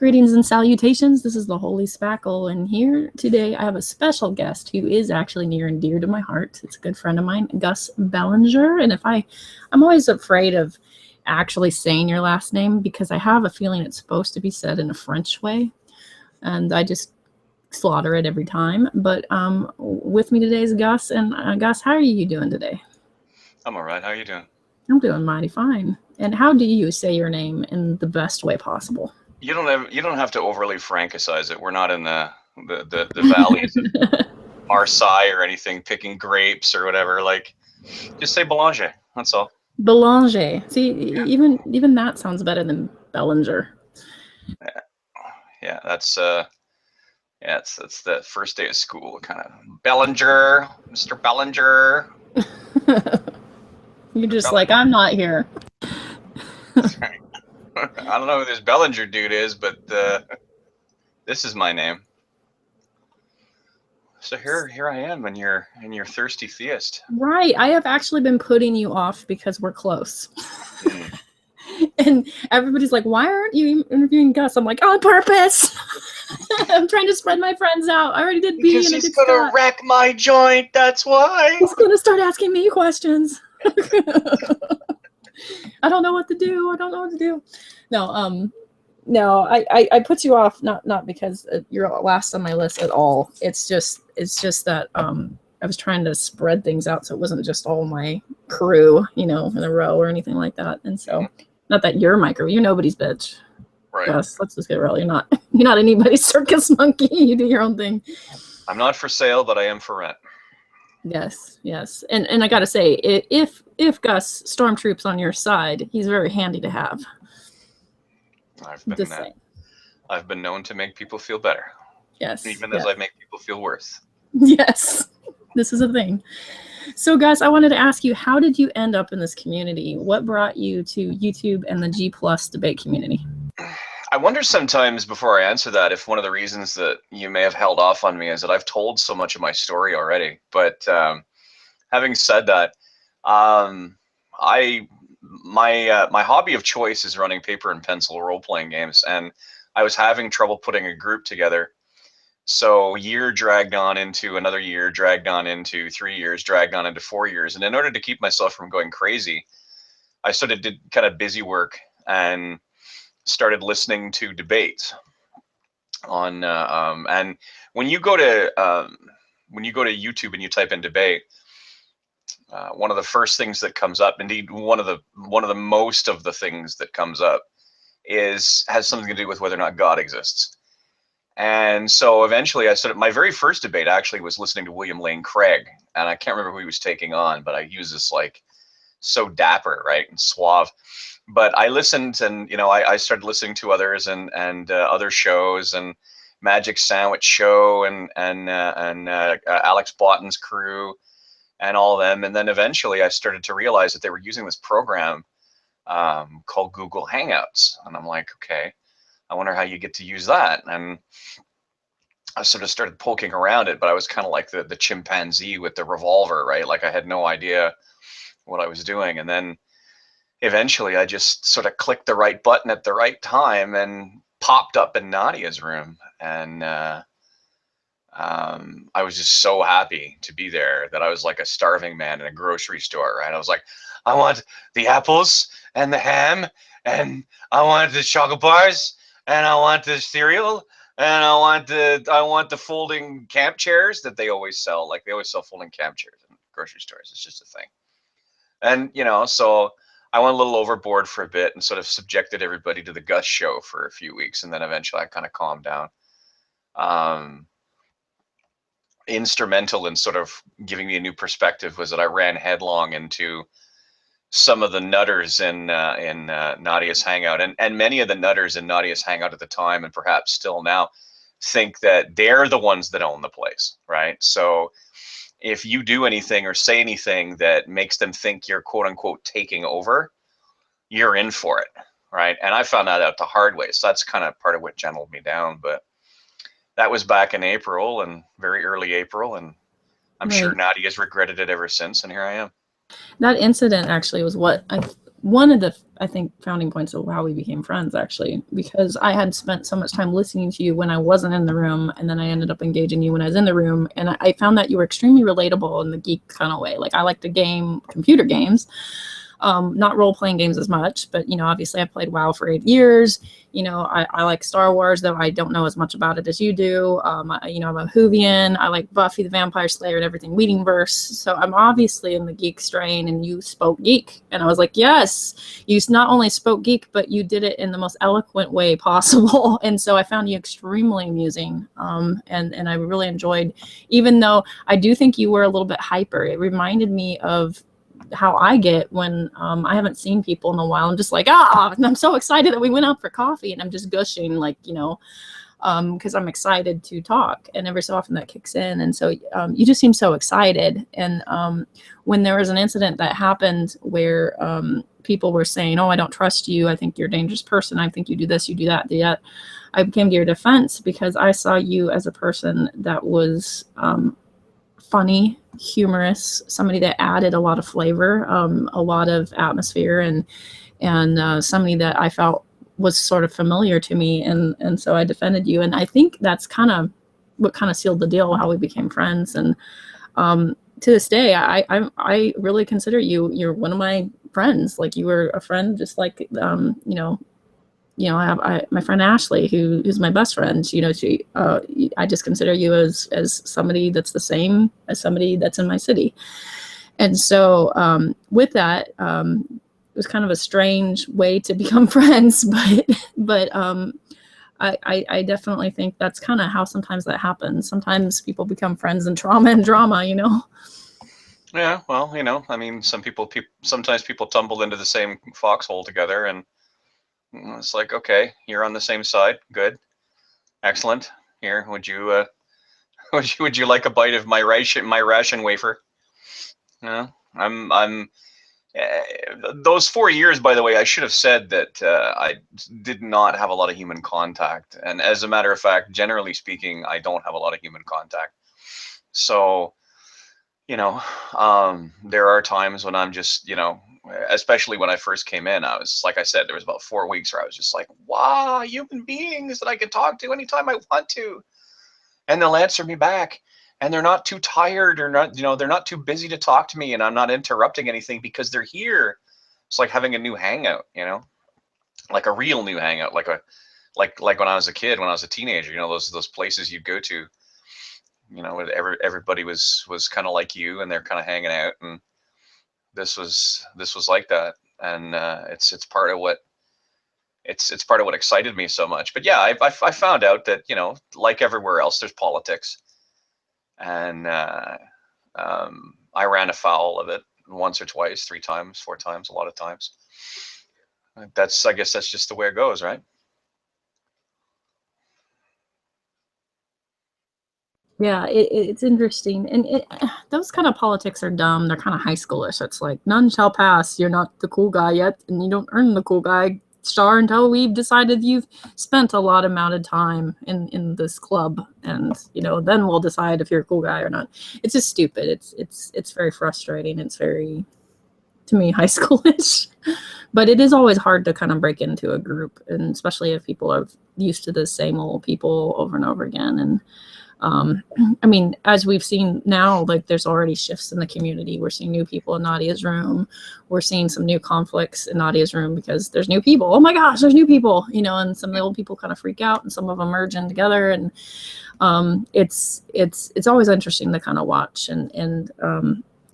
Greetings and salutations. This is the Holy Spackle, and here today I have a special guest who is actually near and dear to my heart. It's a good friend of mine, Gus Belanger. And I'm always afraid of actually saying your last name because I have a feeling it's supposed to be said in a French way, and I just slaughter it every time. But with me today is Gus, and Gus, how are you doing today? I'm all right. How are you doing? I'm doing mighty fine. And how do you say your name in the best way possible? You don't have to overly francisize it. We're not in the valleys of Marseille or anything, picking grapes or whatever. Like, just say Belanger. That's all. Belanger. See, yeah. even that sounds better than Bellinger. Yeah, that's the first day of school kind of. Belanger, Mr. Belanger. You're just Belanger. Like, I'm not here. I don't know who this Belanger dude is, but this is my name. So here I am, and you're thirsty theist. Right. I have actually been putting you off because we're close. And everybody's like, why aren't you interviewing Gus? I'm like, on purpose. I'm trying to spread my friends out. I already did B. Because he's gonna wreck my joint. That's why. He's gonna start asking me questions. I don't know what to do. No, I put you off not because you're last on my list at all. It's just that I was trying to spread things out so it wasn't just all my crew, in a row or anything like that. And so, not that you're my crew, you're nobody's bitch. Right. Yes, let's just get real. You're not anybody's circus monkey. You do your own thing. I'm not for sale, but I am for rent. Yes. And I gotta say, if Gus stormtroops on your side, he's very handy to have. I've been known to make people feel better. Yes. Even as I make people feel worse. Yes. This is a thing. So Gus, I wanted to ask you, how did you end up in this community? What brought you to YouTube and the G+ debate community? I wonder sometimes before I answer that if one of the reasons that you may have held off on me is that I've told so much of my story already. But having said that, my hobby of choice is running paper and pencil role-playing games, and I was having trouble putting a group together. So year dragged on into another year, dragged on into 3 years, dragged on into 4 years. And in order to keep myself from going crazy, I sort of did kind of busy work and started listening to debates on and when you go to YouTube and you type in debate, one of the first things that comes up, indeed one of the most of the things that comes up, has something to do with whether or not God exists. And so eventually I started, my very first debate actually was listening to William Lane Craig, and I can't remember who he was taking on, but he was just like so dapper, right, and suave. But I listened, and I started listening to others and other shows, and Magic Sandwich Show and Alex Botton's crew and all of them. And then eventually I started to realize that they were using this program called Google Hangouts, and I'm like, okay, I wonder how you get to use that. And I sort of started poking around it, but I was kind of like the chimpanzee with the revolver, right? Like I had no idea what I was doing. And then eventually I just sort of clicked the right button at the right time and popped up in Nadia's room. And I was just so happy to be there that I was like a starving man in a grocery store, right? I was like, I want the apples and the ham, and I want the chocolate bars, and I want the cereal, and I want the folding camp chairs that they always sell. Like they always sell folding camp chairs in grocery stores. It's just a thing. And so I went a little overboard for a bit and sort of subjected everybody to the Gus show for a few weeks, and then eventually I kind of calmed down. Instrumental in sort of giving me a new perspective was that I ran headlong into some of the nutters in Nadia's Hangout, and many of the nutters in Nadia's Hangout at the time, and perhaps still now, think that they're the ones that own the place, right? So if you do anything or say anything that makes them think you're quote unquote taking over, you're in for it, right? And I found that out the hard way. So that's kind of part of what gentled me down. But that was back in April, and very early April, and I'm sure Nadia's regretted it ever since, and here I am. That incident actually was what one of the, I think, founding points of how we became friends, actually, because I had spent so much time listening to you when I wasn't in the room, and then I ended up engaging you when I was in the room, and I found that you were extremely relatable in the geek kind of way. Like, I like to game computer games, not role-playing games as much, but, you know, obviously I played WoW for 8 years. You know, I like Star Wars, though I don't know as much about it as you do. You know, I'm a Whovian. I like Buffy the Vampire Slayer and everything Whedonverse. So I'm obviously in the geek strain, and you spoke geek. And I was like, yes, you not only spoke geek, but you did it in the most eloquent way possible. And so I found you extremely amusing. And I really enjoyed, even though I do think you were a little bit hyper. It reminded me of how I get when I haven't seen people in a while. I'm just like, and I'm so excited that we went out for coffee, and I'm just gushing, like, you know, because I'm excited to talk, and every so often that kicks in. And so you just seem so excited. And when there was an incident that happened where people were saying, oh, I don't trust you, I think you're a dangerous person, I think you do this, you do that, I became to your defense because I saw you as a person that was funny, humorous, somebody that added a lot of flavor, a lot of atmosphere, and somebody that I felt was sort of familiar to me, and so I defended you. And I think that's kind of what kind of sealed the deal, how we became friends. And to this day, I really consider you're one of my friends. Like, you were a friend, just like I have my friend Ashley, who's my best friend. You know, I just consider you as somebody that's the same as somebody that's in my city. And so with that, it was kind of a strange way to become friends, but I definitely think that's kind of how sometimes that happens. Sometimes people become friends in trauma and drama, you know? Yeah, well, you know, I mean, sometimes people tumble into the same foxhole together, and it's like, okay, you're on the same side. Good. Excellent. Here, would you would you like a bite of my ration wafer? No, I'm those 4 years, by the way, I should have said that I did not have a lot of human contact. And as a matter of fact, generally speaking, I don't have a lot of human contact. So, you know, there are times when I'm just, you know, especially when I first came in, I was, like I said, there was about 4 weeks where I was just like, wow, human beings that I can talk to anytime I want to. And they'll answer me back. And they're not too tired, or not, you know, they're not too busy to talk to me, and I'm not interrupting anything because they're here. It's like having a new hangout, you know, like a real new hangout, like when I was a kid, when I was a teenager, you know, those places you'd go to, you know, everybody was kind of like you, and they're kind of hanging out, and this was like that. And it's part of what it's part of what excited me so much. But yeah, I found out that, you know, like everywhere else, there's politics. And I ran afoul of it once or twice, 3 times, 4 times, a lot of times. I guess that's just the way it goes, right? Yeah, it's interesting. And those kind of politics are dumb. They're kind of high schoolish. It's like, none shall pass. You're not the cool guy yet, and you don't earn the cool guy star until we've decided you've spent a lot amount of time in this club, and, you know, then we'll decide if you're a cool guy or not. It's just stupid. It's very frustrating. It's very, to me, high schoolish. But it is always hard to kind of break into a group, and especially if people are used to the same old people over and over again. And I mean, as we've seen now, like, there's already shifts in the community. We're seeing new people in Nadia's room. We're seeing some new conflicts in Nadia's room because there's new people. Oh my gosh, there's new people, you know, and some of the old people kind of freak out, and some of them merge in together. And it's always interesting to kind of watch. And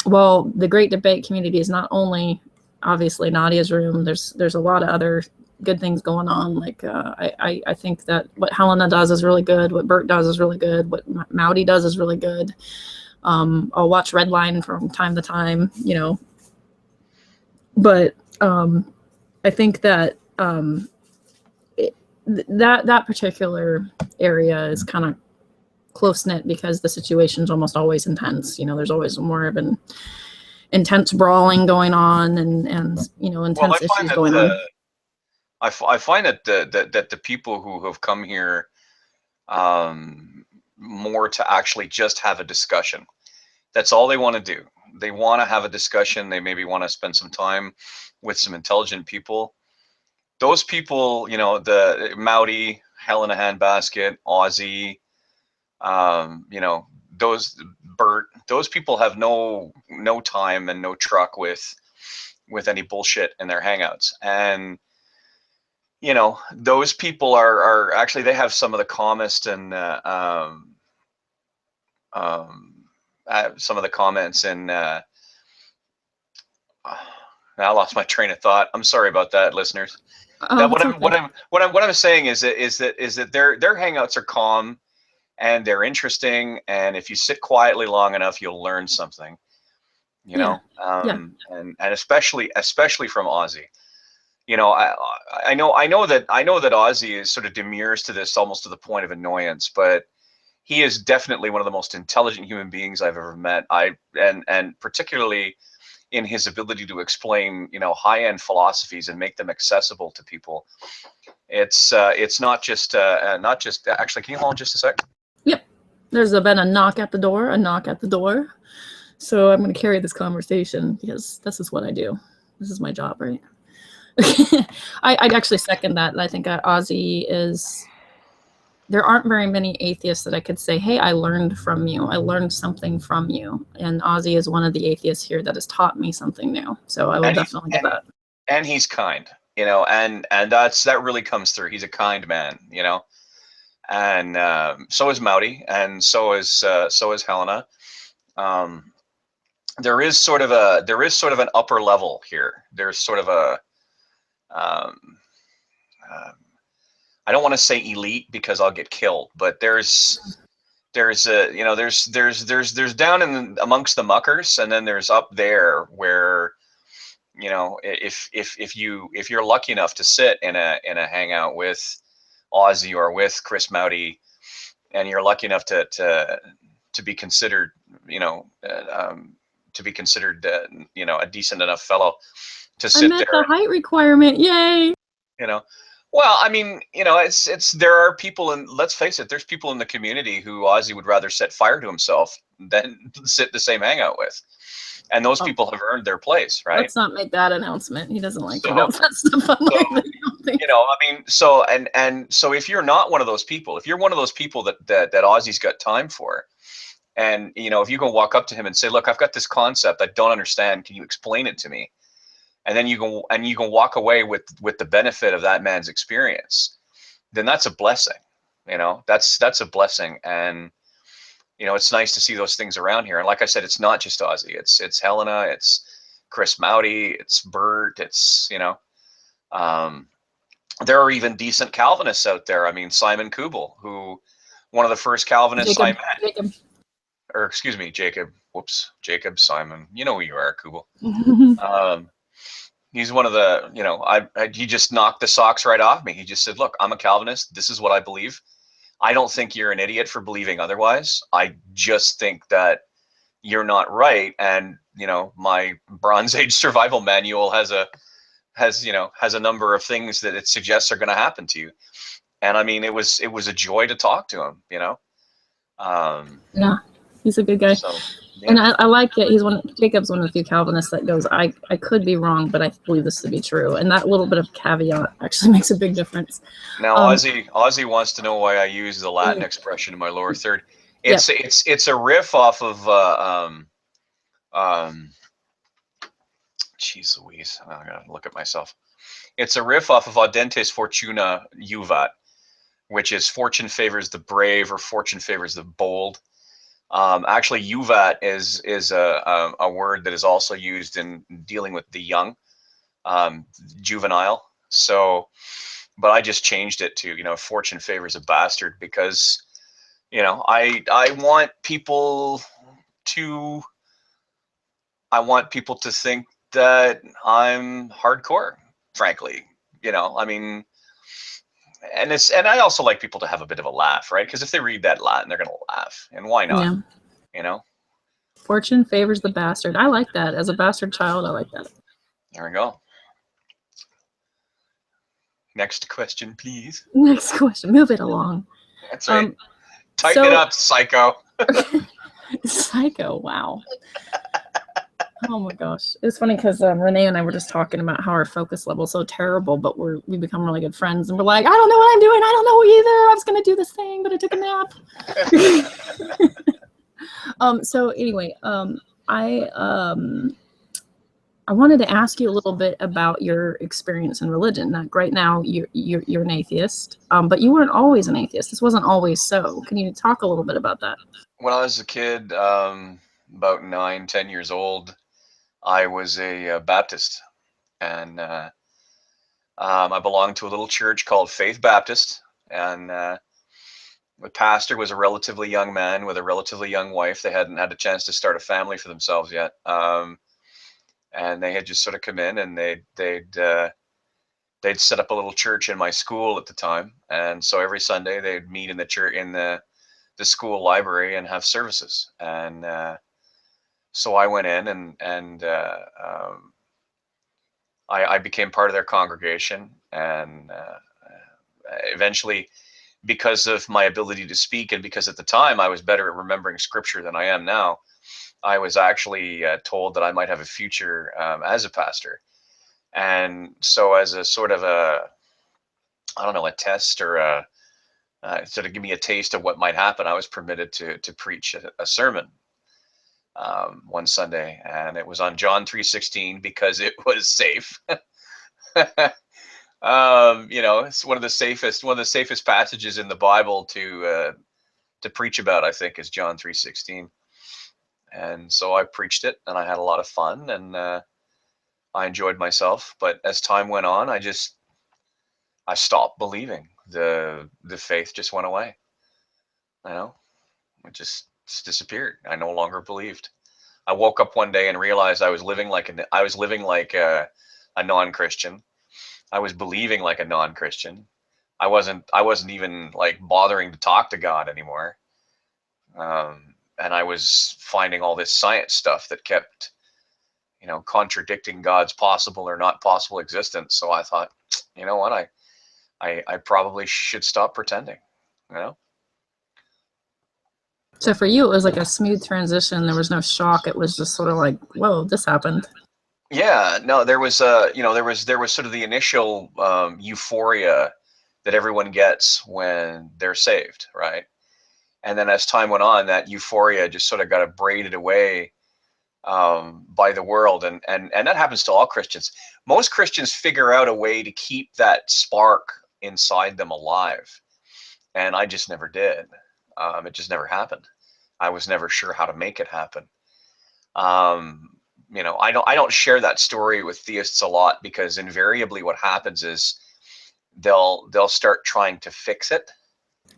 while the great debate community is not only obviously Nadia's room, there's a lot of other good things going on. Like I think that what Helena does is really good. What Bert does is really good. What Mowdy does is really good. I'll watch Redline from time to time, you know. But I think that that particular area is kind of close knit because the situation's almost always intense. You know, there's always more of an intense brawling going on, and you know, intense issues going on. I find that the people who have come here more to actually just have a discussion. That's all they want to do. they want to have a discussion. They maybe want to spend some time with some intelligent people. Those people, you know, the Mowdy, Hell in a Handbasket, Aussie, you know, those Bert, those people have no time and no truck with any bullshit in their hangouts. And you know, those people are actually, they have some of the calmest and some of the comments in I lost my train of thought. I'm sorry about that, listeners. That what I'm saying is that their hangouts are calm and they're interesting, and if you sit quietly long enough, you'll learn something. You know, and especially from Aussie. You know, I know that Aussie is sort of demurs to this almost to the point of annoyance, but he is definitely one of the most intelligent human beings I've ever met. And particularly in his ability to explain, you know, high-end philosophies and make them accessible to people. It's not just actually. Can you hold on just a sec? Yep. There's been a knock at the door. So I'm going to carry this conversation because this is what I do. This is my job, right? I'd actually second that. I think Aussie is. There aren't very many atheists that I could say, hey, I learned from you. I learned something from you. And Aussie is one of the atheists here that has taught me something new. So I will definitely get that. And he's kind, you know, and that really comes through. He's a kind man, you know. And so is Mowdy, and so is Helena. There is sort of an upper level here. There's sort of a I don't want to say elite because I'll get killed, but there's a, you know, there's down in amongst the muckers, and then there's up there where, you know, if you're lucky enough to sit in a hangout with Aussie or with Chris Mowdy, and you're lucky enough to be considered, you know, you know, a decent enough fellow to sit there. I met the height requirement. Yay! You know, well, I mean, you know, it's there are people, and let's face it, there's people in the community who Aussie would rather set fire to himself than sit the same hangout with. And those people have earned their place, right? Let's not make that announcement. He doesn't like to announce that stuff online. You know, I mean, so and so if you're not one of those people, if you're one of those people that Aussie's got time for, and you know, if you go walk up to him and say, look, I've got this concept I don't understand, can you explain it to me? And then you can walk away with the benefit of that man's experience, then that's a blessing. You know, that's a blessing. And you know, it's nice to see those things around here. And like I said, it's not just Aussie. It's Helena, it's Chris Mowdy, it's Bert, it's, you know, there are even decent Calvinists out there. I mean, Simon Kubel, who one of the first Calvinists I met. Or excuse me, Jacob. Whoops, Jacob, Simon. You know who you are, Kubel. He's one of the, you know, he just knocked the socks right off me. He just said, look, I'm a Calvinist. This is what I believe. I don't think you're an idiot for believing otherwise. I just think that you're not right. And, you know, my Bronze Age survival manual has a number of things that it suggests are going to happen to you. And I mean, it was a joy to talk to him, you know? Yeah, he's a good guy. So, yeah. And I like it. Jacob's one of the few Calvinists that goes, I could be wrong, but I believe this to be true. And that little bit of caveat actually makes a big difference. Now, Aussie wants to know why I use the Latin expression in my lower third. It's a riff off of geez Louise, I gotta look at myself. It's a riff off of Audentes Fortuna Juvat, which is fortune favors the brave or fortune favors the bold. Actually, Juvat is a word that is also used in dealing with the young, juvenile. So, but I just changed it to, you know, fortune favors a bastard, because, you know, I want people to think that I'm hardcore, frankly. You know, I mean, and I also like people to have a bit of a laugh, right? Because if they read that Latin, they're going to laugh, and why not? Yeah. You know, fortune favors the bastard. I like that. As a bastard child, I like that. There we go. Next question, please. Next question. Move it along. That's right. Tighten it up, psycho. Psycho. Wow. Oh my gosh. It's funny because Renee and I were just talking about how our focus level is so terrible, but we become really good friends, and we're like, I don't know what I'm doing. I don't know either. I was going to do this thing, but I took a nap. So anyway, I wanted to ask you a little bit about your experience in religion. Like right now, you're an atheist, but you weren't always an atheist. This wasn't always so. Can you talk a little bit about that? When I was a kid, about 9, 10 years old, I was a Baptist, and I belonged to a little church called Faith Baptist, and the pastor was a relatively young man with a relatively young wife. They hadn't had a chance to start a family for themselves yet, and they had just sort of come in, and they'd set up a little church in my school at the time, and so every Sunday they'd meet in the church in the school library and have services, and so I went in, and I became part of their congregation, and eventually, because of my ability to speak, and because at the time I was better at remembering scripture than I am now, I was actually told that I might have a future as a pastor. And so, as a sort of I don't know, a test, or sort of give me a taste of what might happen, I was permitted to preach a sermon one Sunday, and it was on John 3:16 because it was safe. It's one of the safest passages in the Bible to preach about, I think, is John 3:16. And so I preached it, and I had a lot of fun, and I enjoyed myself. But as time went on, I stopped believing. The faith just went away. You know, it just disappeared. I no longer believed. I woke up one day and realized I was living like a non-Christian. I was believing like a non-Christian. I wasn't even like bothering to talk to God anymore. And I was finding all this science stuff that kept, contradicting God's possible or not possible existence. So I thought, you know what, I probably should stop pretending, you know? So for you, it was like a smooth transition. There was no shock. It was just sort of like, whoa, this happened. Yeah, no, there was, there was sort of the initial euphoria that everyone gets when they're saved, right? And then as time went on, that euphoria just sort of got abraded away by the world, and that happens to all Christians. Most Christians figure out a way to keep that spark inside them alive, and I just never did. It just never happened. I was never sure how to make it happen. I don't share that story with theists a lot, because invariably what happens is they'll start trying to fix it.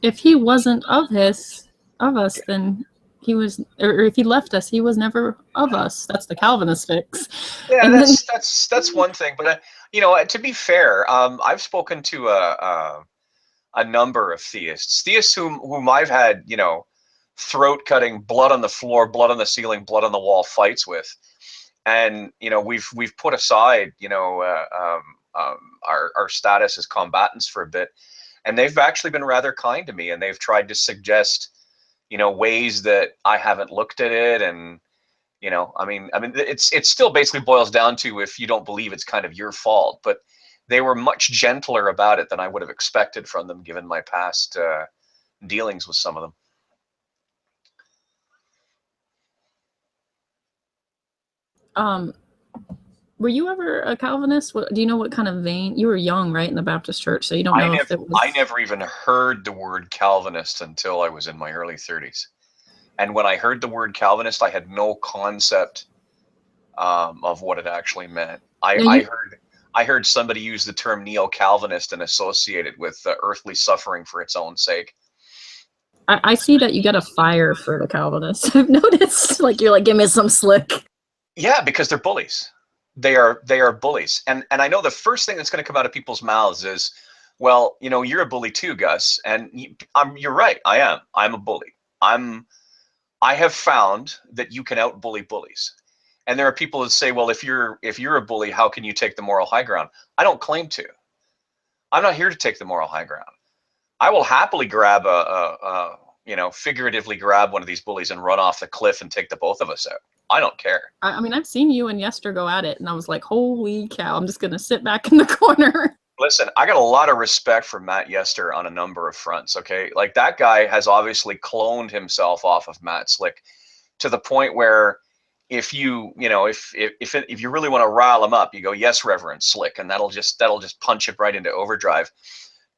If he wasn't of us, then he was, or if he left us, he was never of us. That's the Calvinist fix. Yeah, And then that's one thing. But to be fair, I've spoken to a number of theists whom I've had, throat cutting, blood on the floor, blood on the ceiling, blood on the wall fights with, and we've put aside, our status as combatants for a bit, and they've actually been rather kind to me, and they've tried to suggest, ways that I haven't looked at it, and it's still basically boils down to, if you don't believe, it's kind of your fault. But they were much gentler about it than I would have expected from them, given my past dealings with some of them. um were you ever a Calvinist? Do you know what kind of vein? You were young, right, in the Baptist church, so you don't I know if never, it I was. never even heard the word Calvinist until I was in my early 30s. And when I heard the word Calvinist, I had no concept of what it actually meant. I, No, I you. heard I heard somebody use the term neo-Calvinist and associate it with earthly suffering for its own sake. I see that you got a fire for the Calvinists. I've noticed. Like you're like, give me some slick. Yeah, because they're bullies. They are bullies, and I know the first thing that's going to come out of people's mouths is, well, you're a bully too, Gus, and you're right. I am. I'm a bully. I have found that you can out-bully bullies. And there are people that say, well, if you're a bully, how can you take the moral high ground? I don't claim to. I'm not here to take the moral high ground. I will happily grab figuratively grab one of these bullies and run off the cliff and take the both of us out. I don't care. I mean, I've seen you and Yester go at it, and I was like, holy cow, I'm just going to sit back in the corner. Listen, I got a lot of respect for Matt Yester on a number of fronts, okay? Like, that guy has obviously cloned himself off of Matt Slick to the point where if you really want to rile him up, you go, yes, Reverend Slick, and that'll just punch it right into overdrive.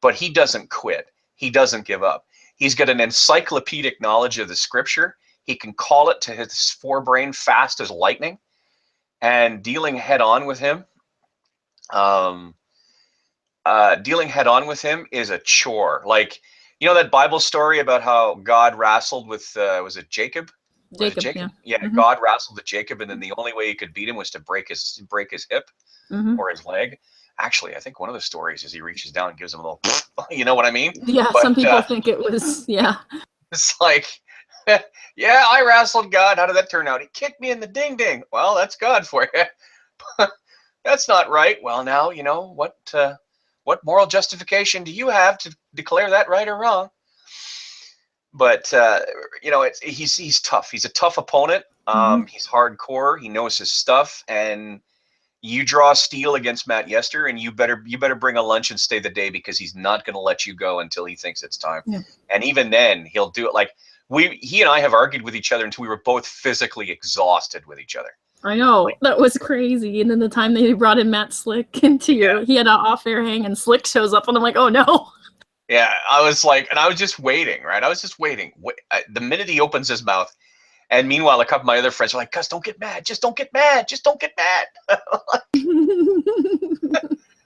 But he doesn't quit. He doesn't give up. He's got an encyclopedic knowledge of the scripture. He can call it to his forebrain fast as lightning, and dealing head on with him is a chore. Like, you know that Bible story about how God wrestled with, was it Jacob? Jacob, yeah. Yeah, God wrestled with Jacob, and then the only way he could beat him was to break his hip or his leg. Actually, I think one of the stories is he reaches down and gives him a little, you know what I mean? Yeah, but some people think it was, yeah. It's like, yeah, I wrestled God. How did that turn out? He kicked me in the ding-ding. Well, that's God for you. That's not right. Well, now, you know, what moral justification do you have to declare that right or wrong? But you know, he's tough. He's a tough opponent. He's hardcore. He knows his stuff, and you draw steel against Matt Yester, and you better bring a lunch and stay the day, because he's not going to let you go until he thinks it's time. Yeah. And even then, he'll do it. Like, he and I have argued with each other until we were both physically exhausted with each other. I know, that was crazy. And then the time they brought in Matt Slick into he had an off-air hang, and Slick shows up, and I'm like, oh no. Yeah, I was like, and I was just waiting, right? I was just waiting. The minute he opens his mouth, and meanwhile, a couple of my other friends are like, Gus, don't get mad. Just don't get mad. Just don't get mad.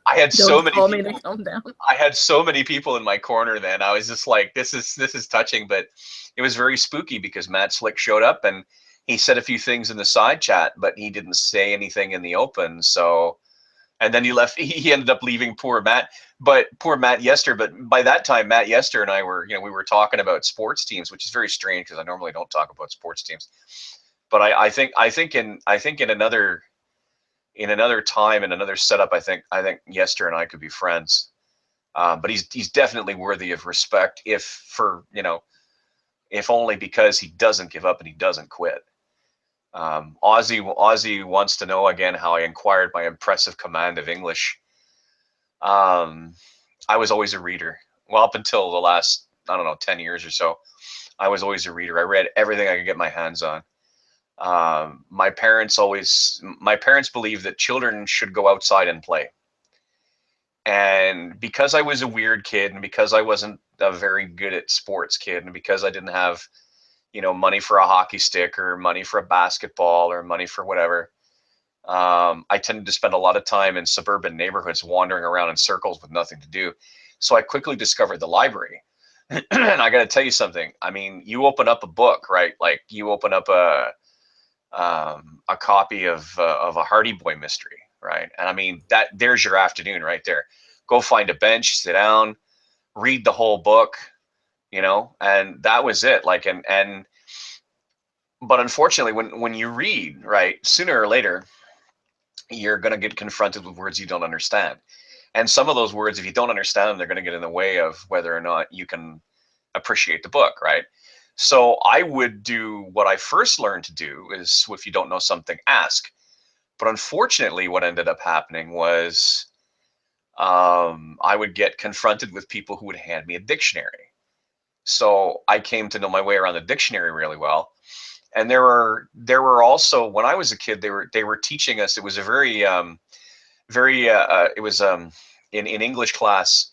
I had so many people. Calm down. I had so many people in my corner then. I was just like, this is touching, but it was very spooky because Matt Slick showed up and he said a few things in the side chat, but he didn't say anything in the open. So, and then he left. He ended up leaving poor Matt Yester. But by that time, Matt Yester and I were, we were talking about sports teams, which is very strange because I normally don't talk about sports teams. But I think in another time, in another setup, I think Yester and I could be friends. But he's definitely worthy of respect, if only because he doesn't give up and he doesn't quit. Ozzy wants to know again how I acquired my impressive command of English. I was always a reader. Well, up until the last, 10 years or so, I was always a reader. I read everything I could get my hands on. My parents believed that children should go outside and play. And because I was a weird kid, and because I wasn't a very good at sports kid, and because I didn't have, money for a hockey stick or money for a basketball or money for whatever, I tended to spend a lot of time in suburban neighborhoods wandering around in circles with nothing to do. So I quickly discovered the library. And I got to tell you something. I mean, you open up a book, right? Like, you open up a copy of a Hardy Boy mystery, right? And I mean, there's your afternoon right there. Go find a bench, sit down, read the whole book, and that was it. Like, but unfortunately, when you read, right, sooner or later, you're going to get confronted with words you don't understand. And some of those words, if you don't understand them, they're going to get in the way of whether or not you can appreciate the book, right? So I would do what I first learned to do is, if you don't know something, ask. But unfortunately, what ended up happening was I would get confronted with people who would hand me a dictionary. So I came to know my way around the dictionary really well. And there were also, when I was a kid, they were teaching us. It was a very it was in English class,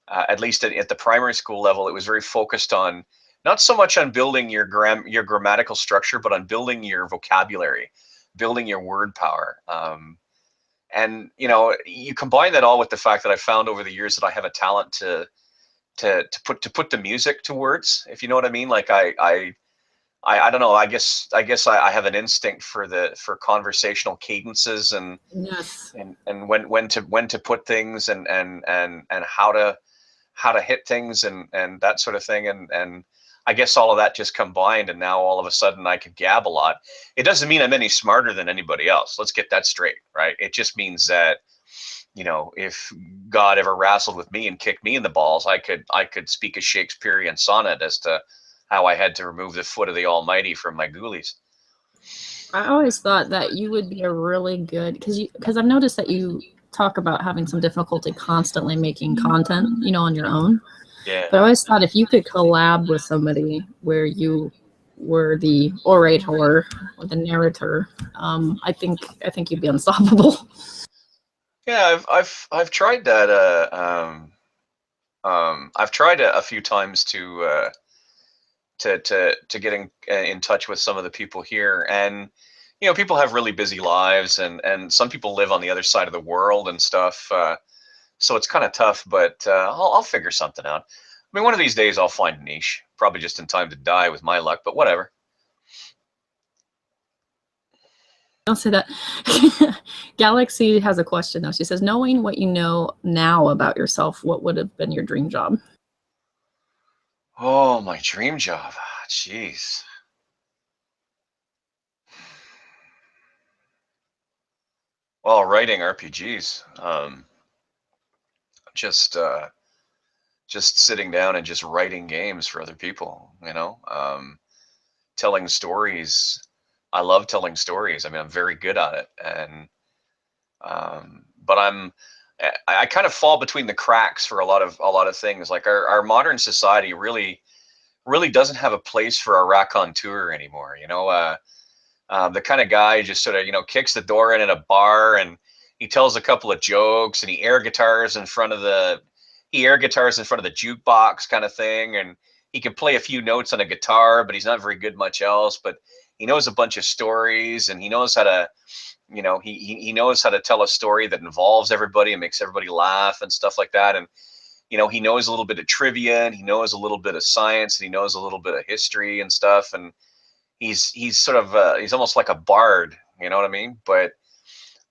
at least at the primary school level, it was very focused on not so much on building your grammatical structure, but on building your vocabulary, building your word power. And you combine that all with the fact that I found over the years that I have a talent to put the music to words, if you know what I mean. Like I don't know. I guess I have an instinct for conversational cadences and yes, and when to put things and how to hit things and that sort of thing, and I guess all of that just combined, and now all of a sudden I could gab a lot. It doesn't mean I'm any smarter than anybody else. Let's get that straight, right? It just means that if God ever wrestled with me and kicked me in the balls, I could speak a Shakespearean sonnet as to how I had to remove the foot of the Almighty from my ghoulies. I always thought that you would be a really good, because I've noticed that you talk about having some difficulty constantly making content, on your own. Yeah. But I always thought if you could collab with somebody where you were the orator or the narrator, I think you'd be unstoppable. Yeah, I've tried that. I've tried a few times to get in touch with some of the people here, and people have really busy lives, and some people live on the other side of the world and stuff. So it's kind of tough, but I'll figure something out. I mean, one of these days I'll find a niche, probably just in time to die with my luck, but whatever. Don't say that. Galaxy has a question though. She says, knowing what you know now about yourself, what would have been your dream job? Oh, my dream job. Jeez. Well, writing RPGs. Just just sitting down and just writing games for other people. Telling stories. I love telling stories. I mean, I'm very good at it, and but I kind of fall between the cracks for a lot of things. Like our modern society really doesn't have a place for a raconteur anymore. The kind of guy who just sort of kicks the door in at a bar, and he tells a couple of jokes, and he air guitars in front of the jukebox kind of thing, and he can play a few notes on a guitar, but he's not very good much else. But he knows a bunch of stories, and he knows how to he knows how to tell a story that involves everybody and makes everybody laugh and stuff like that. And he knows a little bit of trivia, and he knows a little bit of science, and he knows a little bit of history and stuff. And he's sort of he's almost like a bard, you know what I mean? But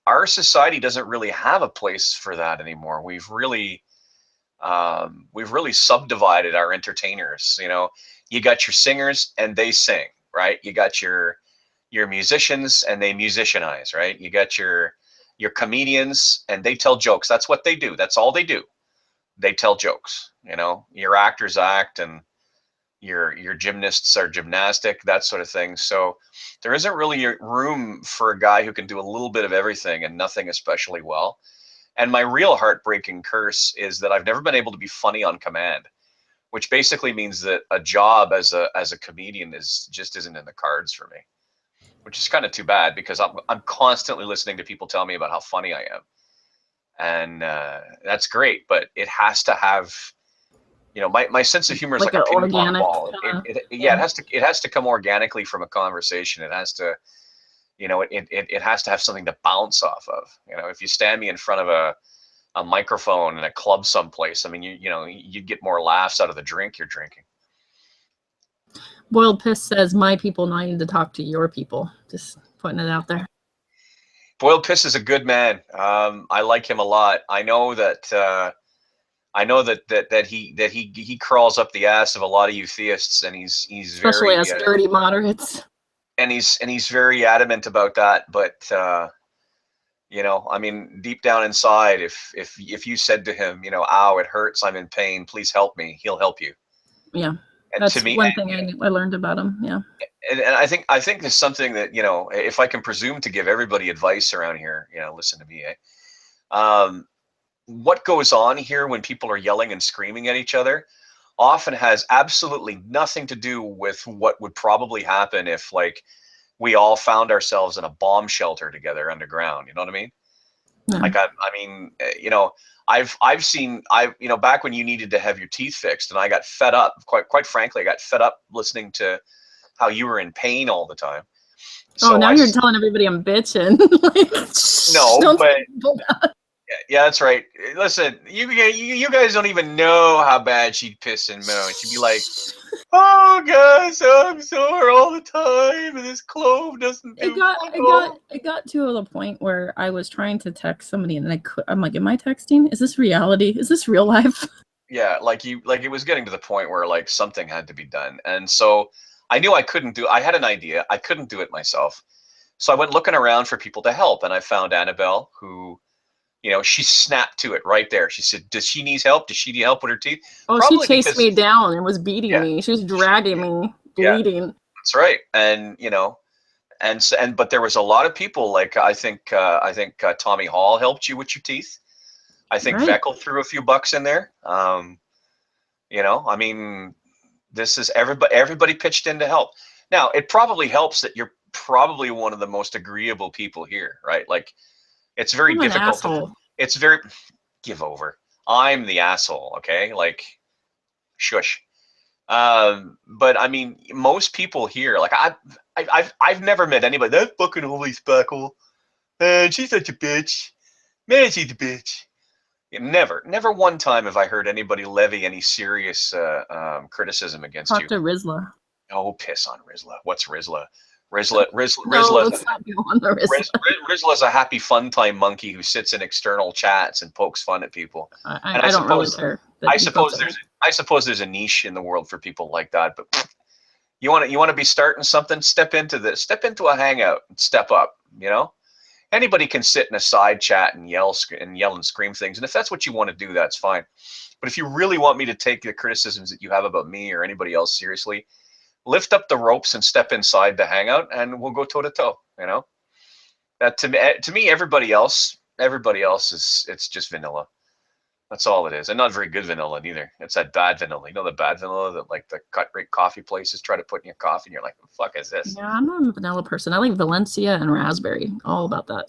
our society doesn't really have a place for that anymore. We've really subdivided our entertainers. You got your singers and they sing, right? You got your musicians and they musicianize, right? You got your comedians and they tell jokes. That's what they do. That's all they do. They tell jokes. Your actors act, and your gymnasts are gymnastic, that sort of thing. So there isn't really room for a guy who can do a little bit of everything and nothing especially well. And my real heartbreaking curse is that I've never been able to be funny on command, which basically means that a job as a comedian just isn't in the cards for me, which is kind of too bad, because I'm constantly listening to people tell me about how funny I am, and that's great, but it has to have my sense of humor is Like like a an ping pong organic ball. kind of, Yeah, it has to come organically from a conversation. It has to it has to have something to bounce off of. If you stand me in front of a microphone in a club someplace, I mean, you'd get more laughs out of the drink you're drinking. Boiled Piss says, my people, not need to talk to your people. Just putting it out there. Boiled Piss is a good man. I like him a lot. I know that he crawls up the ass of a lot of you theists, and he's Especially very us dirty moderates. and he's very adamant about that. But I mean, deep down inside, if you said to him, ow, it hurts, I'm in pain, please help me, he'll help you. Yeah, And to that's me, one thing I learned about him. Yeah. and I think there's something that if I can presume to give everybody advice around here, listen to me, what goes on here when people are yelling and screaming at each other often has absolutely nothing to do with what would probably happen if, like, we all found ourselves in a bomb shelter together underground. You know what I mean? Yeah. Like, I mean, I've seen, back when you needed to have your teeth fixed, and I got fed up. Quite frankly, I got fed up listening to how you were in pain all the time. Oh, So now you're telling everybody I'm bitching. Like, no, don't but people that. yeah, that's right. Listen, you guys don't even know how bad she'd piss and moan. She'd be like, "Oh, guys, I'm sore all the time, and this clove doesn't do It got to the point where I was trying to text somebody, and I'm like, am I texting? Is this reality? Is this real life? Yeah, like it was getting to the point where, like, something had to be done, and so I knew I couldn't do. I had an idea. I couldn't do it myself, so I went looking around for people to help, and I found Annabelle, who, she snapped to it right there. She said, "Does she need help? Does she need help with her teeth?" Oh, Probably she chased because, me down and was beating yeah, me. She was dragging me, yeah, bleeding. that's right. And But there was a lot of people, like I think Tommy Hall helped you with your teeth. I think Right. Veckel threw a few bucks in there. You know, I mean, this is everybody pitched in to help. Now, it probably helps that you're probably one of the most agreeable people here, right? Like, it's very I'm an difficult to, asshole. it's very, give over. I'm the asshole, okay? Like, shush. But I mean, most people here, like I've never met anybody that fucking holy Spackle. Man, she's such a bitch. Man, she's a bitch. Never one time have I heard anybody levy any serious criticism against Talk you. to Rizla. Oh, piss on Rizla. What's Rizla? Rizla, No, Rizla, let's not go on the Rizla. Rizla's a happy fun time monkey who sits in external chats and pokes fun at people. And I don't really care that I he pokes suppose at me. I suppose there's a niche in the world for people like that. But you want to be starting something, step into a hangout and step up. You know, anybody can sit in a side chat and yell and scream things, and if that's what you want to do, that's fine. But if you really want me to take the criticisms that you have about me or anybody else seriously, lift up the ropes and step inside the hangout, and we'll go toe to toe. You know, that to me, everybody else is, it's just vanilla. That's all it is, and not very good vanilla neither. It's that bad vanilla. You know, the bad vanilla that like the cut rate coffee places try to put in your coffee, and you're like, "What the fuck is this?" Yeah, I'm not a vanilla person. I like Valencia and raspberry. All about that.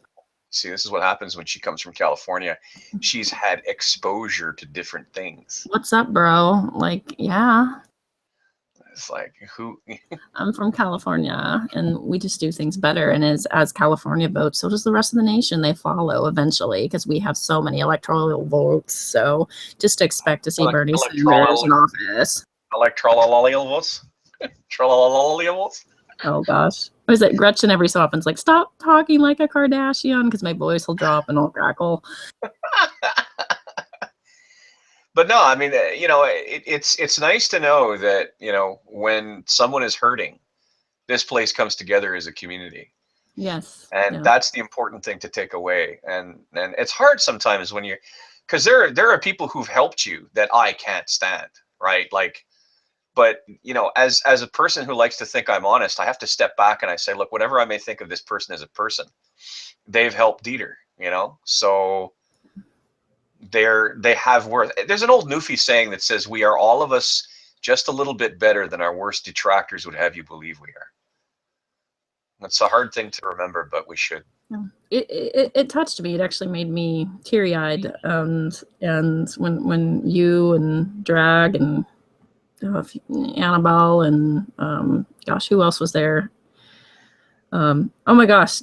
See, this is what happens when she comes from California. She's had exposure to different things. What's up, bro? Like, yeah, It's like, who? I'm from California, and we just do things better. And as California votes, so does the rest of the nation. They follow eventually because we have so many electoral votes. So just expect to see Bernie Sanders in office. Electoral votes? Trollololials? Oh gosh, what is it? Gretchen every so often's like, stop talking like a Kardashian because my voice will drop and I'll crackle. But no, I mean, you know, it's nice to know that, you know, when someone is hurting, this place comes together as a community. Yes, And yeah. that's the important thing to take away. And it's hard sometimes when you're, because there are people who've helped you that I can't stand, right? Like, but you know, as a person who likes to think I'm honest, I have to step back and I say, look, whatever I may think of this person as a person, they've helped Dieter, you know, so they have worth. There's an old Newfie saying that says, we are all of us just a little bit better than our worst detractors would have you believe we are. That's a hard thing to remember, but we should. It touched me. It actually made me teary-eyed. And when you and Drag and Annabelle and gosh, who else was there? Oh my gosh,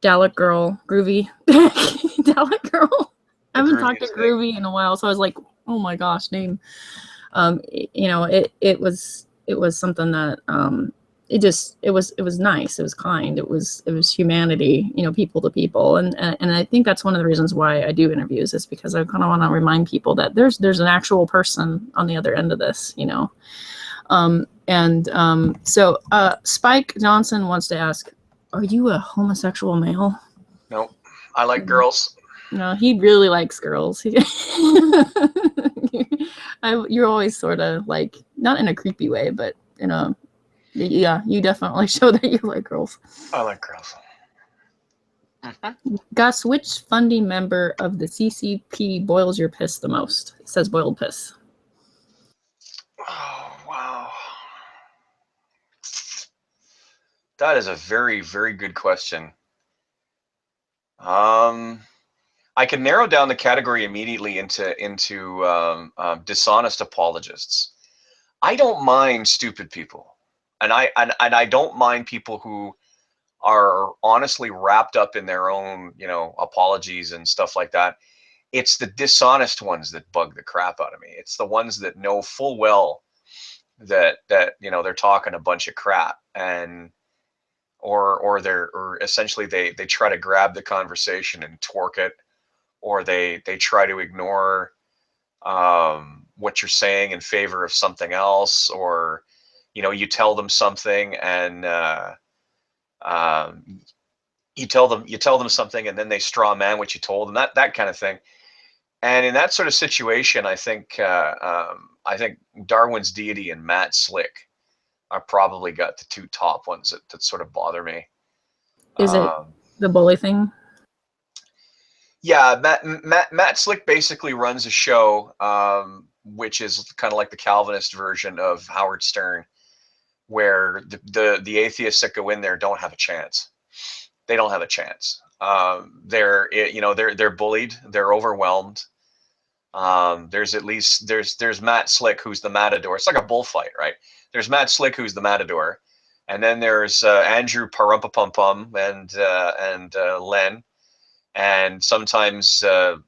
Dalek Girl, Groovy, Dalek Girl. I haven't talked to Groovy in a while, so I was like, oh my gosh, name. You know, it was something that it was nice, it was kind, it was humanity, you know, people to people, and I think that's one of the reasons why I do interviews, is because I kind of want to remind people that there's an actual person on the other end of this, you know. So Spike Johnson wants to ask, are you a homosexual male? No, I like girls. No, he really likes girls. You're always sort of like, not in a creepy way, but in a, yeah, you definitely show that you like girls. I like girls. Gus, which funding member of the CCP boils your piss the most? It says boiled piss. Oh, wow. That is a very, very good question. I can narrow down the category immediately into dishonest apologists. I don't mind stupid people, and I don't mind people who are honestly wrapped up in their own, you know, apologies and stuff like that. It's the dishonest ones that bug the crap out of me. It's the ones that know full well that you know, they're talking a bunch of crap, and or essentially they try to grab the conversation and torque it, or they try to ignore what you're saying in favor of something else, or you know, you tell them something and you tell them something and then they straw man what you told them, that kind of thing. And in that sort of situation, I think Darwin's Deity and Matt Slick are probably got the two top ones that sort of bother me. Is it the bully thing? Yeah, Matt Slick basically runs a show, which is kind of like the Calvinist version of Howard Stern, where the atheists that go in there don't have a chance. They don't have a chance. They're bullied. They're overwhelmed. There's Matt Slick, who's the matador. It's like a bullfight, right? There's Matt Slick, who's the matador, and then there's Andrew Parumpapumpum and Len, and sometimes the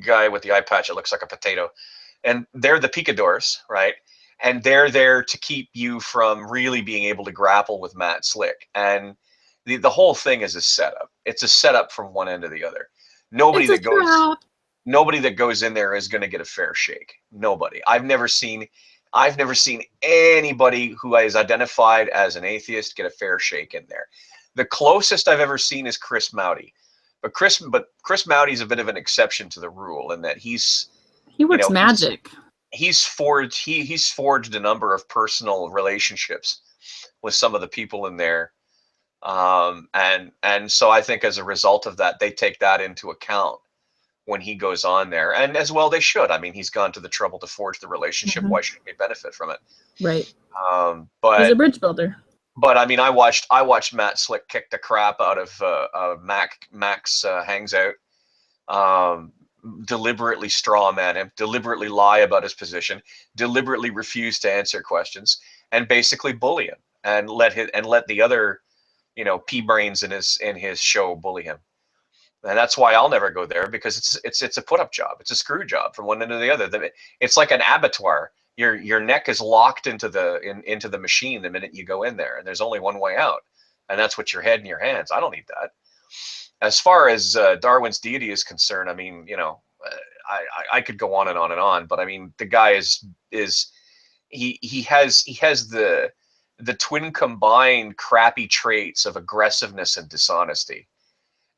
guy with the eye patch that looks like a potato, and they're the picadors, right? And they're there to keep you from really being able to grapple with Matt Slick. And the whole thing is a setup. It's a setup from one end to the other. Nobody that goes in there is going to get a fair shake. Nobody. I've never seen anybody who is identified as an atheist get a fair shake in there. The closest I've ever seen is Chris Mowdy. But Chris Mowdy's a bit of an exception to the rule in that he works magic. He's forged a number of personal relationships with some of the people in there. And so I think as a result of that, they take that into account when he goes on there, and as well they should. I mean, he's gone to the trouble to forge the relationship. Why shouldn't we benefit from it? Right. But he's a bridge builder. But I mean, I watched Matt Slick kick the crap out of Max Hangout, deliberately straw man him, deliberately lie about his position, deliberately refuse to answer questions, and basically bully him, and let the other, pea brains in his show bully him. And that's why I'll never go there, because it's a put up job. It's a screw job from one end to the other. It's like an abattoir. Your neck is locked into the machine the minute you go in there, and there's only one way out, and that's with your head in your hands. I don't need that. As far as Darwin's deity is concerned, I mean, I could go on and on and on, but I mean, the guy he has the twin combined crappy traits of aggressiveness and dishonesty.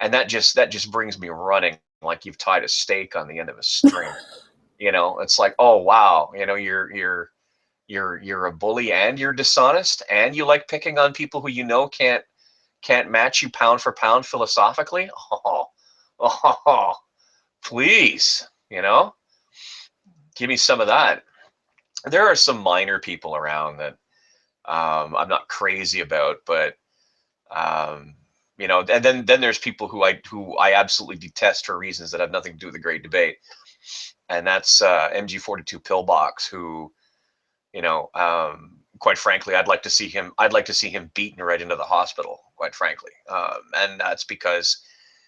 And that just brings me running like you've tied a stake on the end of a string. It's like, oh wow, you're a bully and you're dishonest and you like picking on people who can't match you pound for pound philosophically. Oh, please, give me some of that. There are some minor people around that I'm not crazy about, but and then there's people who I absolutely detest for reasons that have nothing to do with the great debate, and that's MG42 Pillbox, who, quite frankly, I'd like to see him beaten right into the hospital, quite frankly, and that's because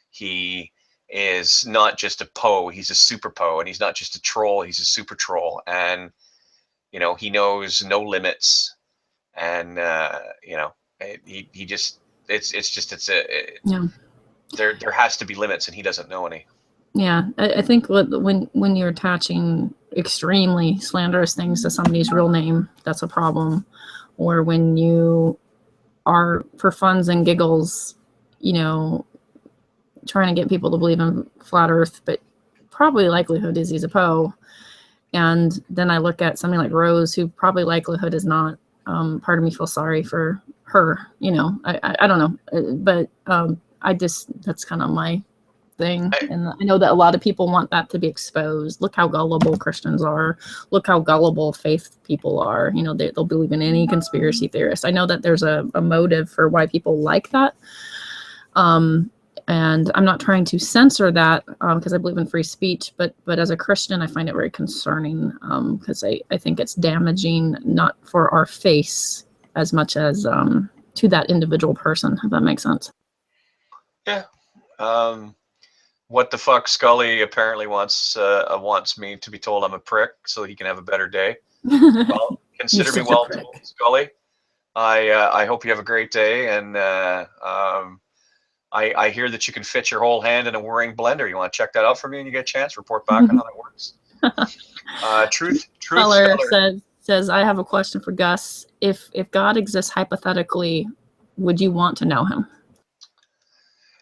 he is not just a Poe, he's a super Poe, and he's not just a troll, he's a super troll, and he knows no limits, and he just. There has to be limits, and he doesn't know any. Yeah, I think when you're attaching extremely slanderous things to somebody's real name, that's a problem. Or when you are, for funs and giggles, trying to get people to believe in flat Earth, but probably likelihood is he's a Poe. And then I look at something like Rose, who probably likelihood is not. Part of me feels sorry for her, I don't know, but that's kind of my thing. And I know that a lot of people want that to be exposed. Look how gullible Christians are. Look how gullible faith people are. They'll believe in any conspiracy theorist. I know that there's a motive for why people like that. And I'm not trying to censor that because I believe in free speech, but as a Christian, I find it very concerning because I think it's damaging, not for our face as much as to that individual person, if that makes sense. Yeah. What the fuck, Scully apparently wants me to be told I'm a prick so he can have a better day. Well, consider me well told, Scully. I hope you have a great day, and I hear that you can fit your whole hand in a whirring blender. You want to check that out for me when you get a chance? Report back on how that works. Truth Scholar says, I have a question for Gus. If God exists hypothetically, would you want to know him?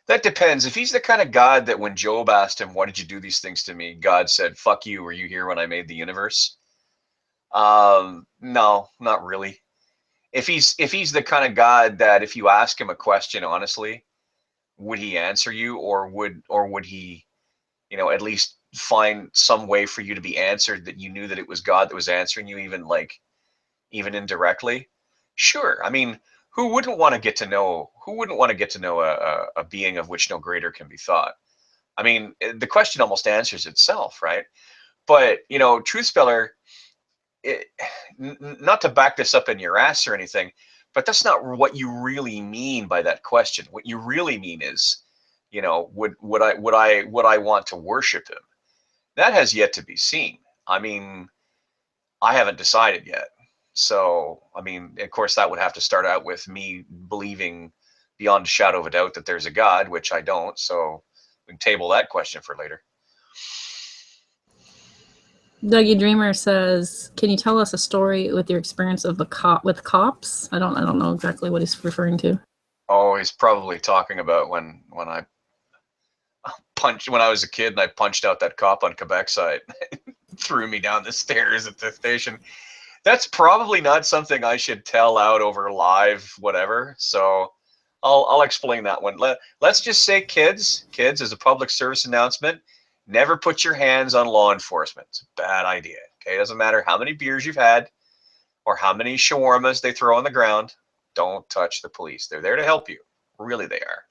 That depends. If he's the kind of God that when Job asked him, why did you do these things to me? God said, fuck you. Were you here when I made the universe? No, not really. if he's the kind of God that if you ask him a question honestly, would he answer you, or would he, you know, at least find some way for you to be answered that you knew that it was God that was answering you, even indirectly? Sure. I mean, who wouldn't want to get to know a being of which no greater can be thought? I mean, the question almost answers itself, right? But, you know, Truth Speller, not to back this up in your ass or anything, but that's not what you really mean by that question. What you really mean is, you know, would I want to worship him? That has yet to be seen. I mean, I haven't decided yet. So, I mean, of course, that would have to start out with me believing beyond a shadow of a doubt that there's a God, which I don't. So we can table that question for later. Dougie Dreamer says, "Can you tell us a story with your experience of with cops?" I don't know exactly what he's referring to. Oh, he's probably talking about when I was a kid and I punched out that cop on Quebec side, threw me down the stairs at the station. That's probably not something I should tell out over live, whatever. So I'll explain that one. Let's just say, kids, as a public service announcement, never put your hands on law enforcement. It's a bad idea. Okay, it doesn't matter how many beers you've had or how many shawarmas they throw on the ground. Don't touch the police. They're there to help you. Really, they are.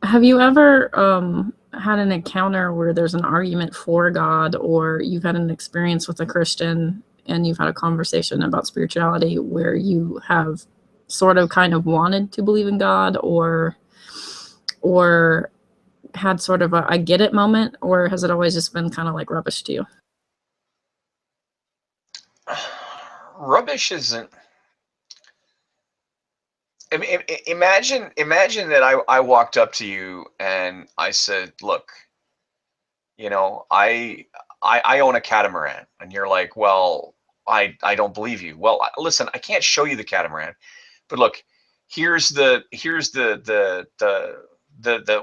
Have you ever had an encounter where there's an argument for God, or you've had an experience with a Christian and you've had a conversation about spirituality where you have sort of kind of wanted to believe in God, or had sort of a I get it moment, or has it always just been kind of like rubbish to you? Rubbish isn't. I mean, imagine that I walked up to you and I said, "Look, you know, I own a catamaran," and you're like, "Well, I don't believe you." Well, listen, I can't show you the catamaran, but look, here's the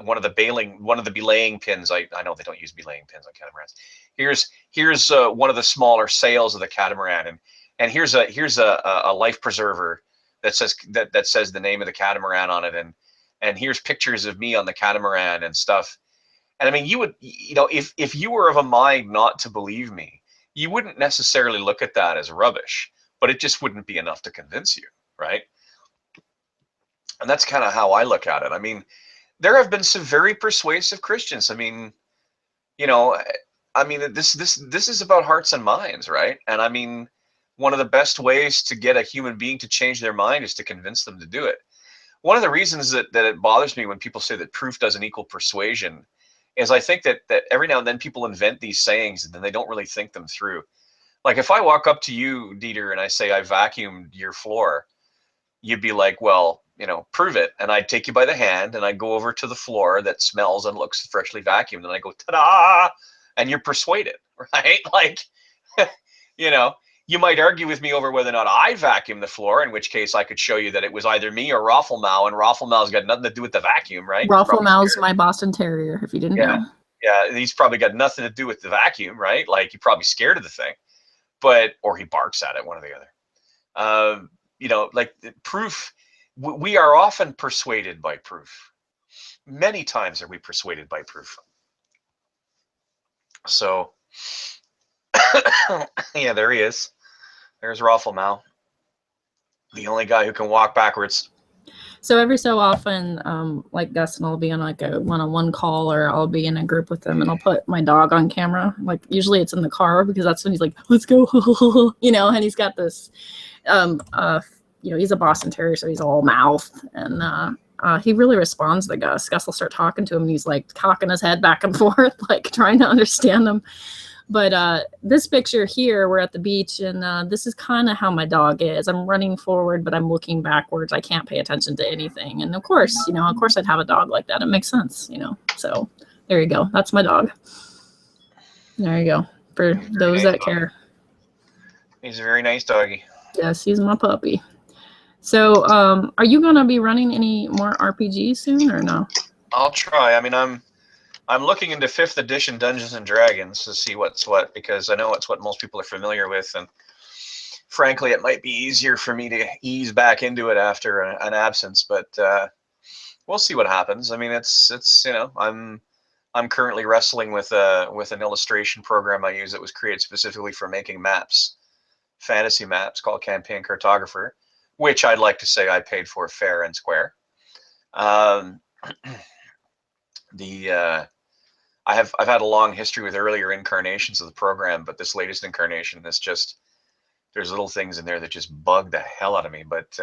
one of the belaying pins. I know they don't use belaying pins on catamarans. Here's one of the smaller sails of the catamaran, and here's a life preserver that says the name of the catamaran on it, and here's pictures of me on the catamaran and stuff. And I mean, you know, if you were of a mind not to believe me, you wouldn't necessarily look at that as rubbish, but it just wouldn't be enough to convince you, right? And that's kind of how I look at it. I mean, there have been some very persuasive Christians. I mean, you know, I mean, this is about hearts and minds, right? And I mean, one of the best ways to get a human being to change their mind is to convince them to do it. One of the reasons that it bothers me when people say that proof doesn't equal persuasion is I think that every now and then people invent these sayings and then they don't really think them through. Like if I walk up to you, Dieter, and I say I vacuumed your floor, you'd be like, well, you know, prove it. And I'd take you by the hand and I'd go over to the floor that smells and looks freshly vacuumed. And I go, ta-da! And you're persuaded, right? Like, you know, you might argue with me over whether or not I vacuumed the floor, in which case I could show you that it was either me or Roffelmau, and Roffelmau's got nothing to do with the vacuum, right? Roffelmau's my Boston Terrier, if you didn't know. Yeah, he's probably got nothing to do with the vacuum, right? Like, he's probably scared of the thing, or he barks at it, one or the other. You know, like proof, we are often persuaded by proof. Many times are we persuaded by proof. So, yeah, there he is. There's Roffelmau, the only guy who can walk backwards. So every so often, like Gus and I'll be on like a one-on-one call, or I'll be in a group with him and I'll put my dog on camera. Like usually it's in the car because that's when he's like, let's go, you know, and he's got this, you know, he's a Boston Terrier, so he's all mouth, and he really responds to Gus. Gus will start talking to him and he's like cocking his head back and forth, like trying to understand him. But this picture here, we're at the beach, and this is kind of how my dog is. I'm running forward, but I'm looking backwards. I can't pay attention to anything. And of course, you know, I'd have a dog like that. It makes sense, you know. So there you go. That's my dog. There you go. For those that care. He's a very nice doggy. Yes, he's my puppy. So are you going to be running any more RPGs soon or no? I'll try. I mean, I'm looking into 5th edition Dungeons and Dragons to see what's what, because I know it's what most people are familiar with, and frankly, it might be easier for me to ease back into it after an absence, but we'll see what happens. I mean, it's you know, I'm currently wrestling with an illustration program I use that was created specifically for making maps, fantasy maps, called Campaign Cartographer, which I'd like to say I paid for fair and square. Um, I've had a long history with earlier incarnations of the program, but this latest incarnation is just, there's little things in there that just bug the hell out of me. But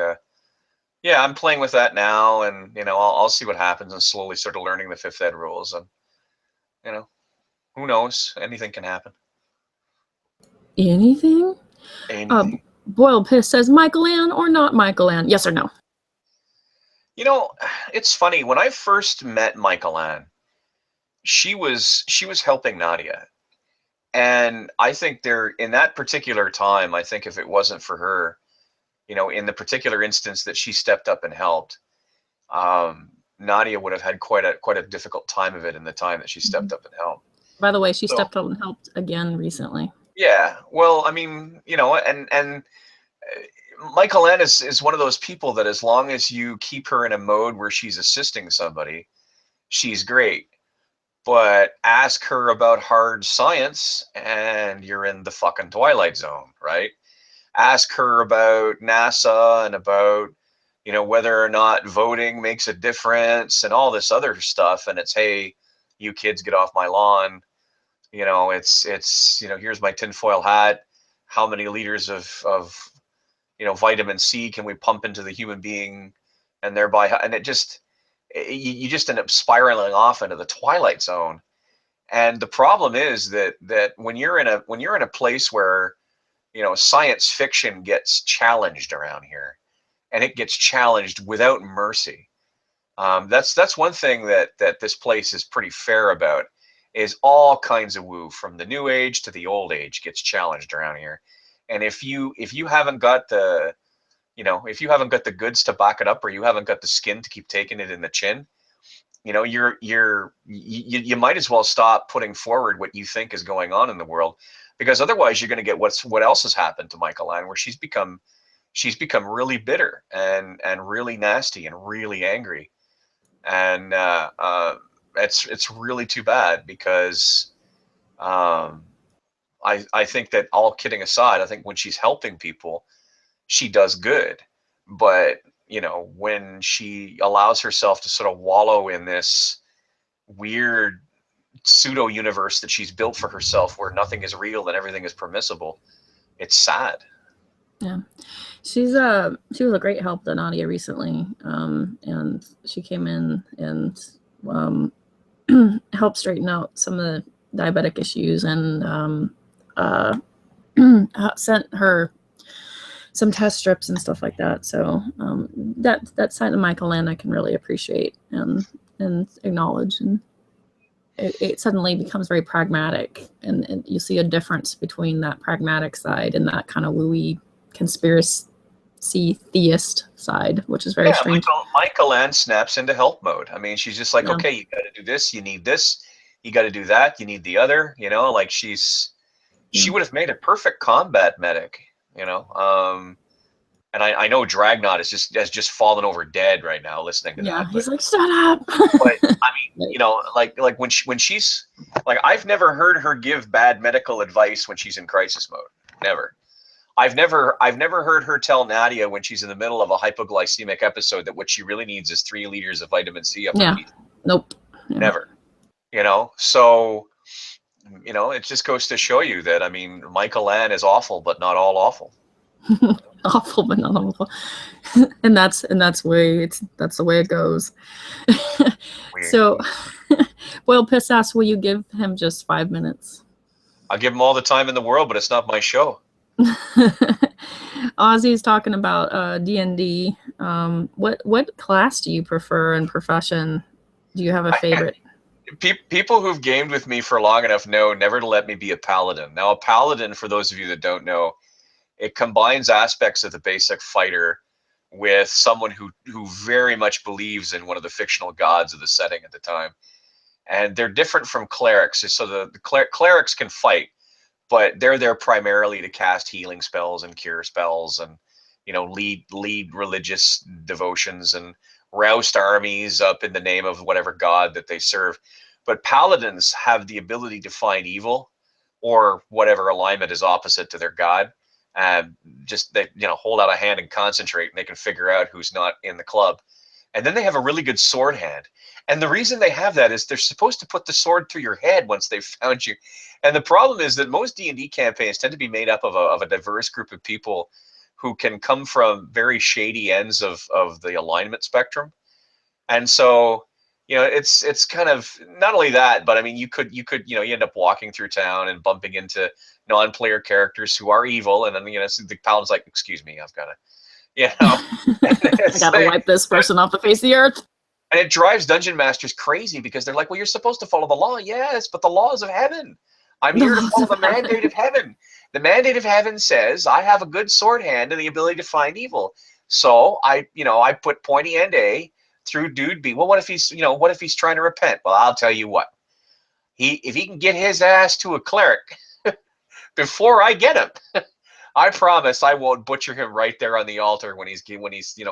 yeah, I'm playing with that now, and you know, I'll see what happens, and slowly sort of learning the fifth ed rules, and you know, who knows? Anything can happen. Anything? Anything. Boiled Piss says, Michael Ann or not Michael Ann? Yes or no? You know, it's funny, when I first met Michael Ann, she was helping Nadia. And I think there, in that particular time, I think if it wasn't for her, you know, in the particular instance that she stepped up and helped, Nadia would have had quite a difficult time of it in the time that she stepped up and helped. By the way, she So, stepped up and helped again recently. yeah, well, I mean, you know, and Michael Ann is one of those people that as long as you keep her in a mode where she's assisting somebody, she's great. But ask her about hard science and you're in the fucking Twilight Zone, right? Ask her about NASA and about, you know, whether or not voting makes a difference and all this other stuff, and it's, hey, you kids, get off my lawn. You know, it's you know, here's my tinfoil hat. How many liters of you know, vitamin C can we pump into the human being, and thereby, and it just, you just end up spiraling off into the Twilight Zone. And the problem is that when you're in a place where, you know, science fiction gets challenged around here, and it gets challenged without mercy. That's one thing that this place is pretty fair about, is all kinds of woo, from the new age to the old age, gets challenged around here. And if you haven't got the, you know, if you haven't got the goods to back it up, or you haven't got the skin to keep taking it in the chin, you know, you might as well stop putting forward what you think is going on in the world, because otherwise you're going to get what else has happened to Michael Ann, where she's become really bitter and really nasty and really angry, and it's really too bad, because I think that, all kidding aside, I think when she's helping people, she does good. But you know, when she allows herself to sort of wallow in this weird pseudo universe that she's built for herself, where nothing is real and everything is permissible, it's sad. Yeah, she was a great help to Nadia recently, and she came in and helped straighten out some of the diabetic issues, and sent her some test strips and stuff like that. So that side of Michael Ann I can really appreciate and acknowledge, and it suddenly becomes very pragmatic, and you see a difference between that pragmatic side and that kind of wooey conspiracy theist side, which is very strange. Michael Ann snaps into help mode. I mean, she's just like, okay, you got to do this, you need this, you got to do that, you need the other. You know, like she would have made a perfect combat medic. You know, and I know Dragnot has just fallen over dead right now listening to that. Yeah, he's like, shut up. But I mean, you know, like when she's like, I've never heard her give bad medical advice when she's in crisis mode. Never. I've never heard her tell Nadia when she's in the middle of a hypoglycemic episode that what she really needs is 3 liters of vitamin C up her teeth. Nope. Yeah. Never. You know, so, you know, it just goes to show you that, I mean, Michael Ann is awful, but not all awful. Awful, but not awful. and that's the way it goes. So, Boyle Piss asks, will you give him just 5 minutes? I'll give him all the time in the world, but it's not my show. Ozzy's talking about D&D. What class do you prefer and profession? Do you have a favorite? People who've gamed with me for long enough know never to let me be a paladin. Now, a paladin, for those of you that don't know, it combines aspects of the basic fighter with someone who very much believes in one of the fictional gods of the setting at the time. And they're different from clerics. So the clerics can fight, but they're there primarily to cast healing spells and cure spells, and lead religious devotions and roust armies up in the name of whatever god that they serve. But paladins have the ability to find evil or whatever alignment is opposite to their god, and just they hold out a hand and concentrate, and they can figure out who's not in the club. And then they have a really good sword hand. And the reason they have that is they're supposed to put the sword through your head once they've found you. And the problem is that most D&D campaigns tend to be made up of a diverse group of people who can come from very shady ends of the alignment spectrum. And so, it's kind of not only that, but I mean, you you end up walking through town and bumping into non-player characters who are evil. And then, the paladin's like, excuse me, I've got to, I gotta wipe this person off the face of the earth. And it drives dungeon masters crazy because they're like, well, you're supposed to follow the law. Yes, but the laws of heaven. I'm here to follow the mandate of heaven. The mandate of heaven says I have a good sword hand and the ability to find evil. So I put pointy end A through dude B. Well, what if he's trying to repent? Well, I'll tell you what. If he can get his ass to a cleric before I get him, I promise I won't butcher him right there on the altar when he's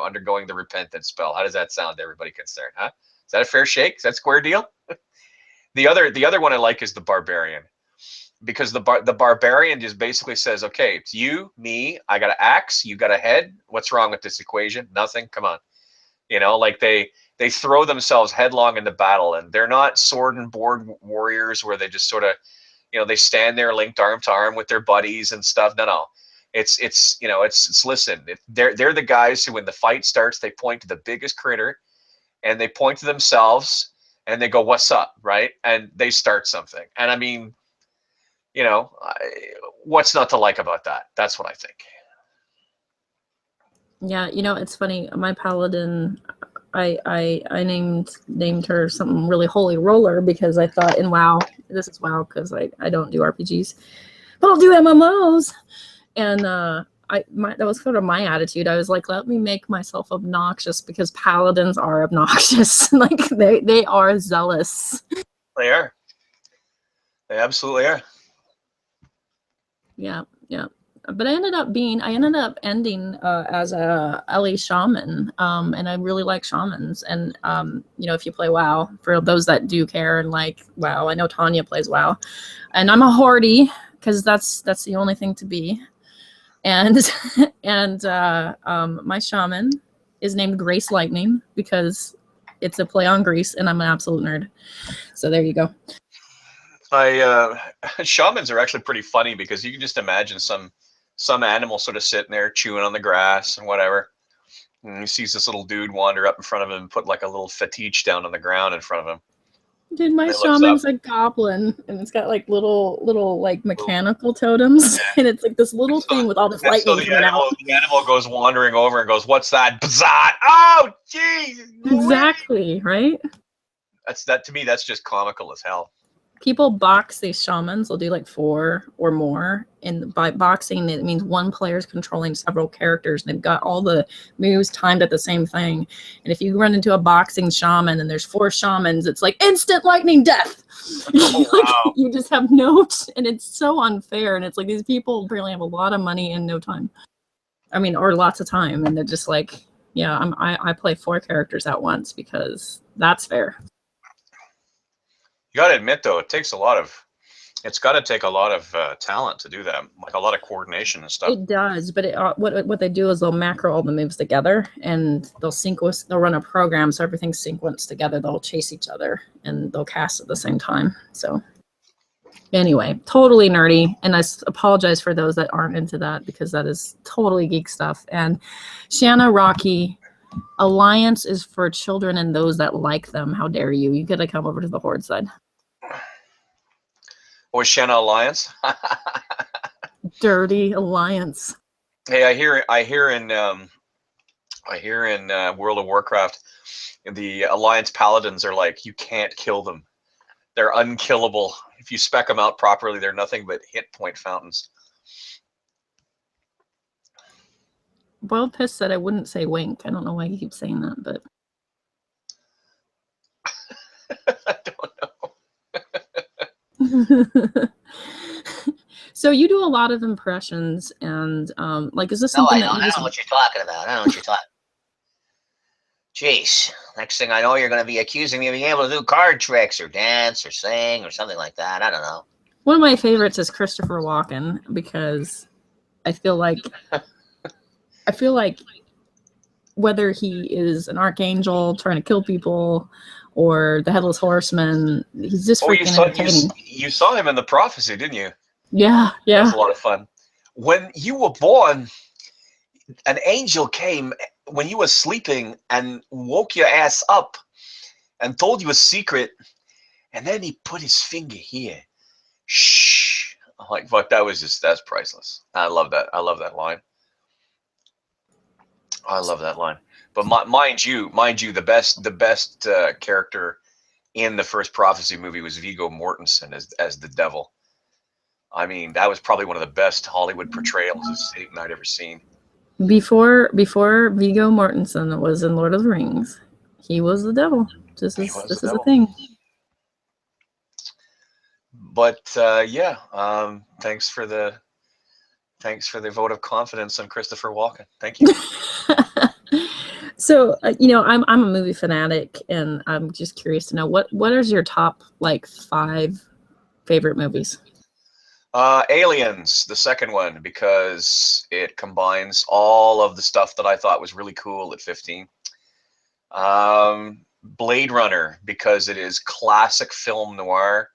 undergoing the repentance spell. How does that sound to everybody concerned? Huh? Is that a fair shake? Is that a square deal? The other one I like is the barbarian, because the barbarian just basically says, okay, it's you, me, I got an axe, you got a head. What's wrong with this equation? Nothing. Come on. Like they throw themselves headlong into battle, and they're not sword and board warriors where they just sort of, they stand there linked arm to arm with their buddies and stuff. No. It's listen, they're the guys who, when the fight starts, they point to the biggest critter and they point to themselves and they go, what's up, right? And they start something. And I mean, what's not to like about that? That's what I think. Yeah, it's funny. My paladin, I named her something really holy roller, because I thought, and WoW, this is WoW because I don't do RPGs, but I'll do MMOs. And that was sort of my attitude. I was like, let me make myself obnoxious, because paladins are obnoxious. Like they are zealous. They are. They absolutely are. Yeah. But I ended up ending as a LE shaman, and I really like shamans. And if you play WoW, for those that do care and like WoW, I know Tanya plays WoW, and I'm a horde because that's the only thing to be. And my shaman is named Grace Lightning because it's a play on Greece, and I'm an absolute nerd. So there you go. Shamans are actually pretty funny, because you can just imagine some animal sort of sitting there chewing on the grass and whatever. And he sees this little dude wander up in front of him and put like a little fetiche down on the ground in front of him. Dude, my shaman's a goblin, and it's got like little like mechanical totems, and it's like this little thing with all this lightning coming out. The animal goes wandering over and goes, "What's that?" Bzzat! Oh, jeez! Exactly, right? To me, that's just comical as hell. People box these shamans. They'll do like 4 or more. And by boxing, it means one player is controlling several characters. And they've got all the moves timed at the same thing. And if you run into a boxing shaman and there's 4 shamans, it's like instant lightning death. Oh, wow. You just have notes, and it's so unfair. And it's like these people apparently have a lot of money and no time. I mean, or lots of time. And they're just like, yeah, I play 4 characters at once because that's fair. You got to admit, though, it's got to take a lot of talent to do that, like a lot of coordination and stuff. It does, but what they do is they'll macro all the moves together, and they'll run a program so everything's sequenced together. They'll chase each other, and they'll cast at the same time. So anyway, totally nerdy, and I apologize for those that aren't into that, because that is totally geek stuff. And Shanna Rocky, Alliance is for children and those that like them. How dare you? You gotta come over to the Horde side. Or Shanna Alliance? Dirty Alliance. Hey, I hear in World of Warcraft, the Alliance Paladins are like, you can't kill them. They're unkillable. If you spec them out properly, they're nothing but hit point fountains. Boiled Piss said I wouldn't say wink. I don't know why he keeps saying that, but I don't know. So you do a lot of impressions, and like, is this No, something I that don't. you I don't just? know what you're talking about. I don't know what you're talking. Jeez. Next thing I know, you're going to be accusing me of being able to do card tricks or dance or sing or something like that. I don't know. One of my favorites is Christopher Walken, because I feel like whether he is an archangel trying to kill people or the headless horseman, he's just Oh, freaking entertaining. you saw him in The Prophecy, didn't you? Yeah, That yeah. was a lot of fun. When you were born, an angel came when you were sleeping and woke your ass up and told you a secret, and then he put his finger here. Shh. I'm like, fuck, that's priceless. I love that. I love that line. I love that line. But mind you, the best character in the first Prophecy movie was Viggo Mortensen as the devil. I mean, that was probably one of the best Hollywood portrayals of Satan I'd ever seen. Before Viggo Mortensen was in Lord of the Rings, he was the devil. This is a thing. But yeah, thanks for the vote of confidence on Christopher Walken. Thank you. So you know, I'm a movie fanatic, and I'm just curious to know what is your top like 5 favorite movies? Aliens, the second one, because it combines all of the stuff that I thought was really cool at 15. Blade Runner, because it is classic film noir,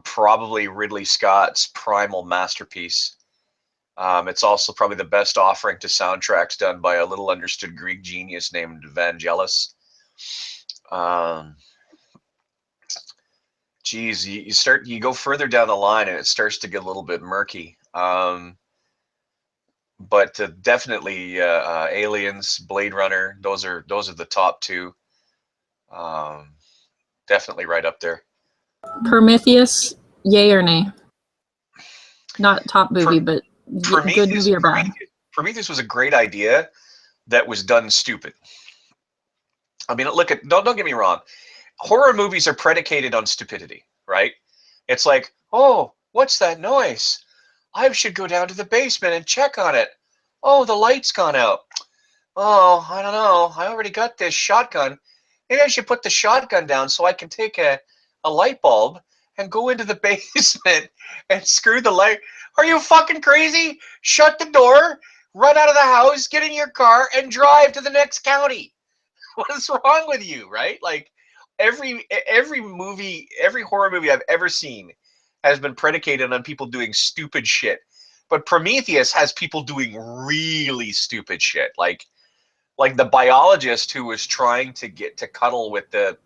probably Ridley Scott's primal masterpiece. It's also probably the best offering to soundtracks done by a little understood Greek genius named Vangelis. Geez, you go further down the line and it starts to get a little bit murky. But definitely Aliens, Blade Runner, those are the top 2. Definitely right up there. Prometheus, yay or nay? Not top movie, but good movie or bad? Prometheus was a great idea that was done stupid. I mean, look at don't get me wrong. Horror movies are predicated on stupidity, right? It's like, oh, what's that noise? I should go down to the basement and check on it. Oh, the light's gone out. Oh, I don't know. I already got this shotgun. Maybe I should put the shotgun down so I can take a light bulb and go into the basement and screw the light. Are you fucking crazy? Shut the door, run out of the house, get in your car, and drive to the next county. What is wrong with you, right? Like every movie, every horror movie I've ever seen has been predicated on people doing stupid shit. But Prometheus has people doing really stupid shit, like the biologist who was trying to get to cuddle with the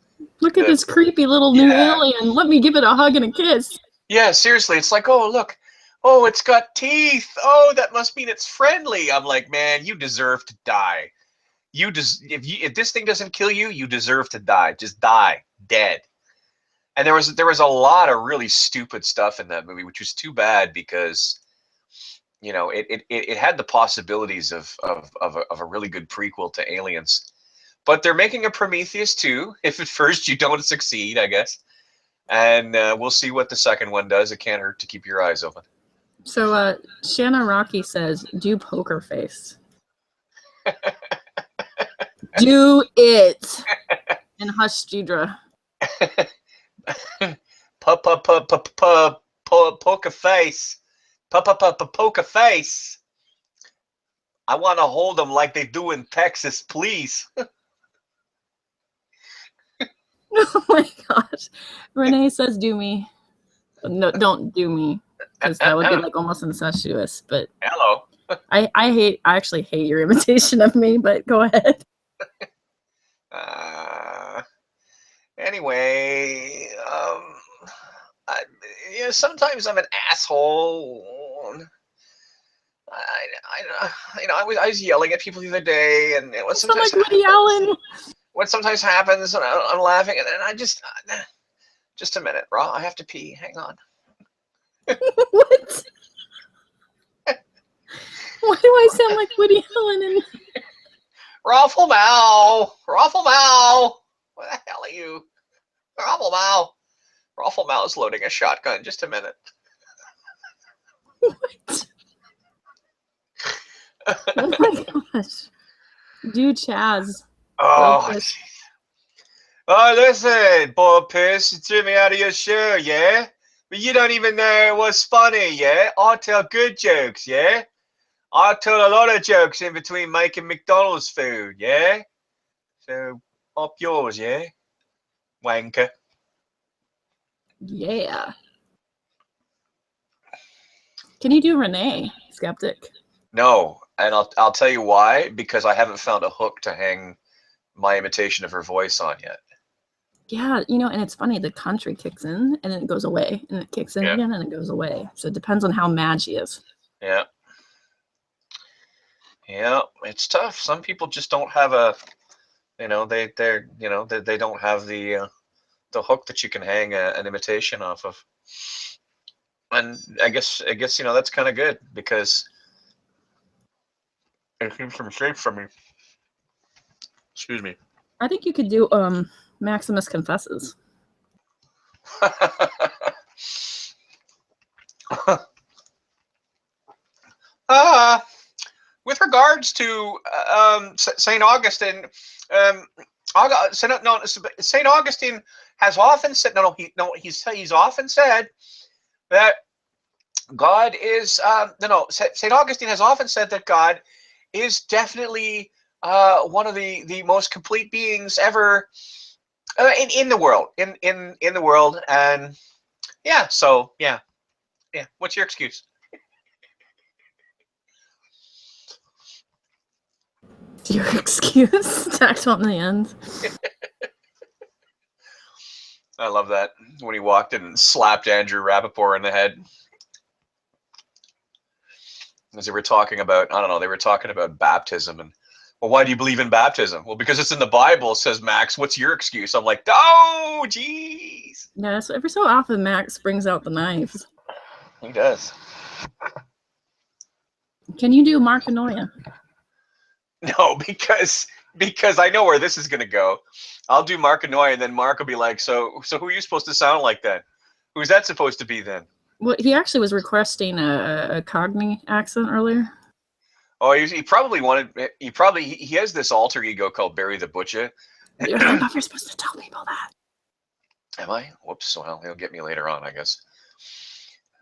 look at this creepy little new alien. Let me give it a hug and a kiss. Yeah, seriously, it's like, oh look, oh it's got teeth. Oh, that must mean it's friendly. I'm like, man, you deserve to die. If this thing doesn't kill you, you deserve to die. Just die, dead. And there was a lot of really stupid stuff in that movie, which was too bad because, you know, it had the possibilities of a really good prequel to Aliens. But they're making a Prometheus 2, if at first you don't succeed, I guess. And we'll see what the second one does. It can't hurt to keep your eyes open. So Shanna Rocky says, do poker face. Do it. And hush, Deidre. Poker face. Poker face. I want to hold them like they do in Texas, please. Oh my gosh. Renee says, do me. No, don't do me. Because that would be like almost incestuous. But hello. I actually hate your imitation of me, but go ahead. Anyway, sometimes I'm an asshole. I was yelling at people the other day, and what sometimes like Woody Allen. What sometimes happens, and I'm laughing, and I just a minute, Raw. I have to pee. Hang on. What? Why do I sound like Woody Allen? And Raffle Mal. What the hell are you? Raffle Mal is loading a shotgun. Just a minute. What? Oh my gosh. Dude, Chaz. Oh, Love this. oh, listen, Bob Pierce, you threw me out of your show, yeah? But you don't even know what's funny, yeah? I tell good jokes, yeah? I tell a lot of jokes in between making McDonald's food, yeah? So, up yours, yeah? Wanker. Yeah. Can you do Renee, skeptic? No, and I'll tell you why. Because I haven't found a hook to hang my imitation of her voice on yet. Yeah, you know, and it's funny, the country kicks in and then it goes away, and it kicks in again and it goes away. So it depends on how mad she is. Yeah. Yeah, it's tough. Some people just don't have a, you know, they don't have the hook that you can hang an imitation off of. And I guess you know that's kind of good because it seems from straight from me. Excuse me. I think you could do Maximus Confesses. With regards to Saint Augustine, Saint Augustine has often said he's often said that God is Saint Augustine has often said that God is definitely one of the most complete beings ever in the world in the world. And yeah, so yeah, what's your excuse? Your excuse tacked on the end. I love that when he walked in and slapped Andrew Rappaport in the head. As they were talking about, I don't know, they were talking about baptism and, well, why do you believe in baptism? Well, because it's in the Bible, says Max. What's your excuse? I'm like, oh, jeez. Yeah, so every so often Max brings out the knives. He does. Can you do Mark Anoia? No, because I know where this is going to go. I'll do Mark Anoia, and then Mark will be like, so who are you supposed to sound like then? Who's that supposed to be then? Well, he actually was requesting a Cockney accent earlier. Oh, he probably wanted. He has this alter ego called Barry the Butcher. I don't know if you're supposed to tell people that. Am I? Whoops. Well, he'll get me later on, I guess.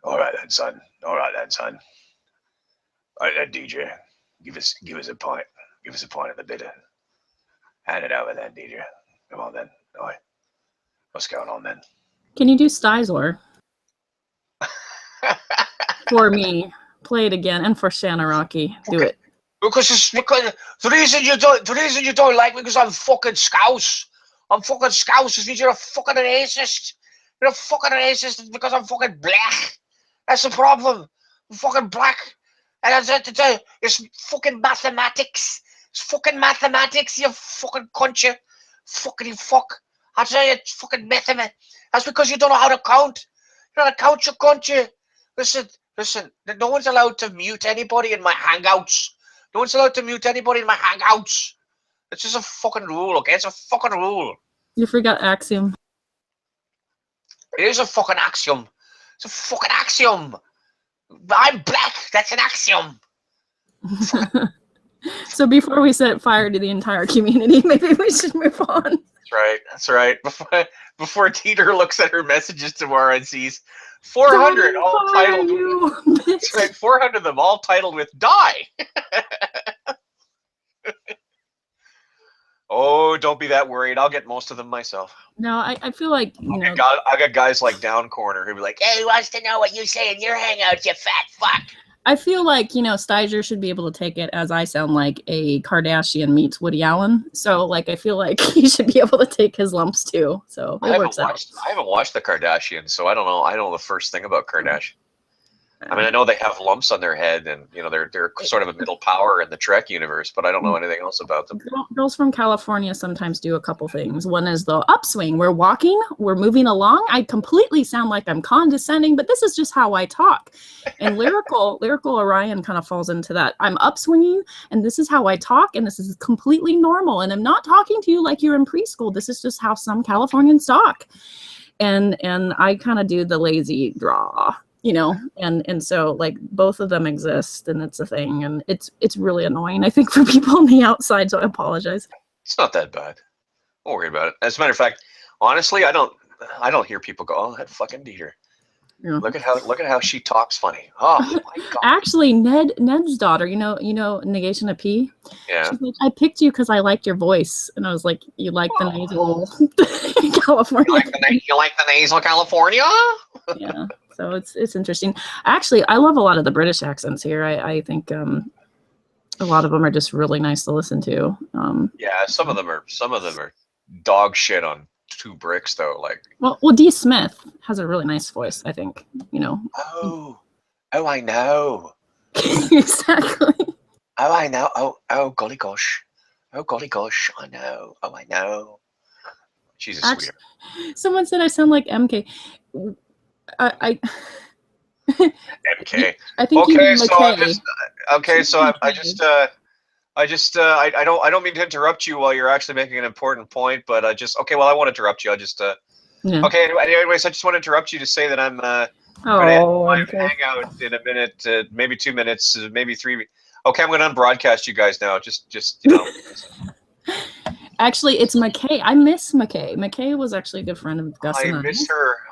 All right then, son. All right then, son. All right then, DJ. Give us a pint. Give us a pint of the bitter. Hand it over then, DJ. Come on then. All right. What's going on then? Can you do Stizor? For me. Play it again. And for Shanaraki. Do it. Because the reason you don't like me because I'm fucking Scouse. I'm fucking Scouse. It means you're a fucking racist. You're a fucking racist because I'm fucking black. That's the problem. I'm fucking black. And it's fucking mathematics. It's fucking mathematics, you fucking cunt, you. Fucking fuck. I tell you, it's fucking mathematics. That's because you don't know how to count. You know how to count, you cunt, you. Listen. No one's allowed to mute anybody in my Hangouts. No one's allowed to mute anybody in my Hangouts. It's just a fucking rule, okay? It's a fucking rule. You forgot axiom. It is a fucking axiom. It's a fucking axiom. I'm black. That's an axiom. So before we set fire to the entire community, maybe we should move on. That's right. Before Teeter looks at her messages tomorrow and sees 400 all titled. That's right, 400 of them all titled with "die." Oh, don't be that worried. I'll get most of them myself. No, I feel like I got guys like Down Corner who'll be like, "Hey, who wants to know what you say in your Hangouts, you fat fuck?" I feel like, Steiger should be able to take it as I sound like a Kardashian meets Woody Allen. So, I feel like he should be able to take his lumps too. So it works out. I haven't watched the Kardashians, so I don't know. I don't know the first thing about Kardashian. I mean, I know they have lumps on their head, and they're sort of a middle power in the Trek universe, but I don't know anything else about them. Girls from California sometimes do a couple things. One is the upswing. We're walking, we're moving along. I completely sound like I'm condescending, but this is just how I talk. And lyrical Orion kind of falls into that. I'm upswinging, and this is how I talk, and this is completely normal. And I'm not talking to you like you're in preschool. This is just how some Californians talk. And I kind of do the lazy draw. you know, and so like both of them exist, and it's a thing, and it's really annoying, I think, for people on the outside, so I apologize. It's not that bad. Don't worry about it. As a matter of fact, honestly, I don't hear people go, "Oh, that fucking Dieter. Yeah. Look at how she talks funny." Oh my God. Actually, Ned's daughter, you know, Negation of P. Yeah. She's like, I picked you because I liked your voice, and I was like, you like the nasal California. You like the nasal California? Yeah. So it's interesting. Actually, I love a lot of the British accents here. I think a lot of them are just really nice to listen to. Yeah, some of them are dog shit on two bricks though. Like, well, D. Smith has a really nice voice, I think. You know. oh, I know. Exactly. Oh, I know. Oh, golly gosh. Oh, golly gosh. I know. Oh, I know. She's a sweetheart. Someone said I sound like MK. I MK. I think Okay, you mean so McKay. I don't mean to interrupt you while you're actually making an important point, but I won't interrupt you. Yeah. Okay. Anyways, I just want to interrupt you to say that I'm going to end my hangout in a minute, maybe 2 minutes, maybe 3. Okay, I'm going to unbroadcast you guys now. Just you know. Actually, it's McKay. I miss McKay. McKay was actually a good friend of Gus and I.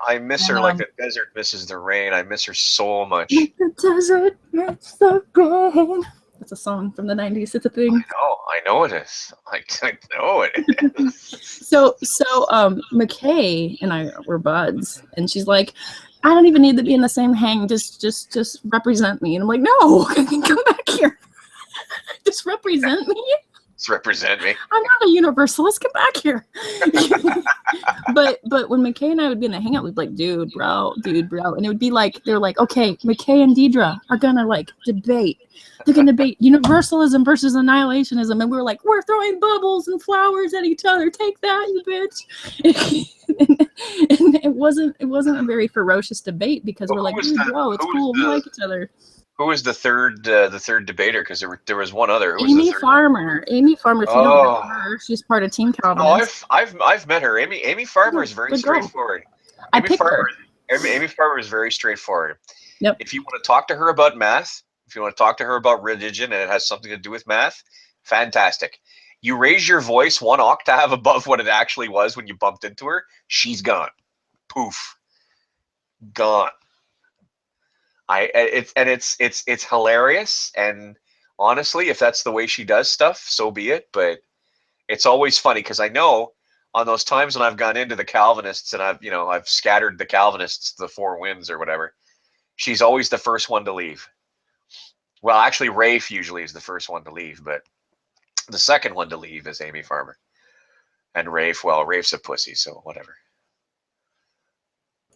I miss her like the desert misses the rain. I miss her so much. The desert misses the rain. That's a song from the 90s. It's a thing. I know it is. I know it is. So McKay and I were buds, and she's like, I don't even need to be in the same hang. Just represent me. And I'm like, no, come back here. Just represent me. Represent me. I'm not a universalist. Get back here. but when McKay and I would be in the hangout, we'd be like, dude, bro. And it would be like, they're like, okay, McKay and Deidre are gonna like debate. They're gonna debate universalism versus annihilationism. And we were like, we're throwing bubbles and flowers at each other. Take that, you bitch. and it wasn't a very ferocious debate because we're like, dude, bro, it's cool. We like each other. Who was the third debater? Because there was one other. Who was Amy the third Farmer. Amy Farmer. If you don't know her, she's part of Team Calvinist. I've met her. Amy Farmer is very straightforward. Amy Farmer is very straightforward. Yep. If you want to talk to her about math, if you want to talk to her about religion and it has something to do with math, fantastic. You raise your voice 1 octave above what it actually was when you bumped into her, she's gone. Poof. Gone. It's hilarious, and honestly, if that's the way she does stuff, so be it. But it's always funny because I know on those times when I've gone into the Calvinists and I've scattered the Calvinists to the 4 winds or whatever, she's always the first one to leave. Well, actually, Rafe usually is the first one to leave, but the second one to leave is Amy Farmer. And Rafe, well, Rafe's a pussy, so whatever.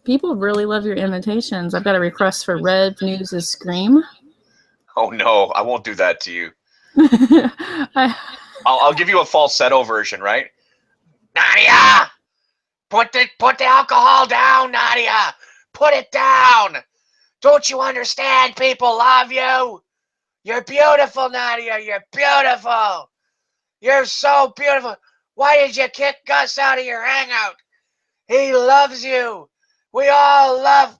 People really love your invitations. I've got a request for Red News' Scream. Oh no, I won't do that to you. I'll give you a falsetto version, right? Nadia, put the alcohol down, Nadia. Put it down. Don't you understand? People love you. You're beautiful, Nadia. You're beautiful. You're so beautiful. Why did you kick Gus out of your hangout? He loves you. We all love.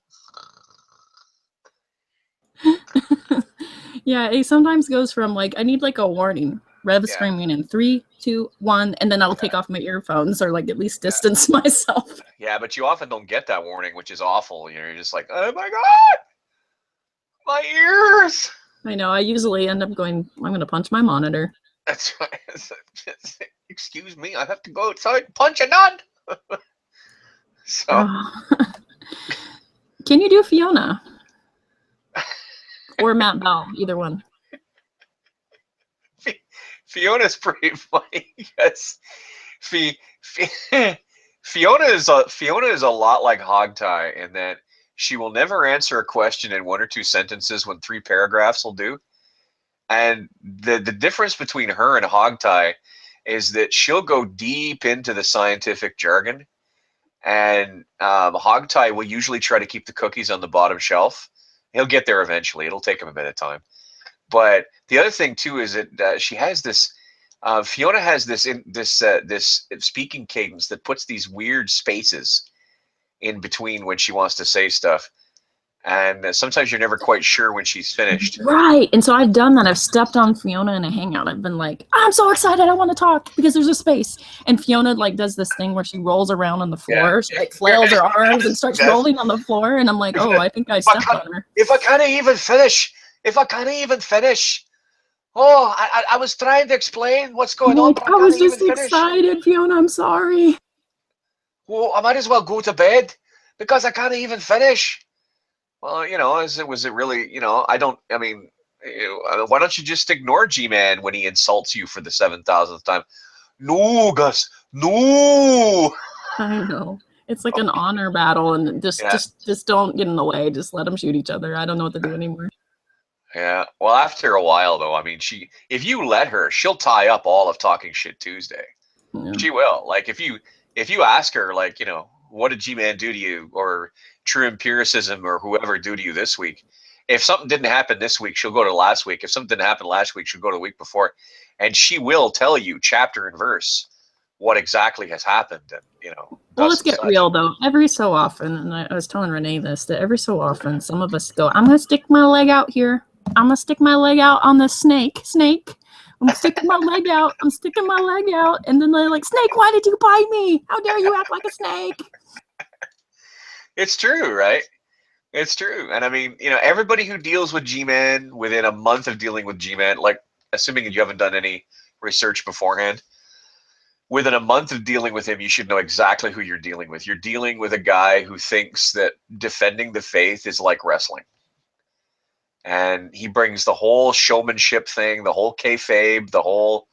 Yeah, it sometimes goes from like, I need like a warning. Rev screaming in 3, 2, 1, and then I'll take off my earphones or like at least distance myself. Yeah, but you often don't get that warning, which is awful. You're just like, oh my God, my ears. I know. I usually end up going, I'm going to punch my monitor. That's right. Excuse me, I have to go outside, punch a nut. So. Can you do Fiona? Or Matt Bell, either one. Fiona's pretty funny. Yes. Fiona is a lot like Hogtie in that she will never answer a question in 1 or 2 sentences when 3 paragraphs will do. And the difference between her and Hogtie is that she'll go deep into the scientific jargon, and Hogtie will usually try to keep the cookies on the bottom shelf. He'll get there eventually. It'll take him a bit of time. But the other thing too is that she has this. Fiona has this speaking cadence that puts these weird spaces in between when she wants to say stuff, And sometimes you're never quite sure when she's finished. Right. And so I've done that. I've stepped on Fiona in a hangout. I've been like, I'm so excited. I want to talk because there's a space. And Fiona like does this thing where she rolls around on the floor. She like flails her arms and starts rolling on the floor. And I'm like, oh, I think I stepped on her. If I can't even finish, oh, I was trying to explain what's going on, but I was just even finish. excited, Fiona. I'm sorry. Well, I might as well go to bed because I can't even finish. Well, you know, was it really, you know, why don't you just ignore G-Man when he insults you for the 7,000th time? No, Gus, no. I know. It's like an honor battle, and just don't get in the way. Just let them shoot each other. I don't know what to do anymore. Yeah. Well, after a while, though, I mean, if you let her, she'll tie up all of Talking Shit Tuesday. Yeah. She will. Like, if you ask her, like, you know, what did G-Man do to you, or True Empiricism, or whoever do to you this week? If something didn't happen this week, she'll go to last week. If something didn't happen last week, she'll go to the week before, and she will tell you chapter and verse what exactly has happened. And you know. Well, let's get real though. Every so often, and I was telling Renee this, that every so often, some of us go, "I'm gonna stick my leg out here. I'm gonna stick my leg out on the snake. I'm sticking my leg out. I'm sticking my leg out." And then they're like, "Snake, why did you bite me? How dare you act like a snake?" It's true, right? It's true. And I mean, you know, everybody who deals with G-Man within a month of dealing with G-Man, like, assuming you haven't done any research beforehand, within a month of dealing with him, you should know exactly who you're dealing with. You're dealing with a guy who thinks that defending the faith is like wrestling. And he brings the whole showmanship thing, the whole kayfabe, the whole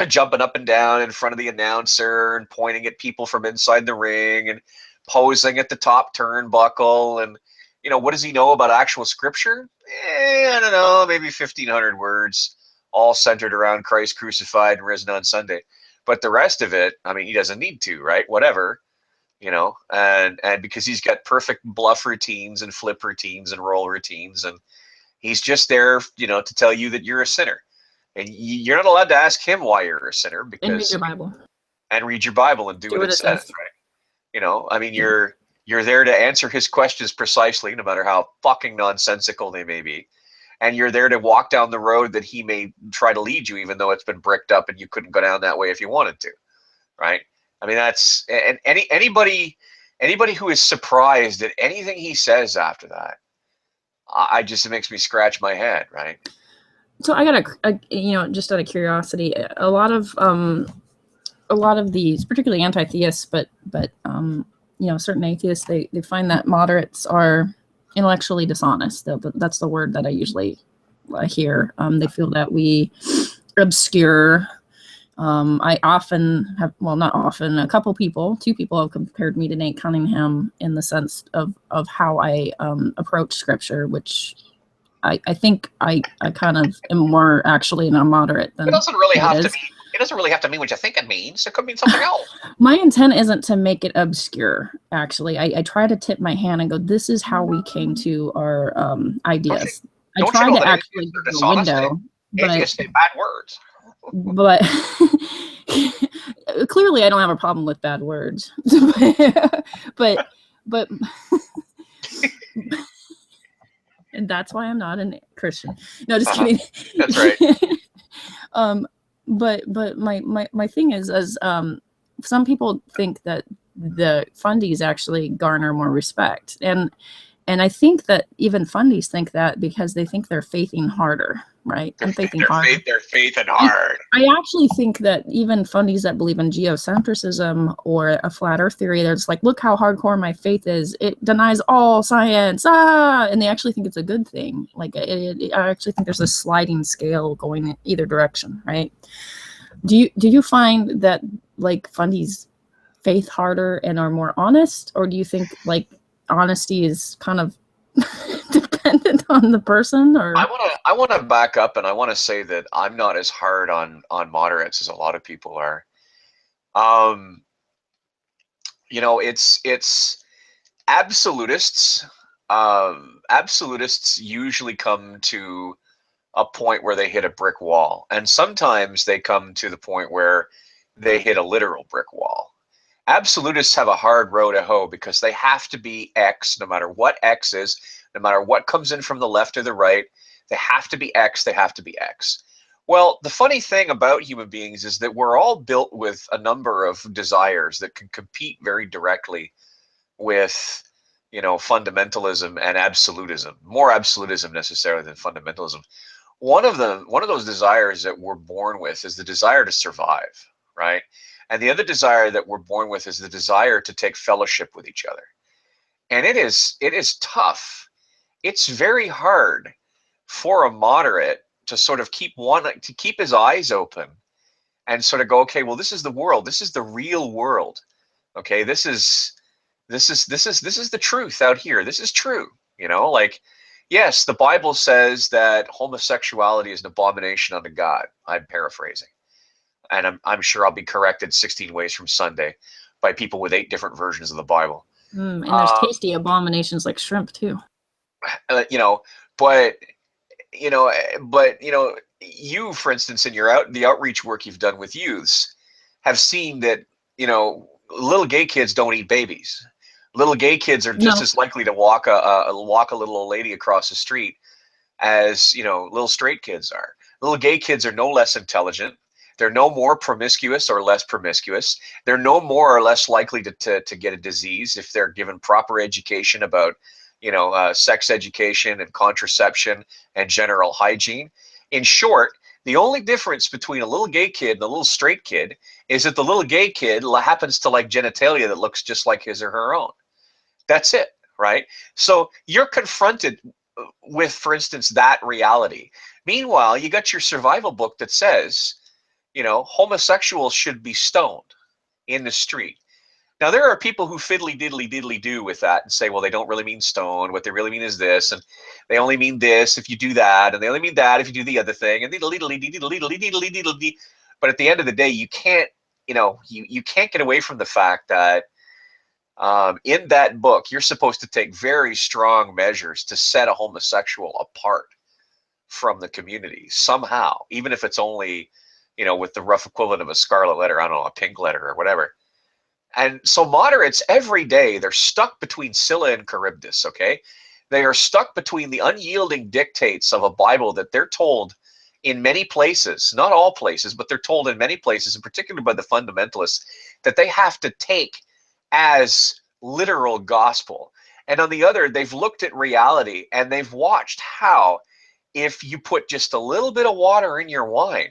jumping up and down in front of the announcer and pointing at people from inside the ring and posing at the top turnbuckle. And, you know, what does he know about actual scripture? I don't know, maybe 1,500 words, all centered around Christ crucified and risen on Sunday. But the rest of it, I mean, he doesn't need to, right? Whatever. You know, and because he's got perfect bluff routines and flip routines and roll routines, and he's just there, you know, to tell you that you're a sinner, and you're not allowed to ask him why you're a sinner, because And read your Bible. And read your Bible and do what it says, right? You know, I mean, you're there to answer his questions precisely, no matter how fucking nonsensical they may be, and you're there to walk down the road that he may try to lead you, even though it's been bricked up and you couldn't go down that way if you wanted to, right? I mean, that's, and anybody who is surprised at anything he says after that, it makes me scratch my head, right? So I got you know, just out of curiosity, a lot of these, particularly anti-theists, but you know, certain atheists, they find that moderates are intellectually dishonest. That's the word that I usually hear. They feel that we obscure. I often have, well, not often, two people have compared me to Nate Cunningham in the sense of how I approach scripture, which I think I kind of am more actually a moderate than it doesn't really have to mean. It doesn't really have to mean what you think it means. It could mean something else. My intent isn't to make it obscure. Actually, I try to tip my hand and go, "This is how we came to our ideas." I try to actually give a window. Atheists say bad words. But clearly I don't have a problem with bad words. but and that's why I'm not a Christian. No, just kidding. That's right. But my thing is some people think that the fundies actually garner more respect, and I think that even fundies think that because they think they're faithing harder, right? I'm faithing hard. They're faithing hard. I actually think that even fundies that believe in geocentrism or a flat earth theory, they're just like, look how hardcore my faith is. It denies all science. And they actually think it's a good thing. Like, I actually think there's a sliding scale going in either direction, right? Do you find that, like, fundies faith harder and are more honest? Or do you think, like, honesty is kind of dependent on the person? Or I want to back up, and I want to say that I'm not as hard on moderates as a lot of people are. You know, it's absolutists. Absolutists usually come to a point where they hit a brick wall, and sometimes they come to the point where they hit a literal brick wall. Absolutists have a hard row to hoe because they have to be X no matter what X is, no matter what comes in from the left or the right. They have to be X, they have to be X. Well, the funny thing about human beings is that we're all built with a number of desires that can compete very directly with, fundamentalism and absolutism. More absolutism necessarily than fundamentalism. One of those desires that we're born with is the desire to survive, right? And the other desire that we're born with is the desire to take fellowship with each other. And it is tough. It's very hard for a moderate to sort of keep his eyes open and sort of go, okay, well, this is the world. This is the real world. Okay, this is the truth out here. This is true. Like, yes, the Bible says that homosexuality is an abomination unto God. I'm paraphrasing, and I'm sure I'll be corrected 16 ways from Sunday by people with 8 different versions of the Bible. And there's tasty abominations like shrimp too. But you, for instance, in the outreach work you've done with youths, have seen that little gay kids don't eat babies. Little gay kids are just as likely to walk a little old lady across the street as little straight kids are. Little gay kids are no less intelligent. They're no more promiscuous or less promiscuous. They're no more or less likely to get a disease if they're given proper education about sex education and contraception and general hygiene. In short, the only difference between a little gay kid and a little straight kid is that the little gay kid happens to like genitalia that looks just like his or her own. That's it, right? So you're confronted with, for instance, that reality. Meanwhile, you got your survival book that says, homosexuals should be stoned in the street. Now, there are people who fiddly diddly diddly do with that and say, well, they don't really mean stoned. What they really mean is this, and they only mean this if you do that, and they only mean that if you do the other thing, and diddly diddly diddly diddly diddly diddly. But at the end of the day, you can't, you can't get away from the fact that in that book, you're supposed to take very strong measures to set a homosexual apart from the community somehow, even if it's only, with the rough equivalent of a scarlet letter, I don't know, a pink letter or whatever. And so moderates every day, they're stuck between Scylla and Charybdis, okay? They are stuck between the unyielding dictates of a Bible that they're told in many places, not all places, but they're told in many places, and particularly by the fundamentalists, that they have to take as literal gospel. And on the other, they've looked at reality and they've watched how if you put just a little bit of water in your wine,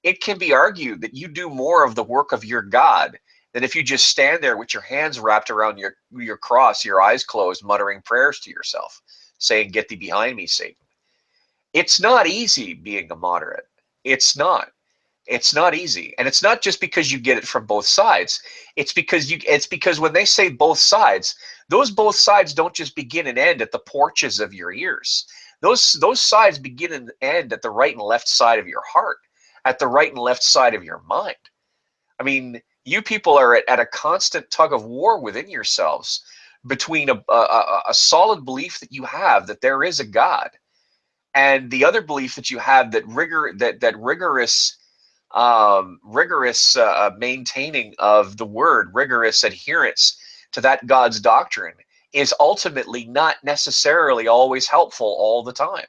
it can be argued that you do more of the work of your God than if you just stand there with your hands wrapped around your cross, your eyes closed, muttering prayers to yourself, saying, "Get thee behind me, Satan." It's not easy being a moderate. It's not. It's not easy, and it's not just because you get it from both sides. It's because when they say both sides, those both sides don't just begin and end at the porches of your ears. Those sides begin and end at the right and left side of your heart, at the right and left side of your mind. I mean, you people are at a constant tug of war within yourselves between a solid belief that you have that there is a God, and the other belief that you have that rigorous maintaining of the word, rigorous adherence to that God's doctrine is ultimately not necessarily always helpful all the time.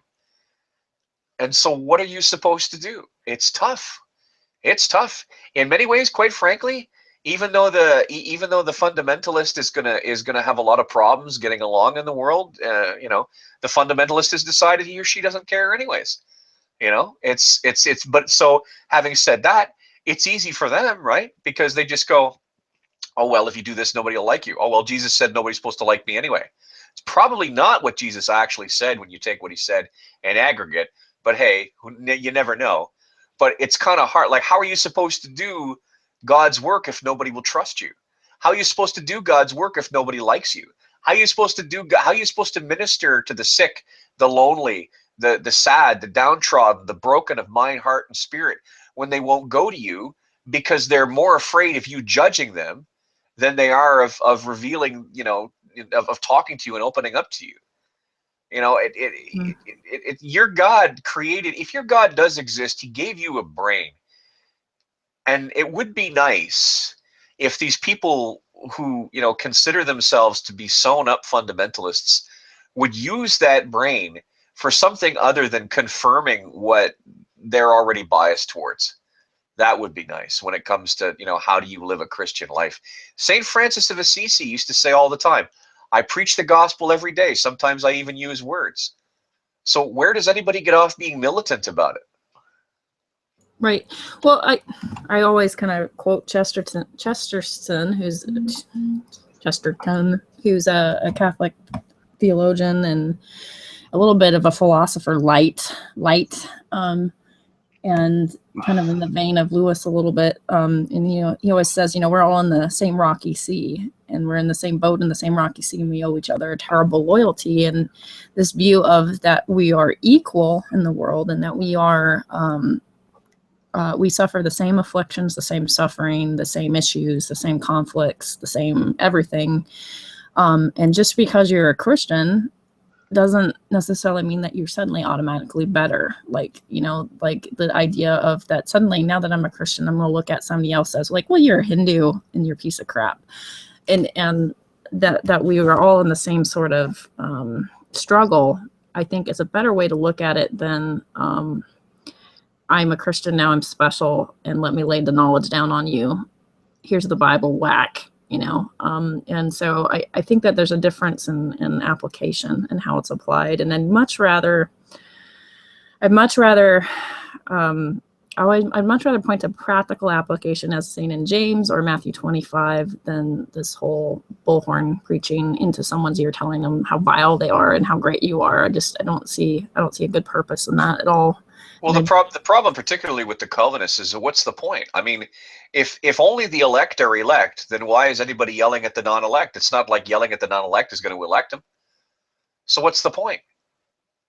And so what are you supposed to do? It's tough. It's tough. In many ways, quite frankly, even though the fundamentalist is gonna have a lot of problems getting along in the world, the fundamentalist has decided he or she doesn't care anyways. But so having said that, it's easy for them, right? Because they just go, oh, well, if you do this, nobody will like you. Oh, well, Jesus said nobody's supposed to like me anyway. It's probably not what Jesus actually said when you take what he said in aggregate, but hey, you never know. But it's kind of hard. Like, how are you supposed to do God's work if nobody will trust you? How are you supposed to do God's work if nobody likes you? How are you supposed to minister to the sick, the lonely, the sad, the downtrodden, the broken of mind, heart, and spirit when they won't go to you because they're more afraid of you judging them than they are of revealing, of talking to you and opening up to you. Your God created, if your God does exist, he gave you a brain. And it would be nice if these people who, you know, consider themselves to be sewn up fundamentalists would use that brain for something other than confirming what they're already biased towards. That would be nice when it comes to, you know, how do you live a Christian life? St. Francis of Assisi used to say all the time, I preach the gospel every day. Sometimes I even use words. So where does anybody get off being militant about it? Right. Well, I always kind of quote Chesterton, who's a Catholic theologian and a little bit of a philosopher light, and kind of in the vein of Lewis a little bit. And, you know, he always says, you know, we're all in the same rocky sea, and we're in the same boat in the same rocky sea, and we owe each other a terrible loyalty. And this view of that we are equal in the world, and that we are, we suffer the same afflictions, the same suffering, the same issues, the same conflicts, the same everything. And just because you're a Christian doesn't necessarily mean that you're suddenly automatically better. Like, you know, like the idea of that suddenly, now that I'm a Christian, I'm going to look at somebody else as like, well, you're a Hindu and you're a piece of crap. And that we were all in the same sort of struggle, I think is a better way to look at it than I'm a Christian, now I'm special, and let me lay the knowledge down on you. Here's the Bible, whack. You know, and so I think that there's a difference in application and how it's applied. And I'd much rather point to practical application as seen in James or Matthew 25 than this whole bullhorn preaching into someone's ear, telling them how vile they are and how great you are. I don't see a good purpose in that at all. Well, the problem, particularly with the Calvinists, is what's the point? I mean, if only the elect are elect, then why is anybody yelling at the non-elect? It's not like yelling at the non-elect is going to elect them. So what's the point?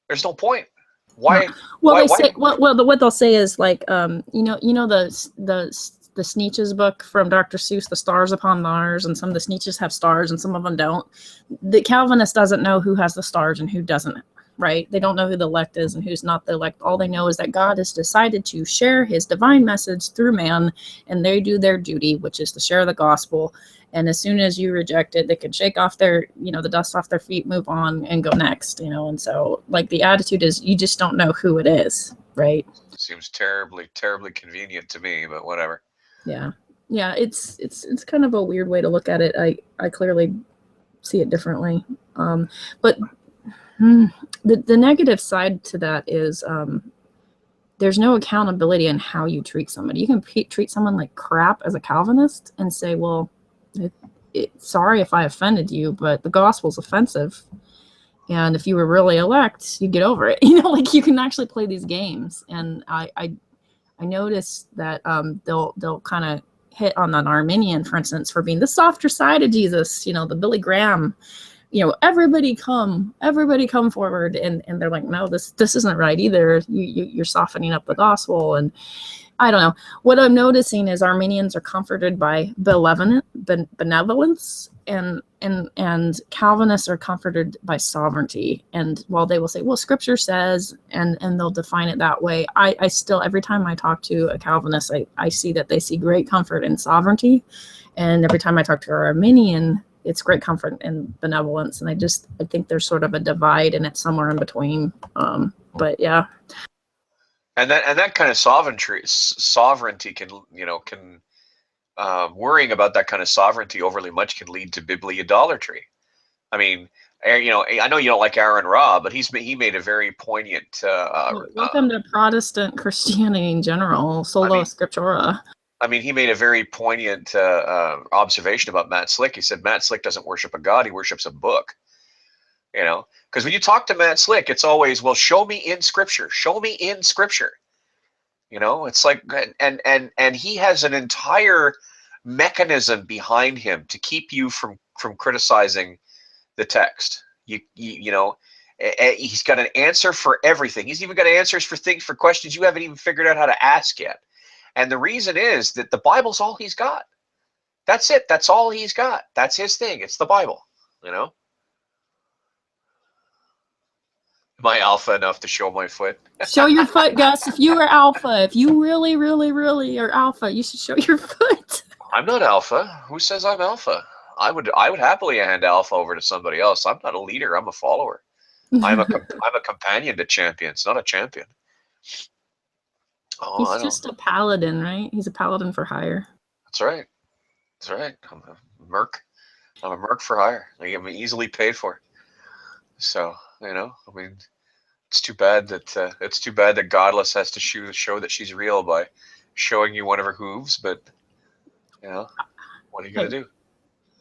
There's no point. Why? Well, what they'll say is like, you know the Sneetches book from Dr. Seuss, The Stars Upon Mars, and some of the Sneetches have stars and some of them don't. The Calvinist doesn't know who has the stars and who doesn't. Right? They don't know who the elect is and who's not the elect. All they know is that God has decided to share his divine message through man, and they do their duty, which is to share the gospel. And as soon as you reject it, they can shake off their, you know, the dust off their feet, move on, and go next, you know. And so, like, the attitude is you just don't know who it is, right? Seems terribly, terribly convenient to me, but whatever. Yeah. Yeah, it's kind of a weird way to look at it. I clearly see it differently. But the negative side to that is there's no accountability in how you treat somebody. You can treat someone like crap as a Calvinist and say, well, sorry if I offended you, but the gospel's offensive. And if you were really elect, you get over it. You know, like you can actually play these games. And I noticed that they'll kind of hit on an Arminian, for instance, for being the softer side of Jesus, you know, the Billy Graham, you know, everybody come forward, and they're like, no, this isn't right either. You're softening up the gospel. And I don't know. What I'm noticing is Arminians are comforted by benevolence, and Calvinists are comforted by sovereignty. And while they will say, well, Scripture says, and they'll define it that way, I still, every time I talk to a Calvinist, I see that they see great comfort in sovereignty, and every time I talk to an Arminian, it's great comfort and benevolence. And I think there's sort of a divide, and it's somewhere in between. But yeah. And that kind of sovereignty can, you know, worrying about that kind of sovereignty overly much can lead to bibliolatry. I mean, you know, I know you don't like Aaron Ra, but he made a very poignant. Welcome to Protestant Christianity in general, sola scriptura. I mean, he made a very poignant observation about Matt Slick. He said Matt Slick doesn't worship a god; he worships a book. You know, because when you talk to Matt Slick, it's always, well, show me in Scripture. Show me in Scripture. You know, it's like, and he has an entire mechanism behind him to keep you from criticizing the text. You know, he's got an answer for everything. He's even got answers for questions you haven't even figured out how to ask yet. And the reason is that the Bible's all he's got. That's it. That's all he's got. That's his thing. It's the Bible, you know? Am I alpha enough to show my foot? Show your foot, Gus. If you are alpha, if you really, really, really are alpha, you should show your foot. I'm not alpha. Who says I'm alpha? I would happily hand alpha over to somebody else. I'm not a leader. I'm a follower. I'm a companion to champions, not a champion. Oh, He's just a paladin, right? He's a paladin for hire. That's right. That's right. I'm a merc. I'm a merc for hire. I'm easily paid for. So, you know, I mean, it's too bad that Godless has to show that she's real by showing you one of her hooves. But you know, what are you gonna do?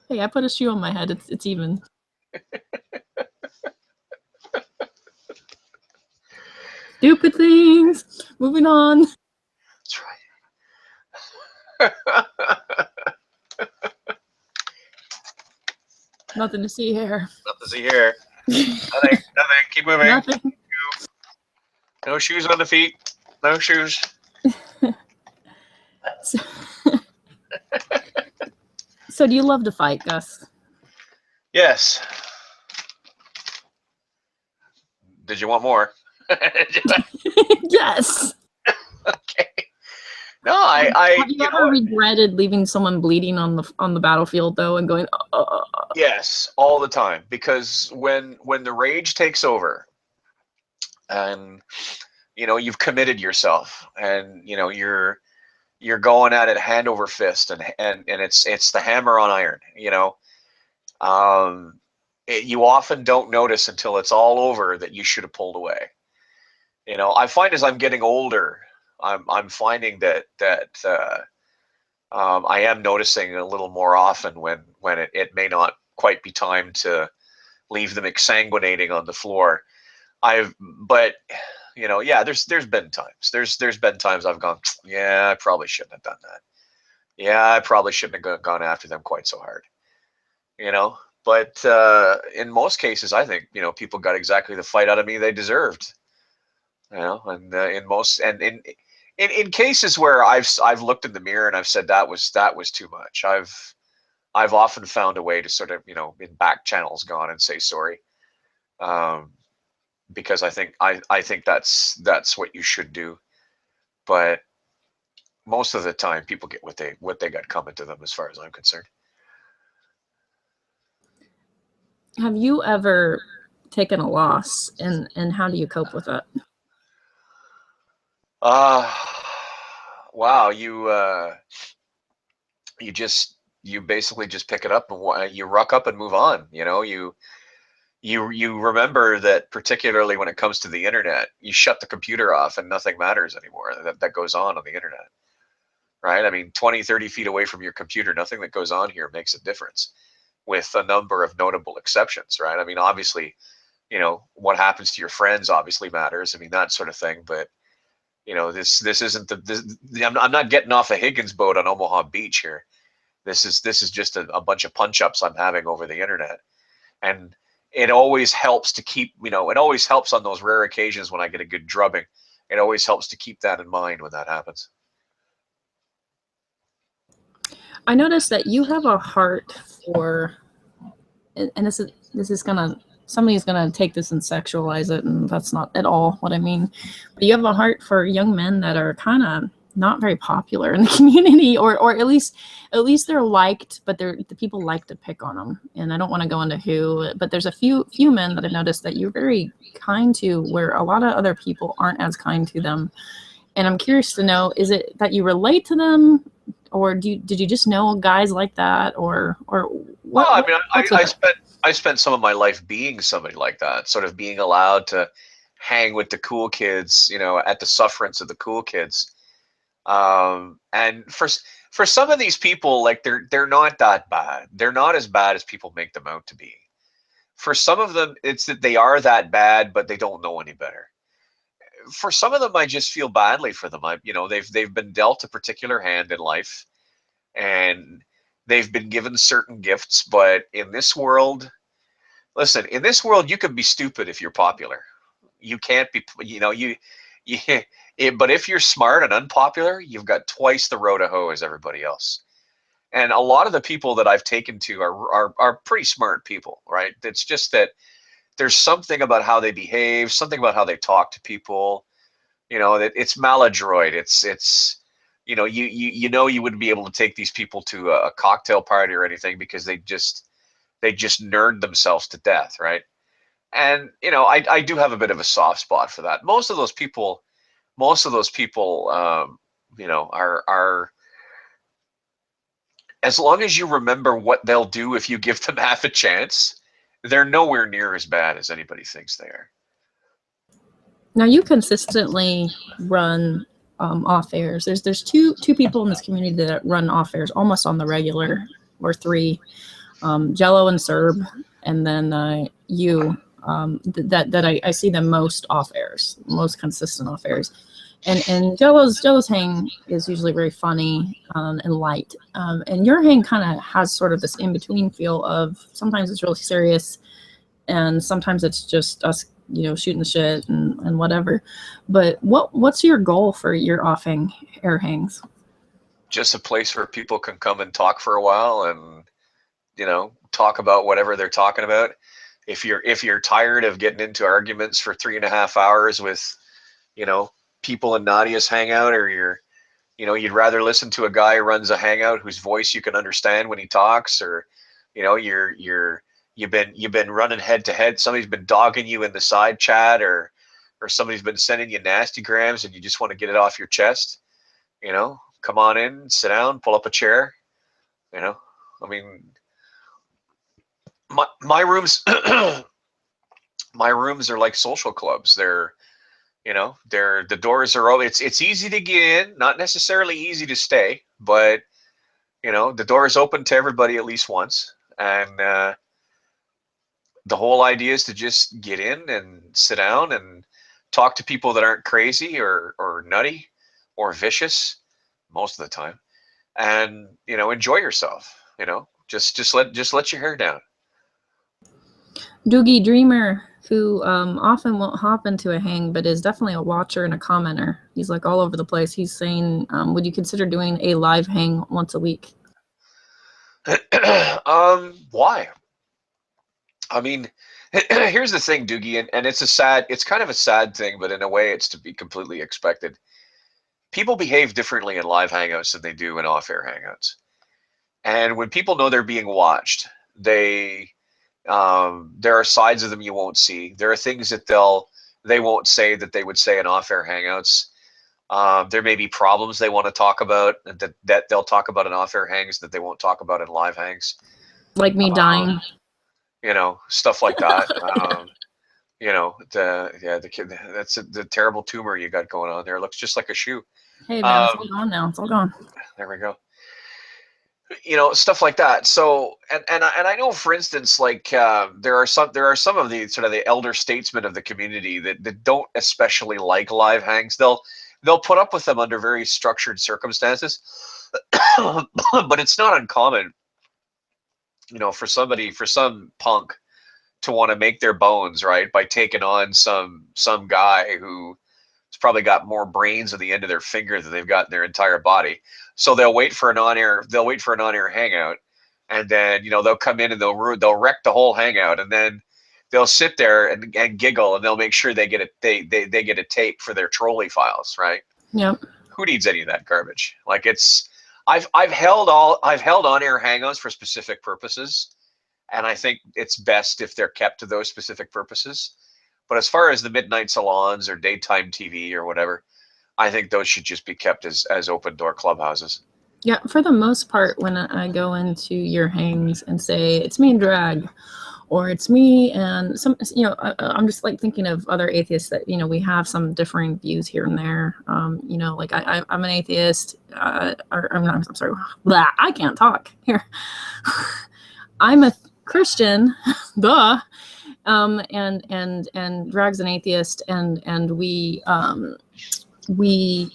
Hey, I put a shoe on my head. It's even. Stupid things. Moving on. That's right. Nothing to see here. Nothing to see here. Nothing. Keep moving. Nothing. No shoes on the feet. No shoes. So do you love to fight, Gus? Yes. Did you want more? Yes. Okay. No, I have you ever regretted leaving someone bleeding on the battlefield though, and going? Yes, all the time, because when the rage takes over, and you know you've committed yourself, and you know you're going at it hand over fist, and it's the hammer on iron. You know, you often don't notice until it's all over that you should have pulled away. You know, I find as I'm getting older, I'm finding that I am noticing a little more often when it may not quite be time to leave them exsanguinating on the floor. But you know, yeah, there's been times. There's been times I've gone, yeah, I probably shouldn't have done that. Yeah, I probably shouldn't have gone after them quite so hard. You know, but in most cases, I think you know people got exactly the fight out of me they deserved. You know, and in cases where I've looked in the mirror and I've said that was too much. I've often found a way to sort of, you know, in back channels gone and say sorry, because I think that's what you should do. But most of the time, people get what they got coming to them, as far as I'm concerned. Have you ever taken a loss, and how do you cope with it? Wow, you basically just pick it up and you ruck up and move on. You know, you remember that, particularly when it comes to the internet, you shut the computer off and nothing matters anymore that goes on the internet, right? I mean, 20, 30 feet away from your computer, nothing that goes on here makes a difference, with a number of notable exceptions, right? I mean, obviously, you know, what happens to your friends obviously matters. I mean, that sort of thing. But you know, this isn't I'm not getting off a Higgins boat on Omaha Beach here. This is just a bunch of punch ups I'm having over the internet. And it always helps to keep, you know, it always helps on those rare occasions when I get a good drubbing. It always helps to keep that in mind when that happens. I noticed that you have a heart for, and this is gonna, somebody's gonna take this and sexualize it, and that's not at all what I mean. But you have a heart for young men that are kind of not very popular in the community, or at least they're liked, but the people like to pick on them. And I don't want to go into who, but there's a few men that I've noticed that you're very kind to, where a lot of other people aren't as kind to them. And I'm curious to know, is it that you relate to them, or did you just know guys like that, or what? Well, I mean, I spent some of my life being somebody like that, sort of being allowed to hang with the cool kids, you know, at the sufferance of the cool kids. And for some of these people, like they're not that bad. They're not as bad as people make them out to be. For some of them, it's that they are that bad, but they don't know any better. For some of them, I just feel badly for them. You know, they've been dealt a particular hand in life, and they've been given certain gifts. But in this world, listen, in this world, you can be stupid if you're popular. You can't be, you know, but if you're smart and unpopular, you've got twice the road to hoe as everybody else. And a lot of the people that I've taken to are pretty smart people, right? It's just that there's something about how they behave, something about how they talk to people, you know, that it's maladroit. It's you know you wouldn't be able to take these people to a cocktail party or anything because they just nerd themselves to death, right? And I do have a bit of a soft spot for that. Most of those people, are, as long as you remember what they'll do if you give them half a chance, they're nowhere near as bad as anybody thinks they are. Now you consistently run off airs. There's two people in this community that run off airs almost on the regular, or three, Jello and Serb, and then you. That I see the most off airs, most consistent off airs, and Jello's hang is usually very funny and light, and your hang kind of has sort of this in between feel of sometimes it's really serious, and sometimes it's just us, shooting the shit and whatever. But what's your goal for your off air hangs? Just a place where people can come and talk for a while and talk about whatever they're talking about. If you're tired of getting into arguments for 3.5 hours with, people in Nadia's hangout, or you'd rather listen to a guy who runs a hangout whose voice you can understand when he talks, or, you've been running head to head. Somebody's been dogging you in the side chat, or somebody's been sending you nasty grams and you just want to get it off your chest, come on in, sit down, pull up a chair, I mean, my rooms my rooms are like social clubs. They're the doors are open. It's easy to get in, not necessarily easy to stay, but the door is open to everybody at least once. And the whole idea is to just get in and sit down and talk to people that aren't crazy or nutty or vicious most of the time, and enjoy yourself. Just let your hair down. Doogie Dreamer, who often won't hop into a hang, but is definitely a watcher and a commenter. He's like all over the place. He's saying, would you consider doing a live hang once a week? Why? I mean, here's the thing, Doogie, and it's kind of a sad thing, but in a way it's to be completely expected. People behave differently in live hangouts than they do in off-air hangouts. And when people know they're being watched, there are sides of them you won't see. There are things that they won't say that they would say in off-air hangouts. There may be problems they want to talk about that they'll talk about in off-air hangs that they won't talk about in live hangs. Like me dying. Stuff like that. The kid, that's the terrible tumor you got going on there. It looks just like a shoe. Hey man, it's all gone now. It's all gone. There we go. Stuff like that. So, and I know, for instance, like there are some of the sort of the elder statesmen of the community that don't especially like live hangs. They'll put up with them under very structured circumstances, but it's not uncommon, for some punk to want to make their bones, right, by taking on some guy who's probably got more brains at the end of their finger than they've got in their entire body. So they'll wait for an on-air hangout, and then they'll come in and they'll wreck the whole hangout, and then they'll sit there and giggle, and they'll make sure they get a tape for their trolley files, right? Yep. Who needs any of that garbage? Like, I've held on-air hangouts for specific purposes, and I think it's best if they're kept to those specific purposes. But as far as the midnight salons or daytime TV or whatever, I think those should just be kept as open door clubhouses. Yeah, for the most part, when I go into your hangs and say it's me and drag, or it's me and some, I'm just like thinking of other atheists that we have some differing views here and there. Like I'm an atheist, or I'm sorry, blah, I can't talk here. I'm a Christian, duh. And drag's an atheist, and we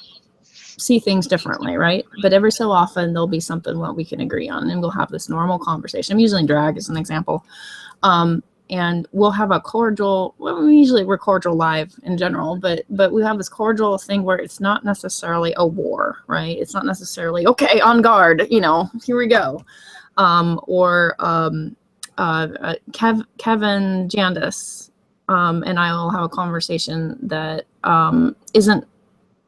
see things differently, right? But every so often there'll be something what we can agree on, and we'll have this normal conversation. I'm using drag as an example, and we'll have a cordial. Well, we're cordial live in general, but we have this cordial thing where it's not necessarily a war, right? It's not necessarily okay, on guard, here we go, Kevin Jandis, and I will have a conversation that isn't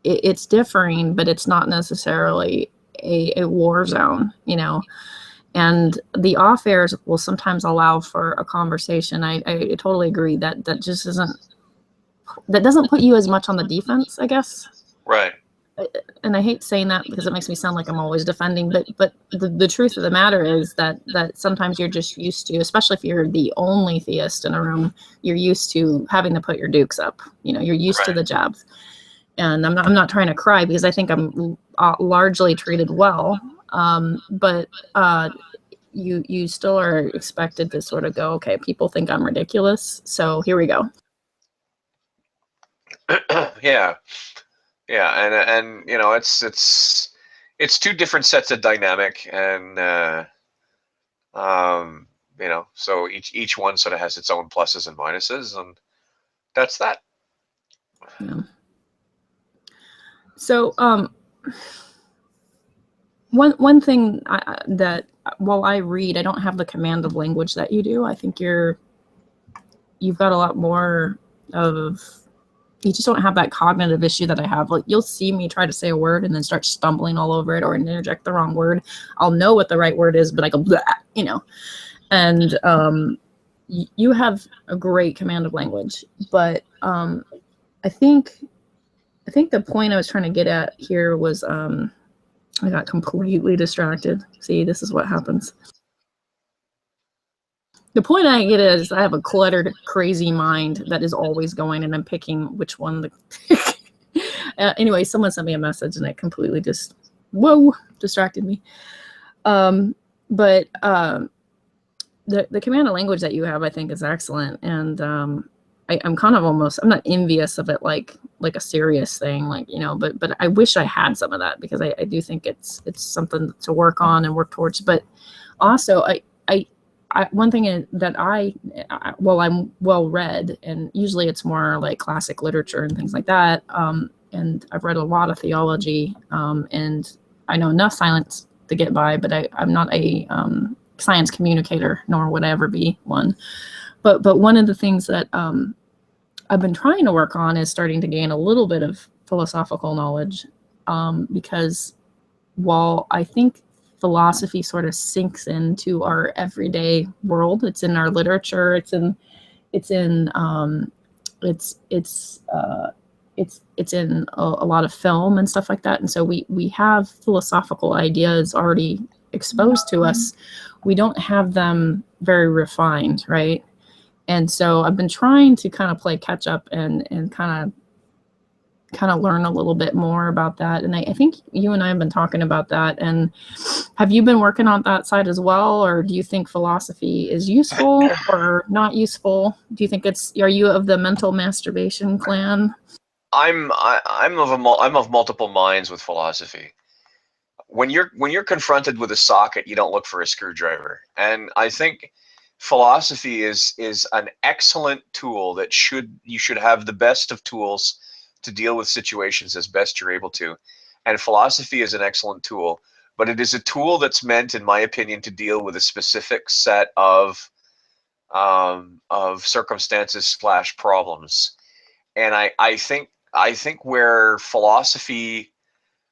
it's differing, but it's not necessarily a war zone, you know. And the off airs will sometimes allow for a conversation. I totally agree that just isn't, that doesn't put you as much on the defense, I guess. Right. And I hate saying that because it makes me sound like I'm always defending, but the truth of the matter is that sometimes you're just used to, especially if you're the only theist in a room, you're used to having to put your dukes up. You know, you're used to the jabs. And I'm not trying to cry because I think I'm largely treated well. But you still are expected to sort of go, okay, people think I'm ridiculous, so here we go. Yeah. Yeah, and you know, it's two different sets of dynamic, and you know, so each one sort of has its own pluses and minuses, and that's that. Yeah. So one thing that while I read, I don't have the command of language that you do. I think you've got a lot more of, you just don't have that cognitive issue that I have. Like, you'll see me try to say a word and then start stumbling all over it or interject the wrong word. I'll know what the right word is, but I go, blah, you know. And you have a great command of language. But I think the point I was trying to get at here was I got completely distracted. See, this is what happens. The point I get is I have a cluttered, crazy mind that is always going, and I'm picking which one to pick. Anyway, someone sent me a message, and it completely just, distracted me. But the command of language that you have, I think, is excellent, and I'm kind of almost, I'm not envious of it like a serious thing, like, you know, but I wish I had some of that, because I do think it's something to work on and work towards. But also, one thing is that I'm well read, and usually it's more like classic literature and things like that. And I've read a lot of theology, and I know enough science to get by, but I'm not a science communicator, nor would I ever be one. But one of the things that I've been trying to work on is starting to gain a little bit of philosophical knowledge, because while I think philosophy sort of sinks into our everyday world, it's in our literature, it's in a lot of film and stuff like that, and so we have philosophical ideas already exposed to us. We don't have them very refined, right? And so I've been trying to kind of play catch up and kind of learn a little bit more about that. And I think you and I have been talking about that. And have you been working on that side as well? Or do you think philosophy is useful or not useful? Do you think are you of the mental masturbation clan? I'm of multiple minds with philosophy. When you're confronted with a socket, you don't look for a screwdriver. And I think philosophy is an excellent tool that you should have the best of tools to deal with situations as best you're able to. And philosophy is an excellent tool, but it is a tool that's meant, in my opinion, to deal with a specific set of circumstances / problems. And I think where philosophy,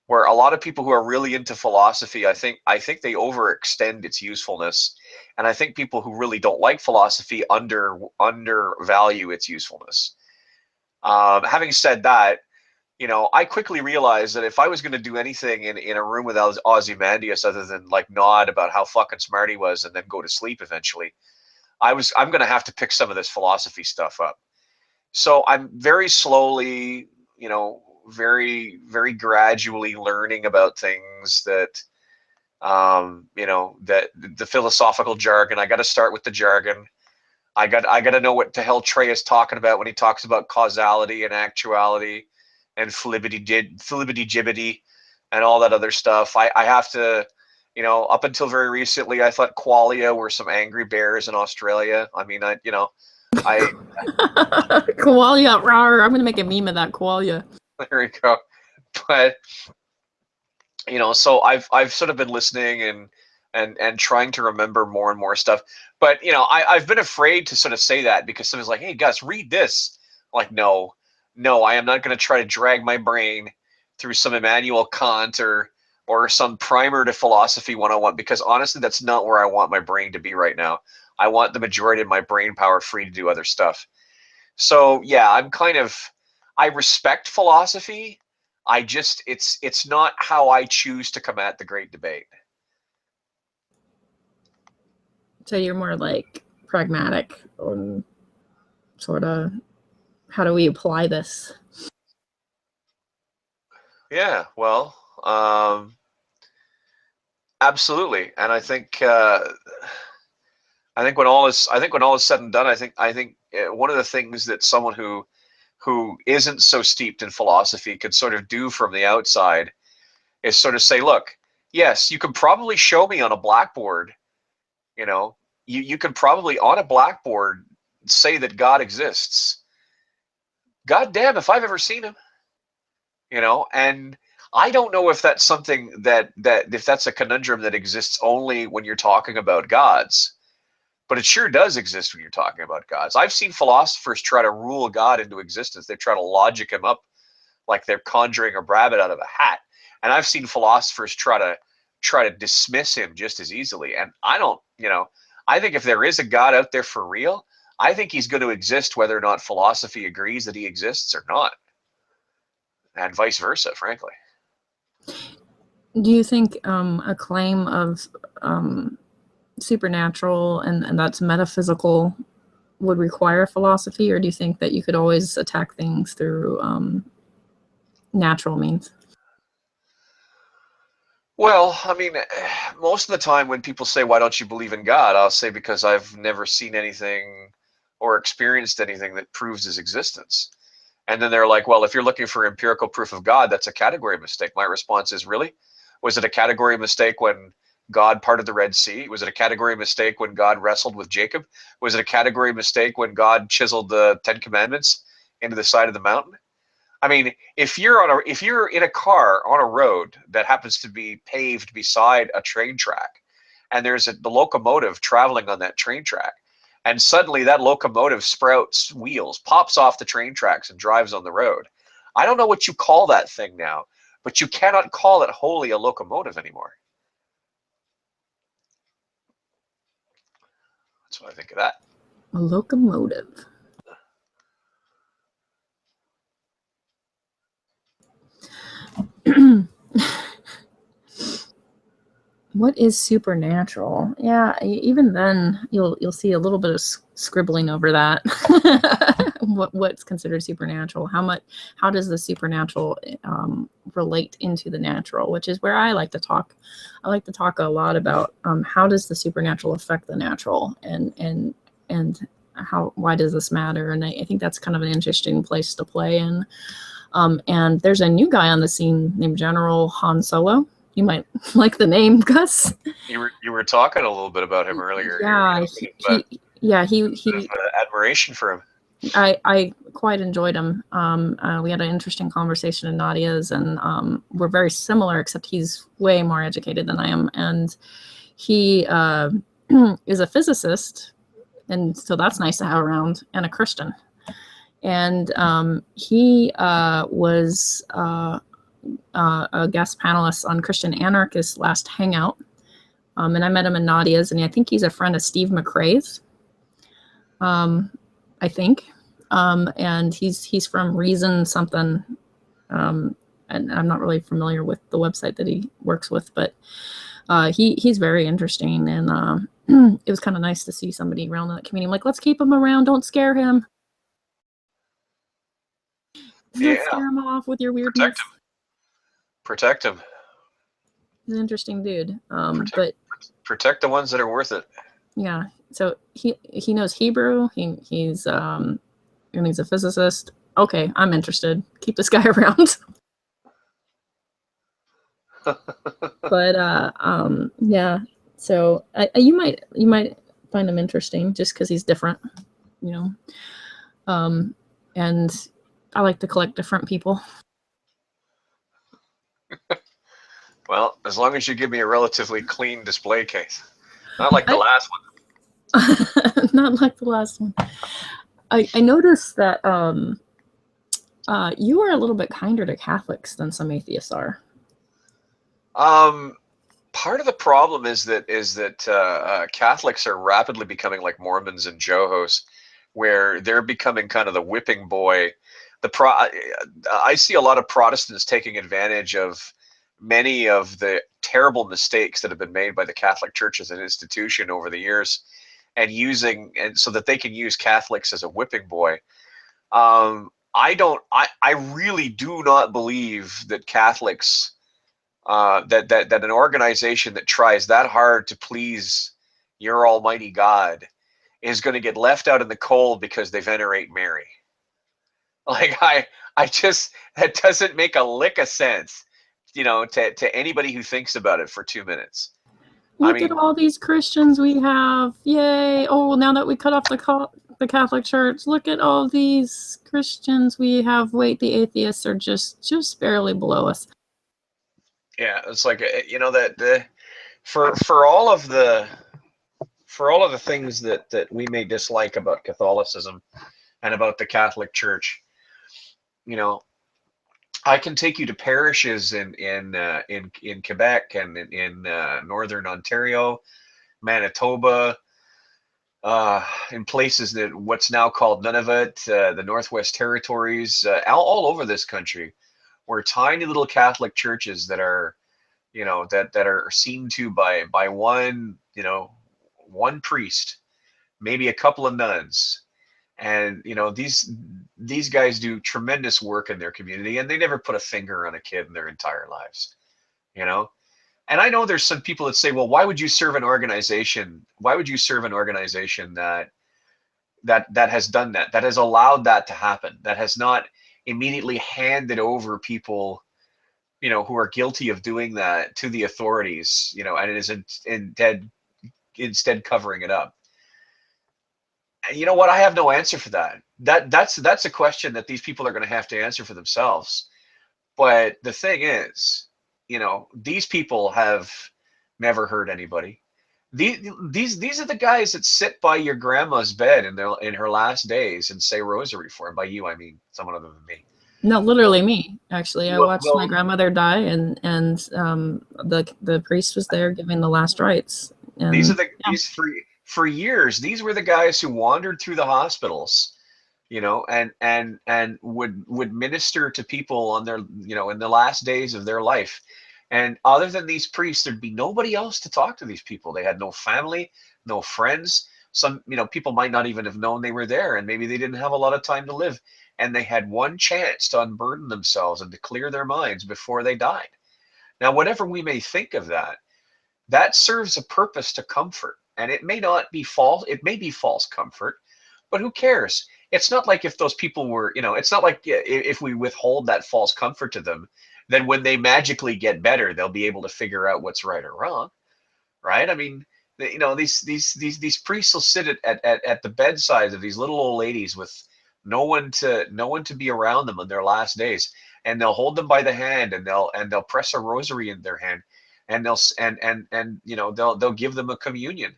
where a lot of people who are really into philosophy, I think they overextend its usefulness, and I think people who really don't like philosophy undervalue its usefulness. Having said that, you know, I quickly realized that if I was going to do anything in a room with Ozymandias other than like nod about how fucking smart he was and then go to sleep eventually, I'm going to have to pick some of this philosophy stuff up. So I'm very slowly, you know, very, very gradually learning about things that, you know, that the philosophical jargon. I got to start with the jargon. I got to know what the hell Trey is talking about when he talks about causality and actuality and flibbity-gibbity and all that other stuff. I have to, you know, up until very recently, I thought qualia were some angry bears in Australia. I mean, Qualia, rawr. I'm going to make a meme of that qualia. There you go. But, you know, so I've sort of been listening and trying to remember more and more stuff. But, you know, I've been afraid to sort of say that because someone's like, hey, Gus, read this. I'm like, no, I am not going to try to drag my brain through some Immanuel Kant or some primer to philosophy 101, because honestly, that's not where I want my brain to be right now. I want the majority of my brain power free to do other stuff. So yeah, I respect philosophy. It's not how I choose to come at the great debate. So you're more like pragmatic on sort of how do we apply this? Yeah, well, absolutely. And I think when all is said and done, I think one of the things that someone who isn't so steeped in philosophy could sort of do from the outside is sort of say, look, yes, you can probably show me on a blackboard, you could probably on a blackboard say that God exists. God damn, if I've ever seen him, and I don't know if that's something that if that's a conundrum that exists only when you're talking about gods, but it sure does exist when you're talking about gods. I've seen philosophers try to rule God into existence. They try to logic him up like they're conjuring a rabbit out of a hat. And I've seen philosophers try to dismiss him just as easily. And I don't, I think if there is a God out there for real, I think he's going to exist whether or not philosophy agrees that he exists or not. And vice versa, frankly. Do you think a claim of supernatural and that's metaphysical would require philosophy, or do you think that you could always attack things through natural means? Well, I mean, most of the time when people say, why don't you believe in God? I'll say, because I've never seen anything or experienced anything that proves his existence. And then they're like, well, if you're looking for empirical proof of God, that's a category mistake. My response is, really? Was it a category mistake when God parted the Red Sea? Was it a category mistake when God wrestled with Jacob? Was it a category mistake when God chiseled the Ten Commandments into the side of the mountain? I mean, if you're in a car on a road that happens to be paved beside a train track, and there's the locomotive traveling on that train track, and suddenly that locomotive sprouts wheels, pops off the train tracks, and drives on the road, I don't know what you call that thing now, but you cannot call it wholly a locomotive anymore. That's what I think of that. A locomotive. What is supernatural? Yeah, even then you'll see a little bit of scribbling over that. What's considered supernatural? How does the supernatural relate into the natural? Which is where I like to talk. I like to talk a lot about how does the supernatural affect the natural, and why does this matter? And I think that's kind of an interesting place to play in. And there's a new guy on the scene named General Han Solo. You might like the name, Gus. You were talking a little bit about him earlier. Yeah, he admiration for him. I quite enjoyed him. We had an interesting conversation in Nadia's, and we're very similar, except he's way more educated than I am, and he is a physicist, and so that's nice to have around, and a Christian. And he was a guest panelist on Christian Anarchist's last Hangout. And I met him in Nadia's, and I think he's a friend of Steve McRae's, I think. And he's from Reason something. And I'm not really familiar with the website that he works with, but he's very interesting. And it was kind of nice to see somebody around that community. I'm like, let's keep him around. Don't scare him. Don't scare him off with your weirdness. Protect him. He's an interesting dude. Protect the ones that are worth it. Yeah. So he knows Hebrew. He's a physicist. Okay, I'm interested. Keep this guy around. But yeah. So you might find him interesting just because he's different, and I like to collect different people. Well, as long as you give me a relatively clean display case. Not like the last one. Not like the last one. I noticed that You are a little bit kinder to Catholics than some atheists are. Part of the problem is that Catholics are rapidly becoming like Mormons and Johos, where they're becoming kind of the whipping boy. I see a lot of Protestants taking advantage of many of the terrible mistakes that have been made by the Catholic Church as an institution over the years, and so that they can use Catholics as a whipping boy. I really do not believe that Catholics, that an organization that tries that hard to please your almighty God is going to get left out in the cold because they venerate Mary. Like, I just, that doesn't make a lick of sense, to anybody who thinks about it for 2 minutes. Look at all these Christians we have. Yay. Oh, well, now that we cut off the Catholic Church, look at all these Christians we have. Wait, the atheists are just barely below us. Yeah, it's like, that for all of the things that we may dislike about Catholicism and about the Catholic Church, I can take you to parishes in Quebec and in northern Ontario, Manitoba, in places that what's now called Nunavut, the Northwest Territories, all over this country, where tiny little Catholic churches that are, that are seen to by one, one priest, maybe a couple of nuns. And these guys do tremendous work in their community, and they never put a finger on a kid in their entire lives, And I know there's some people that say, well, why would you serve an organization? Why would you serve an organization that has done that has allowed that to happen, that has not immediately handed over people, who are guilty of doing that to the authorities, and it is instead covering it up? You know what? I have no answer for that. That's a question that these people are going to have to answer for themselves. But the thing is, these people have never hurt anybody. These are the guys that sit by your grandma's bed in her last days and say rosary for her. By you, I mean someone other than me. No, literally me. Actually, I watched my grandmother die, and the priest was there giving the last rites. And these for years, these were the guys who wandered through the hospitals, and would minister to people on their, in the last days of their life. And other than these priests, there'd be nobody else to talk to these people. They had no family, no friends. Some, people might not even have known they were there, and maybe they didn't have a lot of time to live. And they had one chance to unburden themselves and to clear their minds before they died. Now, whatever we may think of that, that serves a purpose to comfort. And it may not be false. It may be false comfort, but who cares? It's not like if those people were, it's not like if we withhold that false comfort to them, then when they magically get better, they'll be able to figure out what's right or wrong, right? I mean, these priests will sit at the bedsides of these little old ladies with no one to be around them in their last days, and they'll hold them by the hand, and they'll press a rosary in their hand, and they'll give them a communion.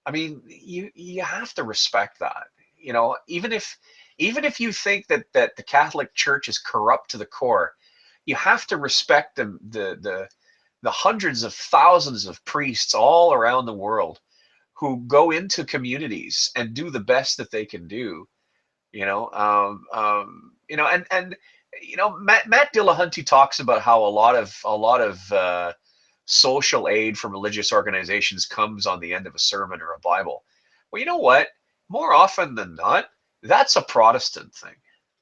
I mean, you have to respect that, even if you think that the Catholic Church is corrupt to the core, you have to respect the hundreds of thousands of priests all around the world who go into communities and do the best that they can do, Matt Dillahunty talks about how a lot of social aid from religious organizations comes on the end of a sermon or a Bible. Well, you know what? More often than not, that's a Protestant thing,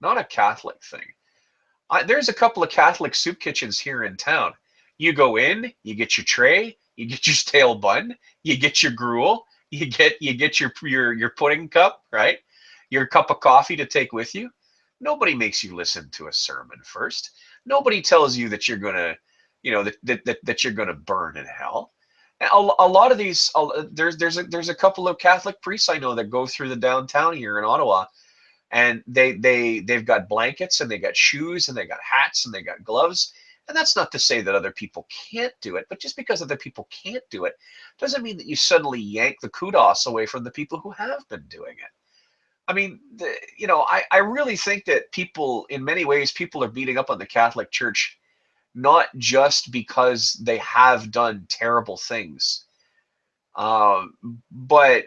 not a Catholic thing. There's a couple of Catholic soup kitchens here in town. You go in, you get your tray, you get your stale bun, you get your gruel, you get your pudding cup, right? Your cup of coffee to take with you. Nobody makes you listen to a sermon first. Nobody tells you that you're gonna, that you're gonna burn in hell. And a lot of these, there's a couple of Catholic priests I know that go through the downtown here in Ottawa, and they've got blankets, and they got shoes, and they got hats, and they got gloves. And that's not to say that other people can't do it, but just because other people can't do it doesn't mean that you suddenly yank the kudos away from the people who have been doing it. I mean, I really think that people, in many ways, people are beating up on the Catholic Church, not just because they have done terrible things, but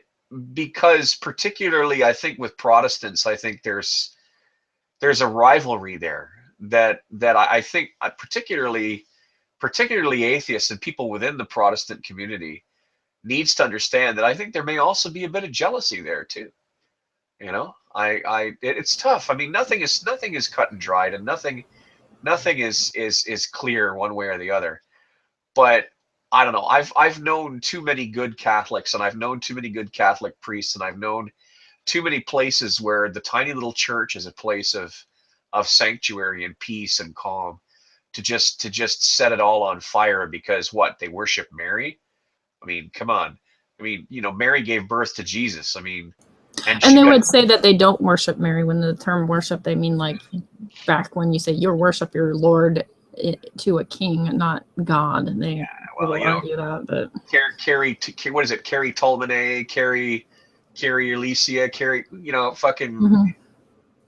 because particularly, I think with Protestants, I think there's a rivalry there that I think particularly atheists and people within the Protestant community needs to understand that I think there may also be a bit of jealousy there too. It's tough. I mean, nothing is cut and dried, and nothing is clear one way or the other. But I don't know. I've known too many good Catholics, and I've known too many good Catholic priests, and I've known too many places where the tiny little church is a place of sanctuary and peace and calm, to just set it all on fire because what? They worship Mary? I mean, come on. I mean, Mary gave birth to Jesus. I mean, and they would say that they don't worship Mary. When the term worship, they mean like back when you say you worship your Lord to a king, not God. And they will argue that. But Carrie, what is it? Carrie Tolmanet, Carrie Alicia, Carrie, fucking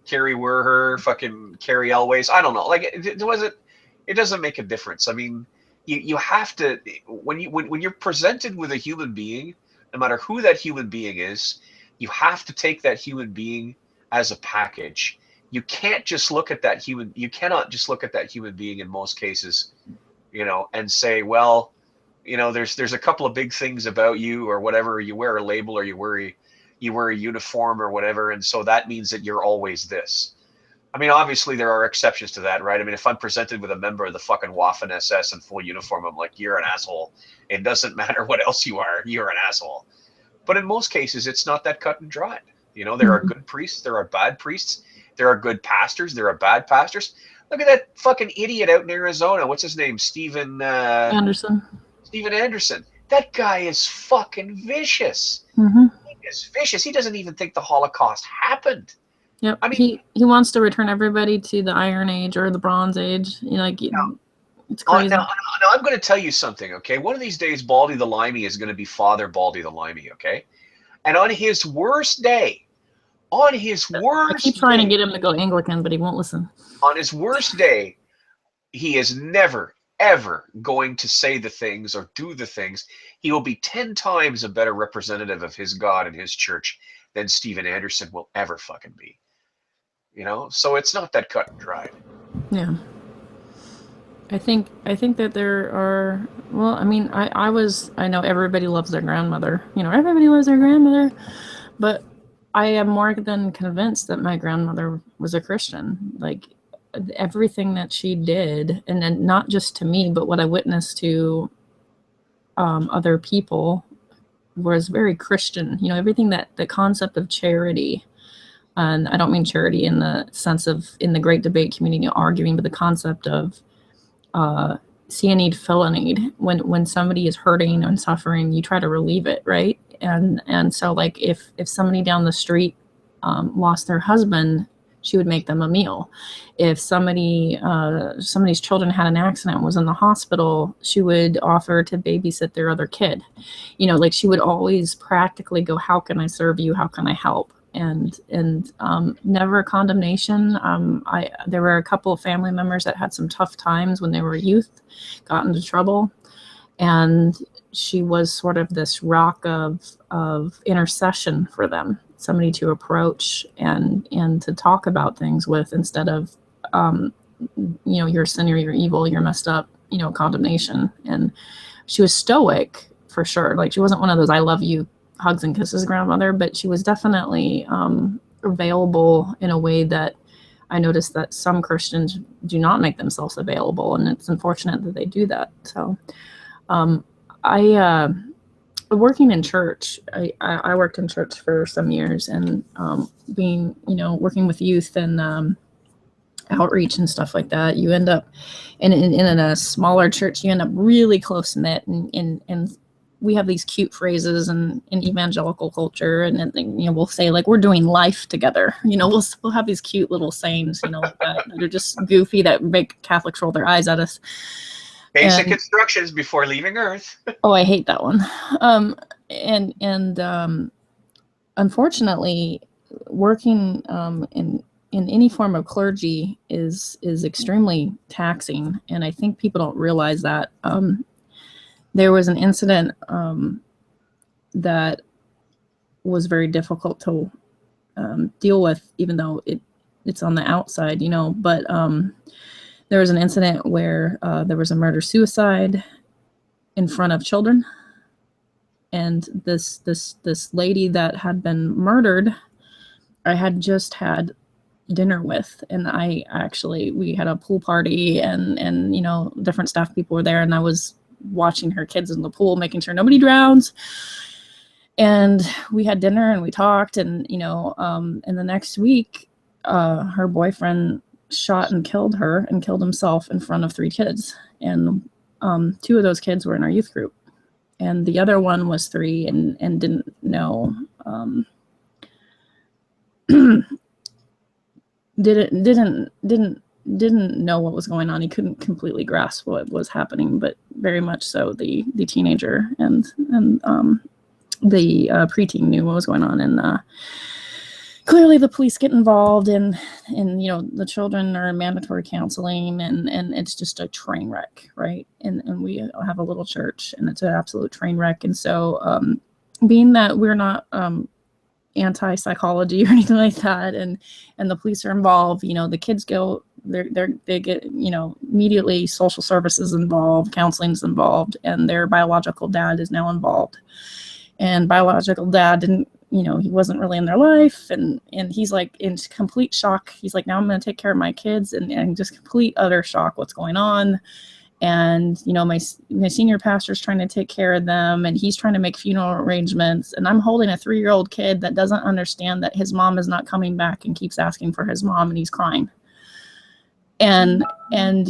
Carrie Werher, fucking Carrie Elways. I don't know. Like it doesn't make a difference. I mean, you have to, when you're presented with a human being, no matter who that human being is, you have to take that human being as a package. You cannot just look at that human being in most cases, and say, well, there's a couple of big things about you or whatever. You wear a label or you wear a uniform or whatever, and so that means that you're always this. I mean, obviously there are exceptions to that, right? I mean, if I'm presented with a member of the fucking Waffen SS in full uniform, I'm like, you're an asshole. It doesn't matter what else you are, you're an asshole. But in most cases, it's not that cut and dried. There are good priests, there are bad priests, there are good pastors, there are bad pastors. Look at that fucking idiot out in Arizona. What's his name? Steven Anderson. Steven Anderson. That guy is fucking vicious. Mm-hmm. He is vicious. He doesn't even think the Holocaust happened. Yep. I mean, he wants to return everybody to the Iron Age or the Bronze Age. It's crazy. Now, I'm going to tell you something, okay? One of these days, Baldy the Limey is going to be Father Baldy the Limey, okay? And on his worst day, I keep trying to get him to go Anglican, but he won't listen. On his worst day, he is never, ever going to say the things or do the things. He will be 10 times a better representative of his God and his church than Steven Anderson will ever fucking be. So it's not that cut and dried. Yeah. I think that there are, well, I mean, I know everybody loves their grandmother. Everybody loves their grandmother. But I am more than convinced that my grandmother was a Christian. Like, everything that she did, and then not just to me, but what I witnessed to other people was very Christian. Everything that the concept of charity, and I don't mean charity in the sense of in the great debate community arguing, but the concept of see a need, fill a need. When somebody is hurting and suffering, you try to relieve it, right? And so, like, if somebody down the street lost their husband, she would make them a meal. If somebody's children had an accident and was in the hospital, she would offer to babysit their other kid. Like, she would always practically go, how can I serve you? How can I help? And never condemnation. There were a couple of family members that had some tough times when they were youth, got into trouble, and she was sort of this rock of intercession for them, somebody to approach and to talk about things with, instead of you're a sinner, you're evil, you're messed up, condemnation. And she was stoic for sure. Like, she wasn't one of those I love you hugs and kisses grandmother, but she was definitely available in a way that I noticed that some Christians do not make themselves available, and it's unfortunate that they do that. So working in church, I worked in church for some years, and being, working with youth and outreach and stuff like that, you end up in a smaller church, you end up really close knit, and we have these cute phrases in evangelical culture, and then, we'll say, like, we're doing life together. We'll have these cute little sayings, like that are just goofy, that make Catholics roll their eyes at us. Basic instructions before leaving Earth. Oh, I hate that one. Unfortunately, working in any form of clergy is extremely taxing, and I think people don't realize that. There was an incident that was very difficult to deal with, even though it's on the outside, you know. But there was an incident where there was a murder-suicide in front of children, and this lady that had been murdered, I had just had dinner with, and we had a pool party, and you know, different staff people were there, and I was watching her kids in the pool, making sure nobody drowns. And we had dinner and we talked, and you know, and the next week her boyfriend shot and killed her and killed himself in front of 3 kids, and 2 of those kids were in our youth group, and the other one was 3 and didn't know didn't know what was going on. He couldn't completely grasp what was happening, but very much so the teenager and the preteen knew what was going on, and clearly the police get involved, and you know, the children are in mandatory counseling, and it's just a train wreck, right? And we have a little church, and it's an absolute train wreck. And so being that we're not anti-psychology or anything like that, and the police are involved, you know, the kids go, they get, you know, immediately social services involved, counseling's involved, and their biological dad is now involved. And biological dad didn't, you know, he wasn't really in their life, and he's like in complete shock. He's like, now I'm going to take care of my kids, and just complete utter shock what's going on. And you know, my senior pastor's trying to take care of them, and he's trying to make funeral arrangements, and I'm holding a 3-year-old kid that doesn't understand that his mom is not coming back and keeps asking for his mom, and he's crying. And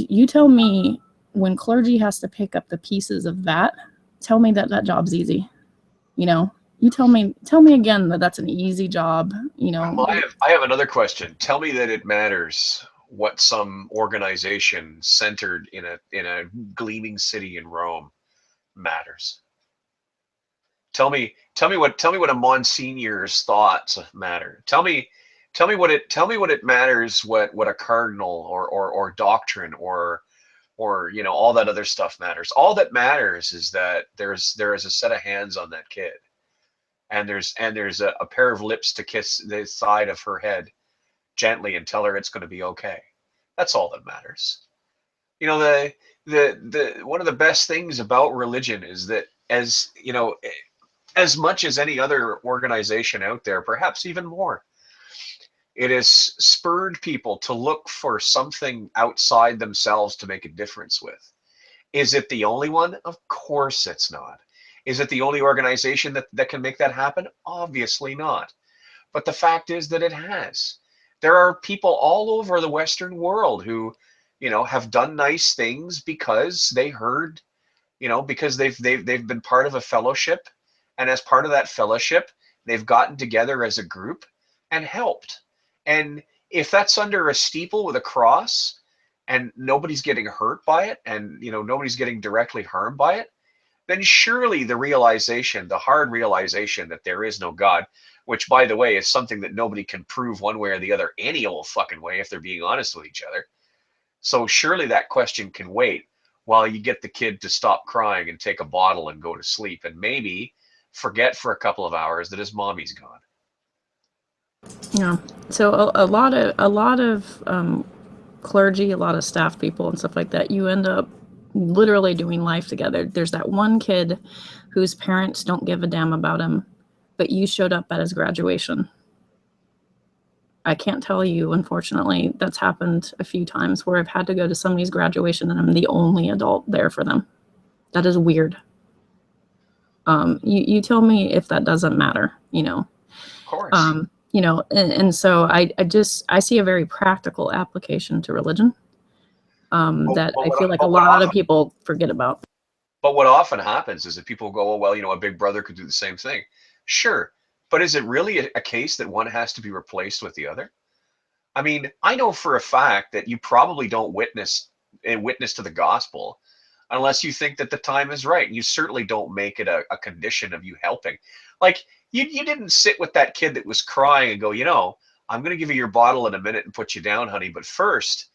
you tell me, when clergy has to pick up the pieces of that, tell me that job's easy. You know, you tell me again that that's an easy job, you know. Well, I have another question. Tell me that it matters what some organization centered in a gleaming city in Rome matters. Tell me what a Monsignor's thoughts matter. Tell me what it matters what a cardinal or doctrine or you know, all that other stuff matters. All that matters is that there is a set of hands on that kid, and there's a pair of lips to kiss the side of her head gently and tell her it's going to be okay. That's all that matters. You know, the one of the best things about religion is that, as you know, as much as any other organization out there, perhaps even more, it has spurred people to look for something outside themselves to make a difference with. Is it the only one? Of course it's not. Is it the only organization that can make that happen? Obviously not. But the fact is that it has. There are people all over the Western world who, you know, have done nice things because they heard, you know, because they've been part of a fellowship, and as part of that fellowship, they've gotten together as a group and helped. And if that's under a steeple with a cross, and nobody's getting hurt by it, and you know, nobody's getting directly harmed by it, then surely the hard realization that there is no God, which, by the way, is something that nobody can prove one way or the other any old fucking way if they're being honest with each other. So surely that question can wait while you get the kid to stop crying and take a bottle and go to sleep, and maybe forget for a couple of hours that his mommy's gone. Yeah. So a lot of clergy, a lot of staff people and stuff like that, you end up literally doing life together. There's that one kid whose parents don't give a damn about him, but you showed up at his graduation. I can't tell you, unfortunately, that's happened a few times where I've had to go to somebody's graduation and I'm the only adult there for them. That is weird. You tell me if that doesn't matter, you know. Of course. You know, and so I see a very practical application to religion that I feel like a lot of people forget about. But what often happens is that people go, oh, well, you know, a big brother could do the same thing. Sure. But is it really a case that one has to be replaced with the other? I mean, I know for a fact that you probably don't witness to the gospel unless you think that the time is right. You certainly don't make it a condition of you helping. Like, You didn't sit with that kid that was crying and go, you know, I'm going to give you your bottle in a minute and put you down, honey. But first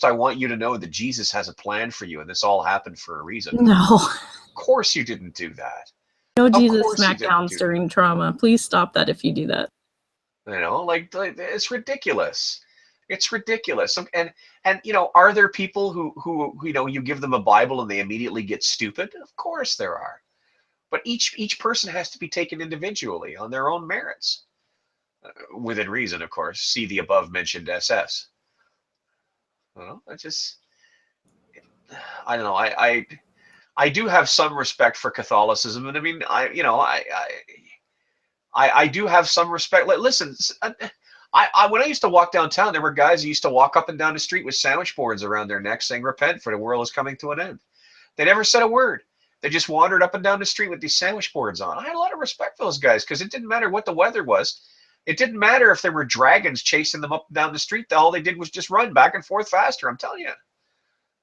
I want you to know that Jesus has a plan for you, and this all happened for a reason. No. Of course you didn't do that. No Of Jesus course you didn't smackdowns do during trauma. Please stop that if you do that. You know, like it's ridiculous. It's ridiculous. And you know, are there people who you know, you give them a Bible and they immediately get stupid? Of course there are. But each person has to be taken individually on their own merits, within reason, of course. See the above mentioned SS. Well, I don't know. I do have some respect for Catholicism, and I mean, I do have some respect. Listen, when I used to walk downtown, there were guys who used to walk up and down the street with sandwich boards around their necks saying, "Repent, for the world is coming to an end." They never said a word. They just wandered up and down the street with these sandwich boards on. I had a lot of respect for those guys because it didn't matter what the weather was. It didn't matter if there were dragons chasing them up and down the street. All they did was just run back and forth faster. I'm telling you.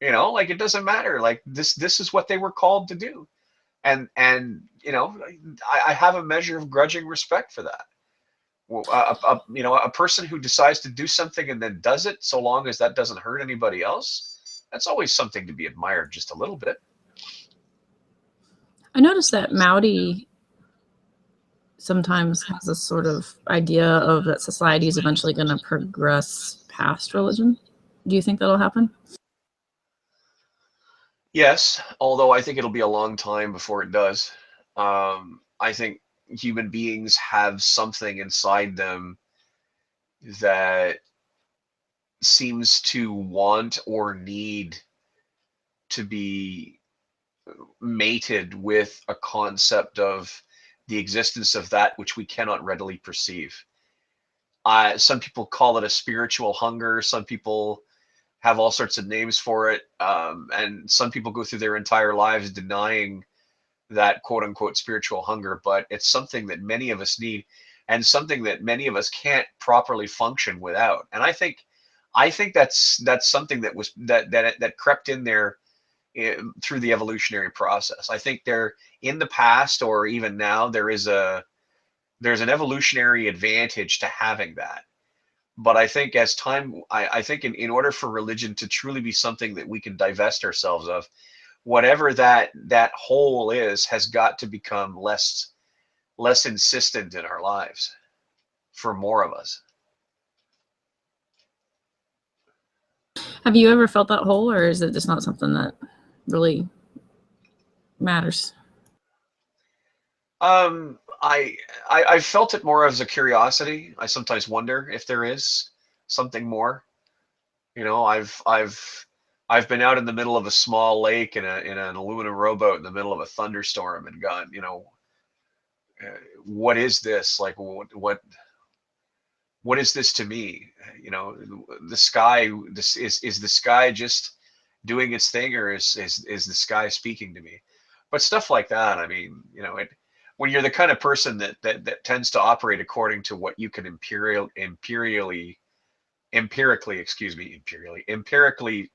You know, like, it doesn't matter. Like, this is what they were called to do. And you know, I have a measure of grudging respect for that. Well, you know, a person who decides to do something and then does it, so long as that doesn't hurt anybody else, that's always something to be admired just a little bit. I noticed that Maudi sometimes has a sort of idea of that society is eventually going to progress past religion. Do you think that'll happen? Yes, although I think it'll be a long time before it does. I think human beings have something inside them that seems to want or need to be mated with a concept of the existence of that which we cannot readily perceive. Some people call it a spiritual hunger. Some people have all sorts of names for it. And some people go through their entire lives denying that quote unquote spiritual hunger, but it's something that many of us need and something that many of us can't properly function without. And I think that's something that crept in there through the evolutionary process. I think there, in the past or even now, there's an evolutionary advantage to having that. But I think as time, I think in order for religion to truly be something that we can divest ourselves of, whatever that hole is has got to become less insistent in our lives for more of us. Have you ever felt that hole, or is it just not something that really matters? I felt it more as a curiosity. I sometimes wonder if there is something more. You know, I've been out in the middle of a small lake in an aluminum rowboat in the middle of a thunderstorm and gone, you know, what is this? Like, what is this to me? You know, the sky. This is the sky just doing its thing, or is the sky speaking to me? But stuff like that. I mean, you know, when you're the kind of person that tends to operate according to what you can empirically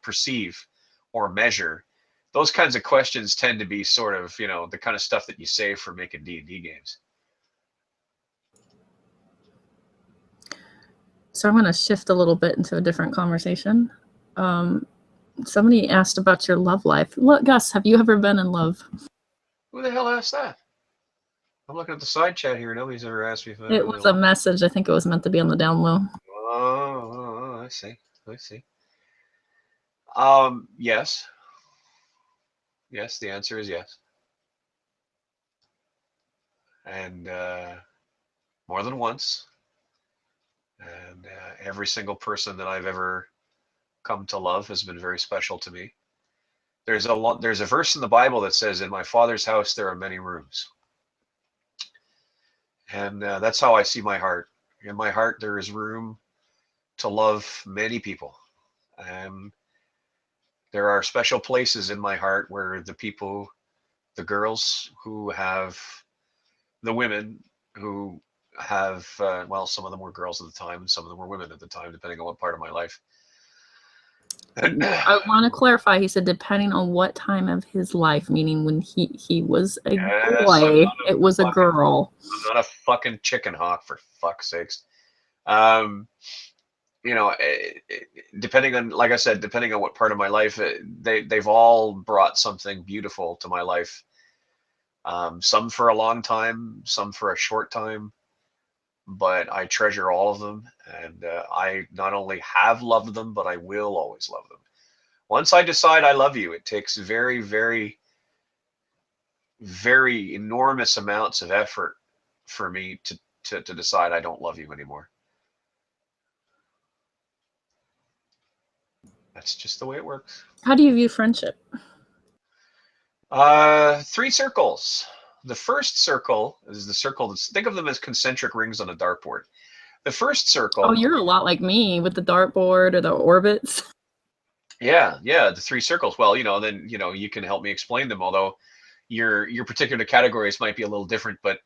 perceive or measure, those kinds of questions tend to be sort of, you know, the kind of stuff that you save for making D&D games. So I'm going to shift a little bit into a different conversation. Somebody asked about your love life. Look, Gus, have you ever been in love? Who the hell asked that? I'm looking at the side chat here. Nobody's ever asked me if It was a message. I think it was meant to be on the down low. Oh, I see. Yes. Yes, the answer is yes. And more than once. And every single person that I've ever come to love has been very special to me. There's a verse in the Bible that says, "In my Father's house there are many rooms," and that's how I see my heart. In my heart there is room to love many people, and there are special places in my heart where the girls who have, the women who have, well, some of them were girls at the time and some of them were women at the time, depending on what part of my life. I want to clarify. He said depending on what time of his life, meaning when he was a boy, it was a girl. I'm not a fucking chicken hawk, for fuck's sakes. You know, depending on, like I said, depending on what part of my life, they've all brought something beautiful to my life. Some for a long time, some for a short time, but I treasure all of them, and I not only have loved them, but I will always love them. Once I decide I love you, it takes very, very, very enormous amounts of effort for me to decide I don't love you anymore. That's just the way it works. How do you view friendship? 3 circles. The first circle is the circle that's, think of them as concentric rings on a dartboard. The first circle. Oh, you're a lot like me with the dartboard or the orbits. Yeah, the 3 circles. Well, you know, then, you know, you can help me explain them, although your particular categories might be a little different. But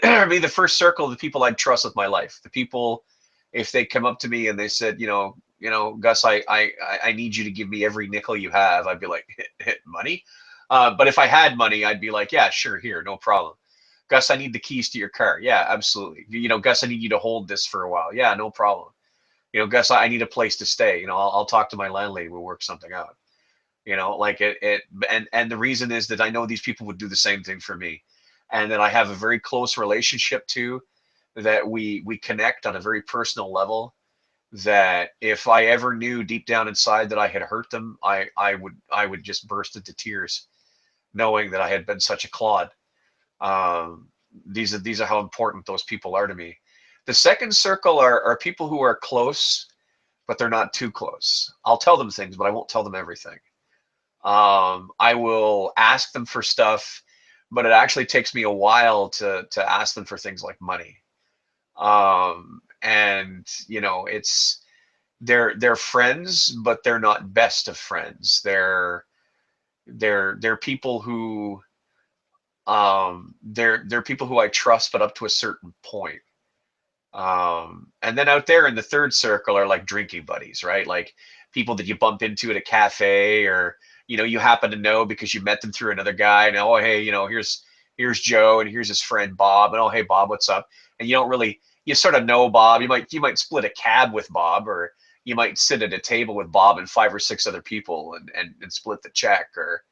I mean, the first circle, the people I'd trust with my life, the people, if they come up to me and they said, you know, Gus, I need you to give me every nickel you have, I'd be like, money? But if I had money, I'd be like, yeah, sure, here, no problem. Gus, I need the keys to your car. Yeah, absolutely. You know, Gus, I need you to hold this for a while. Yeah, no problem. You know, Gus, I need a place to stay. You know, I'll talk to my landlady. We'll work something out. You know, like and the reason is that I know these people would do the same thing for me, and that I have a very close relationship to, that we connect on a very personal level. That if I ever knew deep down inside that I had hurt them, I would just burst into tears, knowing that I had been such a clod. These are how important those people are to me. The second circle are people who are close, but they're not too close. I'll tell them things, but I won't tell them everything. I will ask them for stuff, but it actually takes me a while to ask them for things like money. And you know, they're friends, but they're not best of friends. They're people who they're people who I trust, but up to a certain point. And then out there in the third circle are like drinking buddies, right? Like people that you bump into at a cafe, or, you know, you happen to know because you met them through another guy. And, oh, hey, you know, here's Joe, and here's his friend Bob. And, oh, hey, Bob, what's up? And you don't really, you sort of know Bob. You might split a cab with Bob, or you might sit at a table with Bob and 5 or 6 other people and split the check. Or,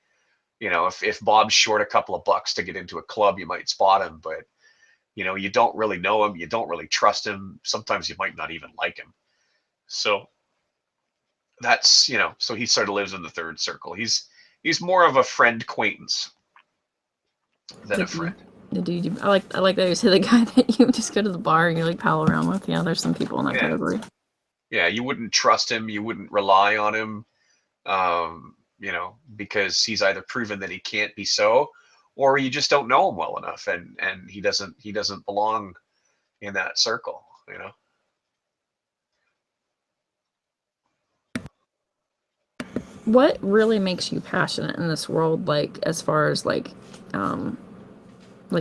you know, if Bob's short a couple of bucks to get into a club, you might spot him. But, you know, you don't really know him. You don't really trust him. Sometimes you might not even like him. So that's, you know, so he sort of lives in the third circle. He's more of a friend acquaintance than a friend. I like that you say the guy that you just go to the bar and you like pal around with. Yeah, there's some people in that category. Yeah, you wouldn't trust him. You wouldn't rely on him, you know, because he's either proven that he can't be so, or you just don't know him well enough, and he doesn't belong in that circle, you know. What really makes you passionate in this world, like as far as like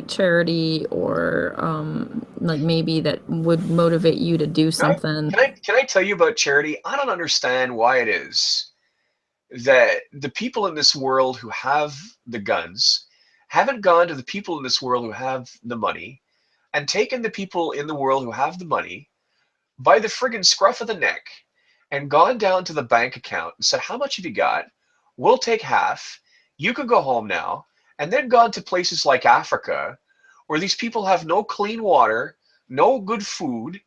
charity, or like maybe that would motivate you to do something? Can I tell you about charity? I don't understand why it is that the people in this world who have the guns haven't gone to the people in this world who have the money and taken the people in the world who have the money by the friggin' scruff of the neck and gone down to the bank account and said, how much have you got? We'll take half. You can go home now. And then gone to places like Africa, where these people have no clean water, no good food,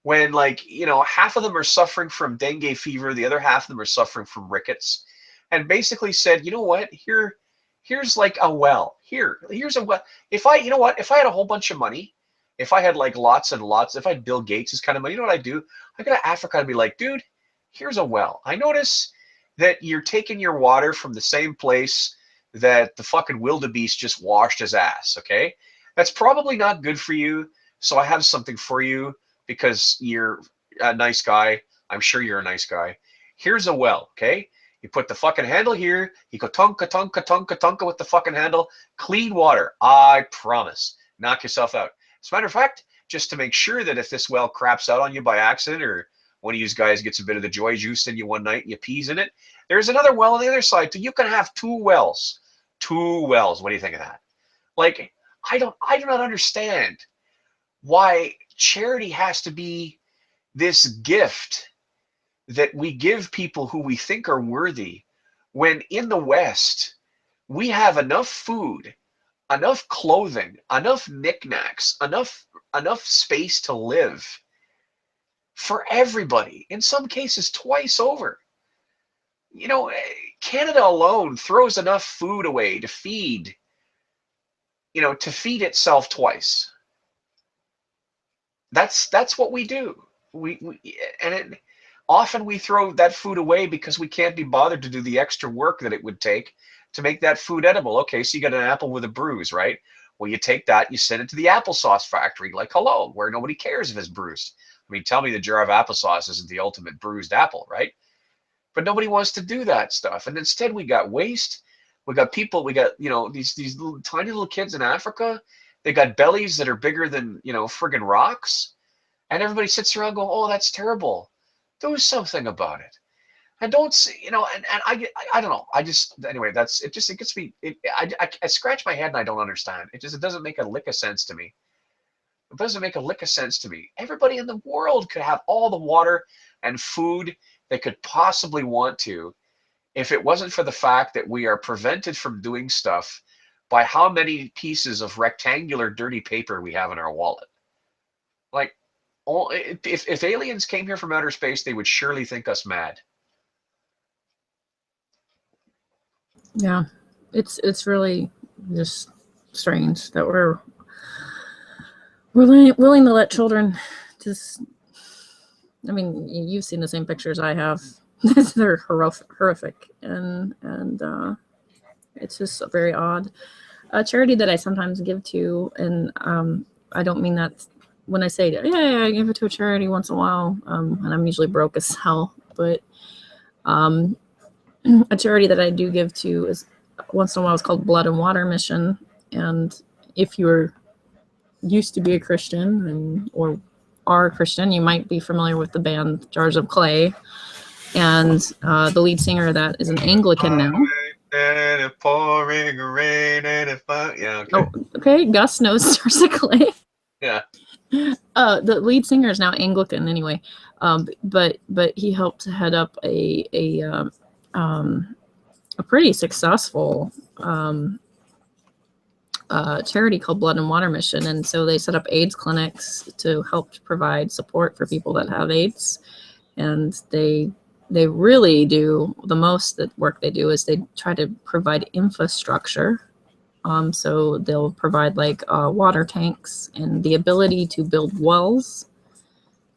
when, like, you know, half of them are suffering from dengue fever, the other half of them are suffering from rickets, and basically said, you know what, here's like a well. Here's a well. If I had a whole bunch of money, if I had like lots and lots, if I had Bill Gates' kind of money, you know what I'd do? I'd go to Africa and be like, dude, here's a well. I notice that you're taking your water from the same place that the fucking wildebeest just washed his ass, okay? That's probably not good for you, so I have something for you because you're a nice guy. I'm sure you're a nice guy. Here's a well, okay? You put the fucking handle here. You go tonka, tonka, tonka, tonka with the fucking handle. Clean water, I promise. Knock yourself out. As a matter of fact, just to make sure that if this well craps out on you by accident, or One of you guys gets a bit of the joy juice in you one night, and you peas in it. There's another well on the other side too. You can have 2 wells. 2 wells. What do you think of that? Like, I do not understand why charity has to be this gift that we give people who we think are worthy, when in the West we have enough food, enough clothing, enough knickknacks, enough space to live for everybody, in some cases twice over. You know, Canada alone throws enough food away to feed, you know, to feed itself twice. That's what we do. Often we throw that food away because we can't be bothered to do the extra work that it would take to make that food edible. Okay, so you got an apple with a bruise, right? Well, you take that, you send it to the applesauce factory, like hello, where nobody cares if it's bruised. I mean, tell me the jar of applesauce isn't the ultimate bruised apple, right? But nobody wants to do that stuff. And instead we got waste. We got people, we got, you know, these little, tiny little kids in Africa. They got bellies that are bigger than, you know, friggin' rocks. And everybody sits around going, oh, that's terrible. Do something about it. And don't see, you know, and I don't know. Anyway, it gets me, I scratch my head and I don't understand. It doesn't make a lick of sense to me. It doesn't make a lick of sense to me. Everybody in the world could have all the water and food they could possibly want to, if it wasn't for the fact that we are prevented from doing stuff by how many pieces of rectangular dirty paper we have in our wallet. Like, if aliens came here from outer space, they would surely think us mad. Yeah, it's really just strange that we're willing to let children just. I mean, you've seen the same pictures I have. They're horrific, and it's just very odd. A charity that I sometimes give to, and I don't mean that when I say, yeah, I give it to a charity once in a while, and I'm usually broke as hell, but a charity that I do give to is once in a while. It's called Blood and Water Mission, and if you're used to be a Christian or are a Christian, you might be familiar with the band Jars of Clay, and the lead singer of that is an Anglican now. And it pouring rain and it fun. Yeah. Okay. Oh, okay. Gus knows Jars of Clay. Yeah. The lead singer is now Anglican anyway, but he helped head up a pretty successful charity called Blood and Water Mission, and so they set up AIDS clinics to help provide support for people that have AIDS, and they really do the most. That work they do is they try to provide infrastructure. So they'll provide like water tanks and the ability to build wells,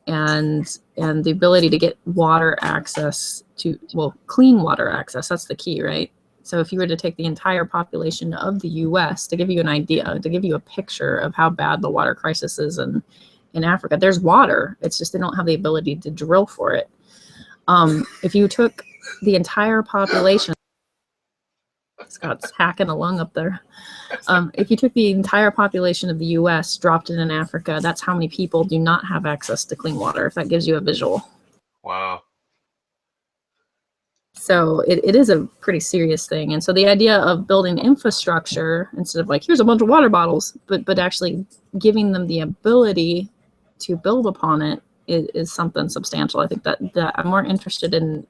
and the ability to get water access to, well, clean water access. That's the key, right? So if you were to take the entire population of the U.S., to give you an idea, to give you a picture of how bad the water crisis is in Africa, there's water. It's just they don't have the ability to drill for it. If you took the entire population, Scott's hacking a lung up there. If you took the entire population of the U.S., dropped it in Africa, that's how many people do not have access to clean water, if that gives you a visual. Wow. So it is a pretty serious thing. And so the idea of building infrastructure, instead of like, here's a bunch of water bottles, but actually giving them the ability to build upon it is something substantial. I think that I'm more interested in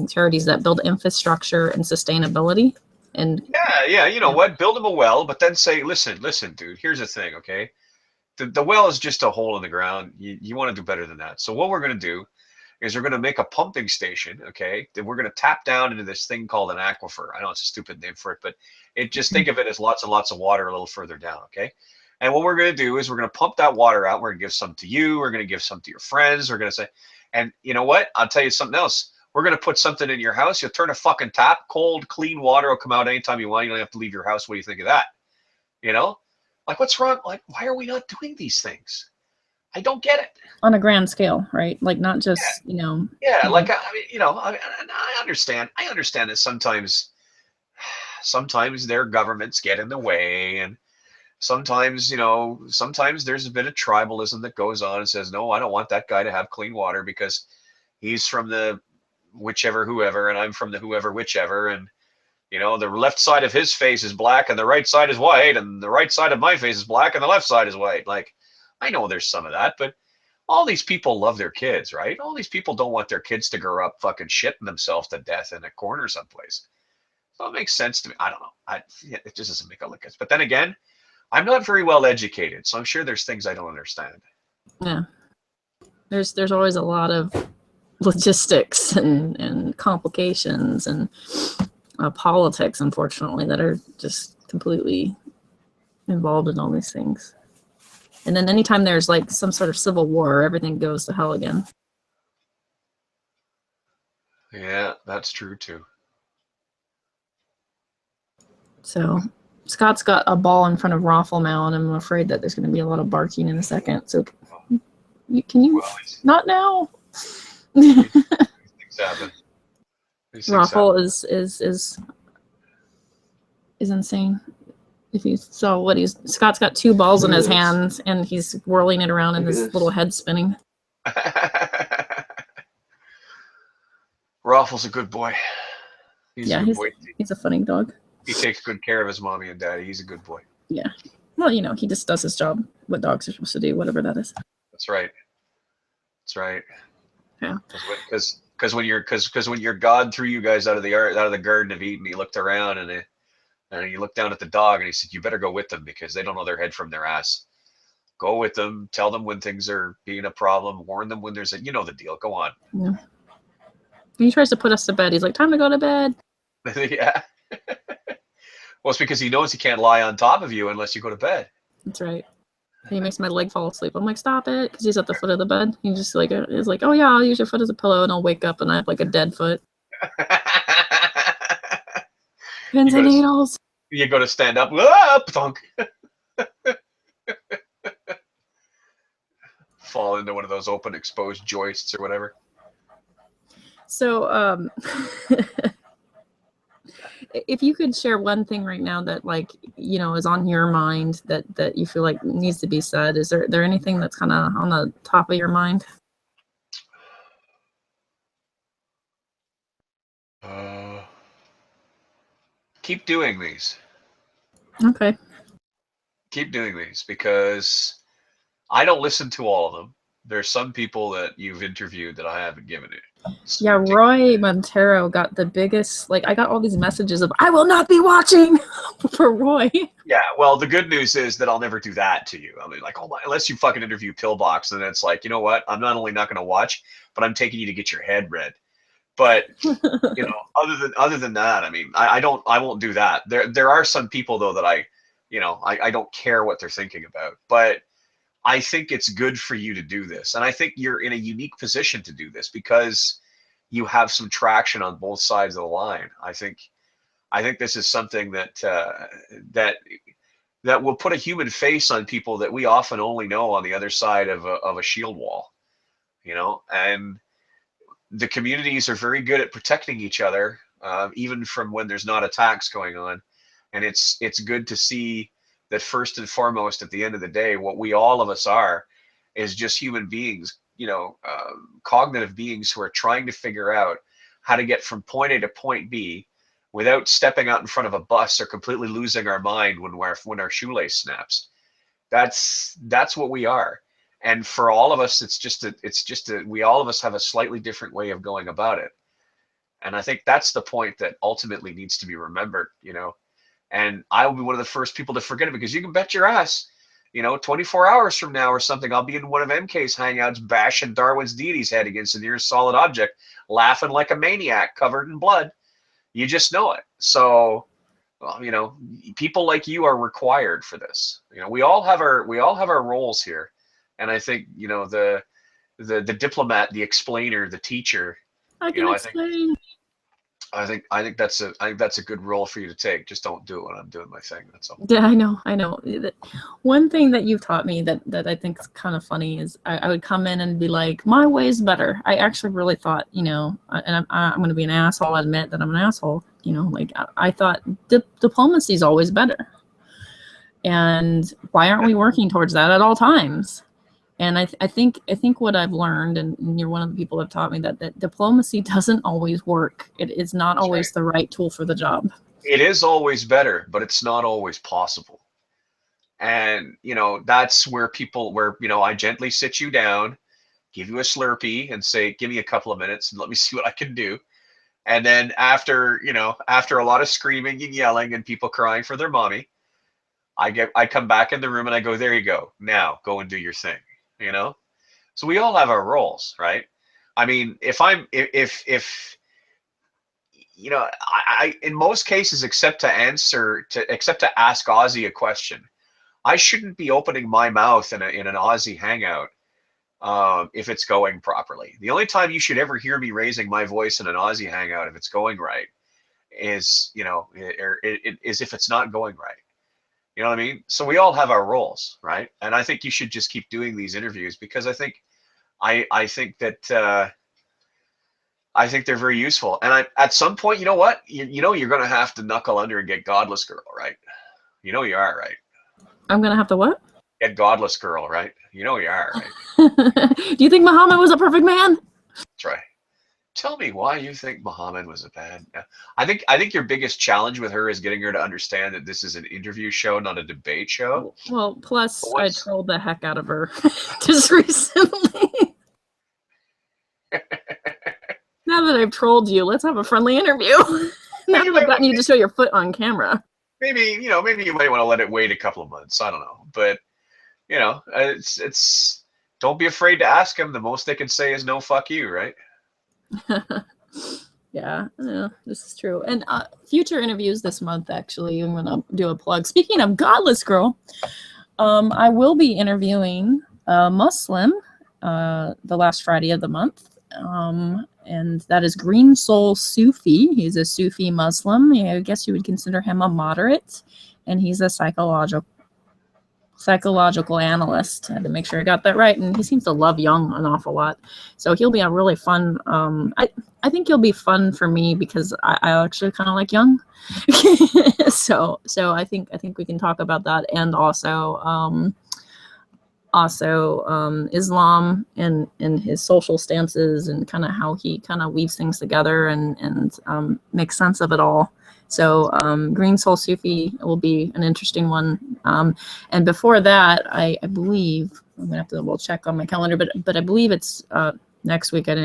charities that build infrastructure and sustainability. And yeah, you know what? Build them a well, but then say, listen, dude, here's the thing, okay? The well is just a hole in the ground. You want to do better than that. So what we're going to do is we're going to make a pumping station, okay? Then we're going to tap down into this thing called an aquifer. I know it's a stupid name for it, but just think of it as lots and lots of water a little further down, okay? And what we're going to do is we're going to pump that water out. We're going to give some to you. We're going to give some to your friends. We're going to say, and you know what? I'll tell you something else. We're going to put something in your house. You'll turn a fucking tap. Cold, clean water will come out anytime you want. You don't have to leave your house. What do you think of that? You know? Like, what's wrong? Like, why are we not doing these things? I don't get it. On a grand scale, right? Like, not just, you know. Yeah, like, I mean, you know, I understand. I understand that sometimes their governments get in the way, and Sometimes, you know, sometimes there's a bit of tribalism that goes on and says, no, I don't want that guy to have clean water because he's from the whichever whoever, and I'm from the whoever whichever, and you know, the left side of his face is black and the right side is white, and the right side of my face is black and the left side is white. Like, I know there's some of that, but all these people love their kids, right? All these people don't want their kids to grow up fucking shitting themselves to death in a corner someplace. So it makes sense to me. I don't know. It just doesn't make a lick of sense. But then again, I'm not very well educated, so I'm sure there's things I don't understand. Yeah. There's always a lot of logistics and complications and politics, unfortunately, that are just completely involved in all these things. And then anytime there's like some sort of civil war, everything goes to hell again. Yeah, that's true too. So Scott's got a ball in front of Raffle now, and I'm afraid that there's going to be a lot of barking in a second. So can you not now? These things happen. Raffle is insane. If you saw what Scott's got 2 balls in his hands and he's whirling it around and his little head spinning. Raffle's a good boy. He's a funny dog. He takes good care of his mommy and daddy. He's a good boy. Yeah. Well, you know, he just does his job. What dogs are supposed to do, whatever that is. That's right. That's right. Yeah. Because when your God threw you guys out of the Garden of Eden, he looked around and he looked down at the dog and he said, "You better go with them because they don't know their head from their ass. Go with them. Tell them when things are being a problem. Warn them when there's you know the deal. Go on." Yeah. He tries to put us to bed. He's like, "Time to go to bed." Yeah. Well, it's because he knows he can't lie on top of you unless you go to bed. That's right. He makes my leg fall asleep. I'm like, "Stop it," because he's at the foot of the bed. He just like is like, "Oh yeah, I'll use your foot as a pillow," and I'll wake up and I have like a dead foot. Pins and needles. You go to stand up. Ah, thunk. Fall into one of those open exposed joists or whatever. So, if you could share one thing right now that, like, you know, is on your mind that you feel like needs to be said, is there anything that's kind of on the top of your mind? Keep doing these. Okay. Keep doing these because I don't listen to all of them. There's some people that you've interviewed that I haven't given it. Yeah, Roy Montero got the biggest, like, I got all these messages of, "I will not be watching," for Roy. Yeah, well, the good news is that I'll never do that to you. I mean, like, oh my, unless you fucking interview Pillbox, then it's like, you know what? I'm not only not going to watch, but I'm taking you to get your head read. But you know, other than that, I mean, I won't do that. There are some people though that I don't care what they're thinking about, but I think it's good for you to do this, and I think you're in a unique position to do this because you have some traction on both sides of the line. I think this is something that will put a human face on people that we often only know on the other side of a shield wall, you know, and the communities are very good at protecting each other, even from when there's not attacks going on. And it's good to see that first and foremost, at the end of the day, what we all of us are is just human beings, you know, cognitive beings who are trying to figure out how to get from point A to point B without stepping out in front of a bus or completely losing our mind when our shoelace snaps. That's what we are. And for all of us, we all of us have a slightly different way of going about it. And I think that's the point that ultimately needs to be remembered, you know. And I will be one of the first people to forget it because you can bet your ass, you know, 24 hours from now or something, I'll be in one of MK's hangouts bashing Darwin's deity's head against the nearest solid object, laughing like a maniac covered in blood. You just know it. So, well, you know, people like you are required for this. You know, we all have our roles here. And I think, you know, the diplomat, the explainer, the teacher. I can explain. I think that's a good role for you to take. Just don't do it when I'm doing my thing. That's all. Yeah, I know. One thing that you've taught me that I think is kind of funny is I would come in and be like, "My way's better." I actually really thought, you know, and I'm going to be an asshole. I admit that I'm an asshole. You know, like I thought diplomacy is always better. And why aren't we working towards that at all times? And I think what I've learned, and you're one of the people that taught me that diplomacy doesn't always work. It is not always the right tool for the job. It is always better, but it's not always possible. And, you know, that's where you know, I gently sit you down, give you a Slurpee and say, give me a couple of minutes and let me see what I can do. And then after, you know, after a lot of screaming and yelling and people crying for their mommy, I come back in the room and I go, there you go. Now go and do your thing, you know? So we all have our roles, right? I mean, if you know, I in most cases, except to ask Ozzy a question, I shouldn't be opening my mouth in an Aussie hangout if it's going properly. The only time you should ever hear me raising my voice in an Aussie hangout if it's going right is, you know, is if it's not going right. You know what I mean? So we all have our roles, right? And I think you should just keep doing these interviews because I think that I think they're very useful. And at some point, you know what? You know you're going to have to knuckle under and get Godless Girl, right? You know you are, right? I'm going to have to what? Get Godless Girl, right? You know you are, right? Do you think Muhammad was a perfect man? That's right. Tell me why you think Muhammad was a bad. I think your biggest challenge with her is getting her to understand that this is an interview show, not a debate show. Well, plus I trolled the heck out of her just recently. Now that I've trolled you, let's have a friendly interview. Now that I've gotten you to show your foot on camera. Maybe you might want to let it wait a couple of months. I don't know, but you know, it's don't be afraid to ask them. The most they can say is no, fuck you, right? Yeah, this is true. And future interviews this month, actually, I'm gonna do a plug. Speaking of Godless Girl, I will be interviewing a Muslim the last Friday of the month. And that is Green Soul Sufi. He's a Sufi Muslim. Yeah, I guess you would consider him a moderate, and he's a psychological analyst. I had to make sure I got that right. And he seems to love Jung an awful lot, so he'll be a really fun. I think he'll be fun for me because I actually kind of like Jung. so I think we can talk about that, and also Islam and his social stances and kind of how he kind of weaves things together and makes sense of it all. So Green Soul Sufi will be an interesting one. And before that, I believe, I'm gonna have to double check on my calendar, but I believe it's next week. And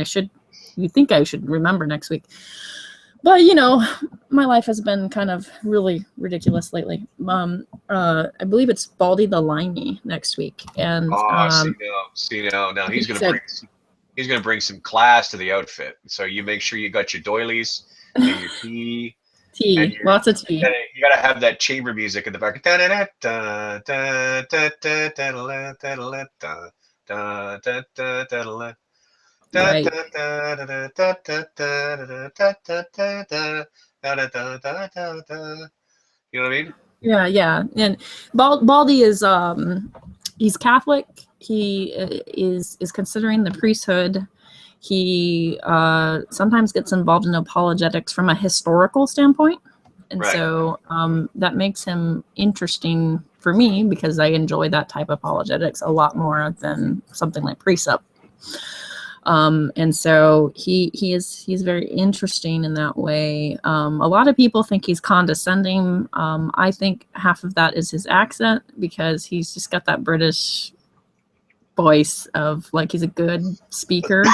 you'd think I should remember next week. But, you know, my life has been kind of really ridiculous lately. I believe it's Baldy the Limey next week. And see now he's gonna bring some class to the outfit. So you make sure you got your doilies and your tea. Lots of tea. You gotta have that chamber music in the back. Right. You know what I mean? Yeah. And Baldy is he's Catholic. He is considering the priesthood. He sometimes gets involved in apologetics from a historical standpoint. And so that makes him interesting for me because I enjoy that type of apologetics a lot more than something like precept. And so he's very interesting in that way. A lot of people think he's condescending. I think half of that is his accent because he's just got that British voice of like he's a good speaker.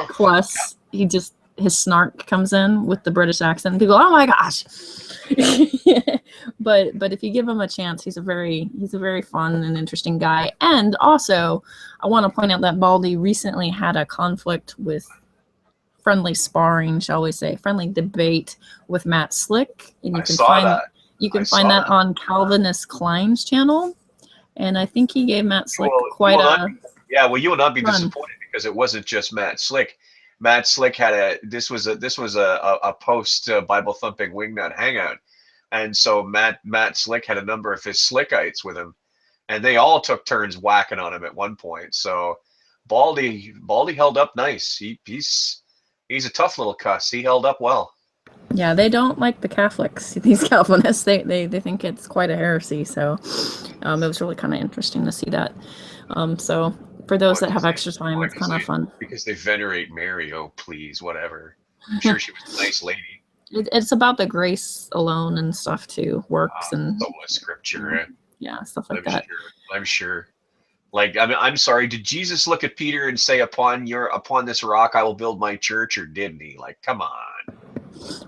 Plus his snark comes in with the British accent and people, oh my gosh. But if you give him a chance, he's a very fun and interesting guy. And also I want to point out that Baldy recently had a conflict with friendly sparring, shall we say, friendly debate with Matt Slick. And you can find that on Calvinist Klein's channel. And I think he gave Matt Slick you will not be disappointed because it wasn't just Matt Slick. Matt Slick had this was a post Bible thumping wingnut hangout, and so Matt Slick had a number of his Slickites with him, and they all took turns whacking on him at one point. So Baldy held up nice. He's a tough little cuss. He held up well. Yeah, they don't like the Catholics, these Calvinists. They think it's quite a heresy. So it was really kind of interesting to see that. So for those that have extra time, it's kind of fun. Because they venerate Mary. Oh, please, whatever. I'm sure she was a nice lady. It's about the grace alone and stuff too, works and Sola Scriptura. Yeah, stuff like that. I'm sure. Like, I'm sorry. Did Jesus look at Peter and say, "Upon this rock I will build my church," or didn't he? Like, come on.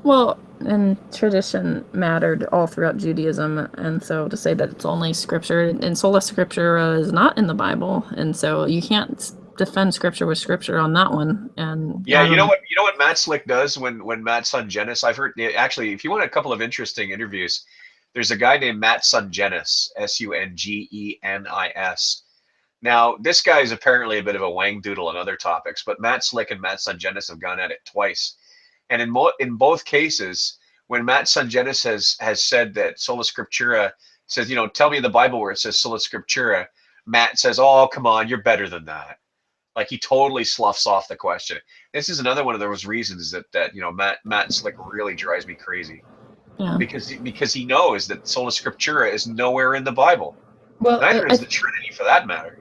Well, and tradition mattered all throughout Judaism, and so to say that it's only scripture, and sola scriptura is not in the Bible, and so you can't defend scripture with scripture on that one. And yeah, you know what Matt Slick does when Matt Sungenis. I've heard, actually, if you want a couple of interesting interviews, there's a guy named Matt Sungenis, Sungenis. Now, this guy is apparently a bit of a wang doodle on other topics, but Matt Slick and Matt Sungenis have gone at it twice. And in both cases, when Matt Sungenis has said that sola scriptura says, tell me in the Bible where it says sola scriptura, Matt says, oh, come on, you're better than that. Like, he totally sloughs off the question. This is another one of those reasons that Matt Slick really drives me crazy. Yeah. Because he knows that sola scriptura is nowhere in the Bible. Well, neither is the Trinity, for that matter.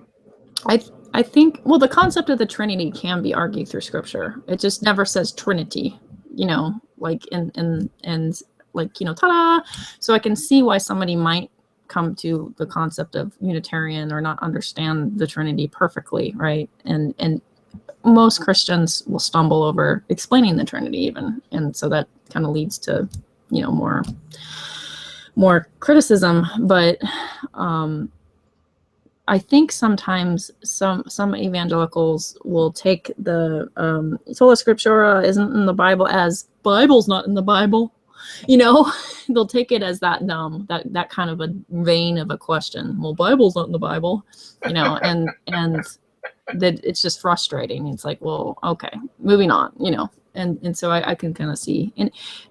I think, well, the concept of the Trinity can be argued through scripture. It just never says Trinity, like and like, ta-da. So I can see why somebody might come to the concept of Unitarian or not understand the Trinity perfectly, right? And most Christians will stumble over explaining the Trinity even. And so that kind of leads to, more criticism. But I think sometimes some evangelicals will take the sola scriptura isn't in the Bible as Bible's not in the Bible. They'll take it as that dumb, that kind of a vein of a question. Well, Bible's not in the Bible, and that it's just frustrating. It's like, well, okay, moving on, and so I can kind of see,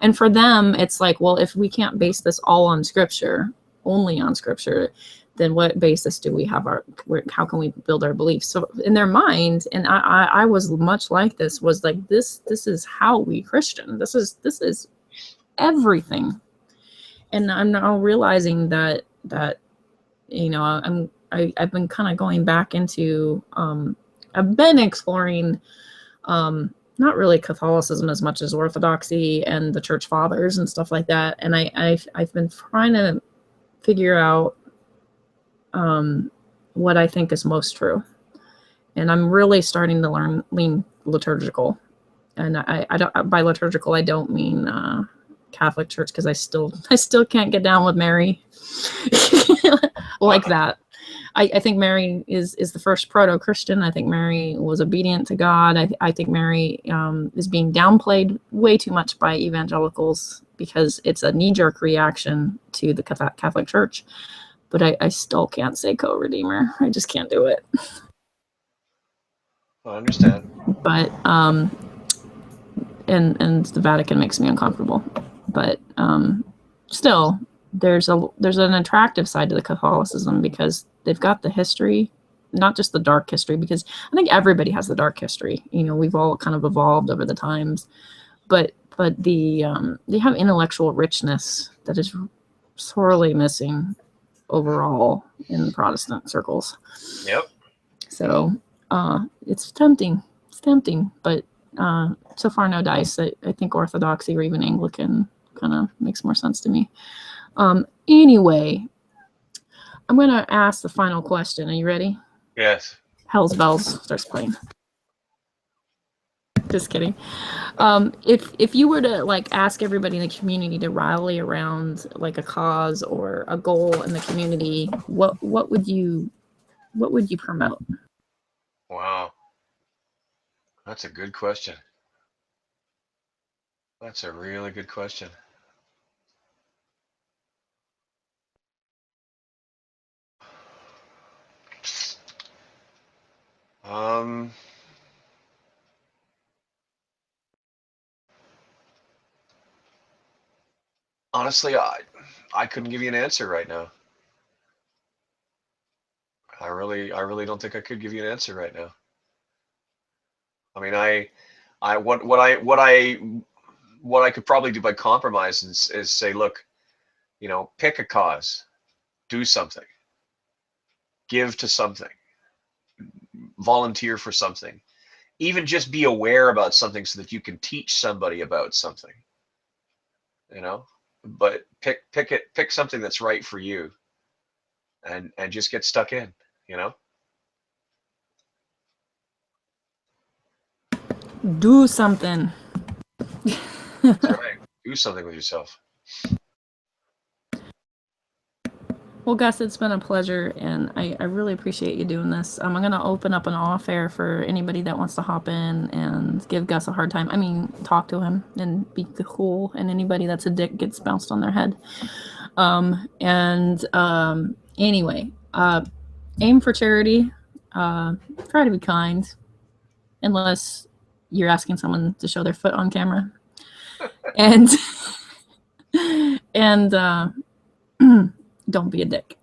and for them, it's like, well, if we can't base this all on scripture, only on scripture, then what basis do we have how can we build our beliefs? So in their mind, and I was much like this, was like, this is how we Christian. This is everything. And I'm now realizing that I've been kind of going back into I've been exploring not really Catholicism as much as Orthodoxy and the Church Fathers and stuff like that. And I've been trying to figure out what I think is most true. And I'm really starting to lean liturgical. And I don't, by liturgical, I don't mean Catholic Church, because I still can't get down with Mary like that. I think Mary is the first proto-Christian. I think Mary was obedient to God. I think Mary is being downplayed way too much by evangelicals because it's a knee-jerk reaction to the Catholic Church. But I still can't say co-redeemer. I just can't do it. I understand. But and the Vatican makes me uncomfortable. But still, there's an attractive side to the Catholicism because they've got the history, not just the dark history, because I think everybody has the dark history. We've all kind of evolved over the times, but they have intellectual richness that is sorely missing overall in Protestant circles. Yep. So it's tempting, but so far no dice. I think Orthodoxy or even Anglican kind of makes more sense to me. Anyway, I'm going to ask the final question. Are you ready? Yes. Hell's Bells starts playing. Just kidding. If you were to ask everybody in the community to rally around a cause or a goal in the community, what would you promote? Wow. That's a good question. That's a really good question. Honestly, I couldn't give you an answer right now. I really don't think I could give you an answer right now. I mean, what I what I could probably do by compromise is say, look, you know, pick a cause, do something, give to something, volunteer for something, even just be aware about something so that you can teach somebody about something, you know. But pick something that's right for you, and just get stuck in, you know. Do something. That's right. Do something with yourself. Well, Gus, it's been a pleasure, and I really appreciate you doing this. I'm going to open up an off-air for anybody that wants to hop in and give Gus a hard time. I mean, talk to him and be cool, and anybody that's a dick gets bounced on their head. Anyway, aim for charity. Try to be kind, unless you're asking someone to show their foot on camera. And don't be a dick.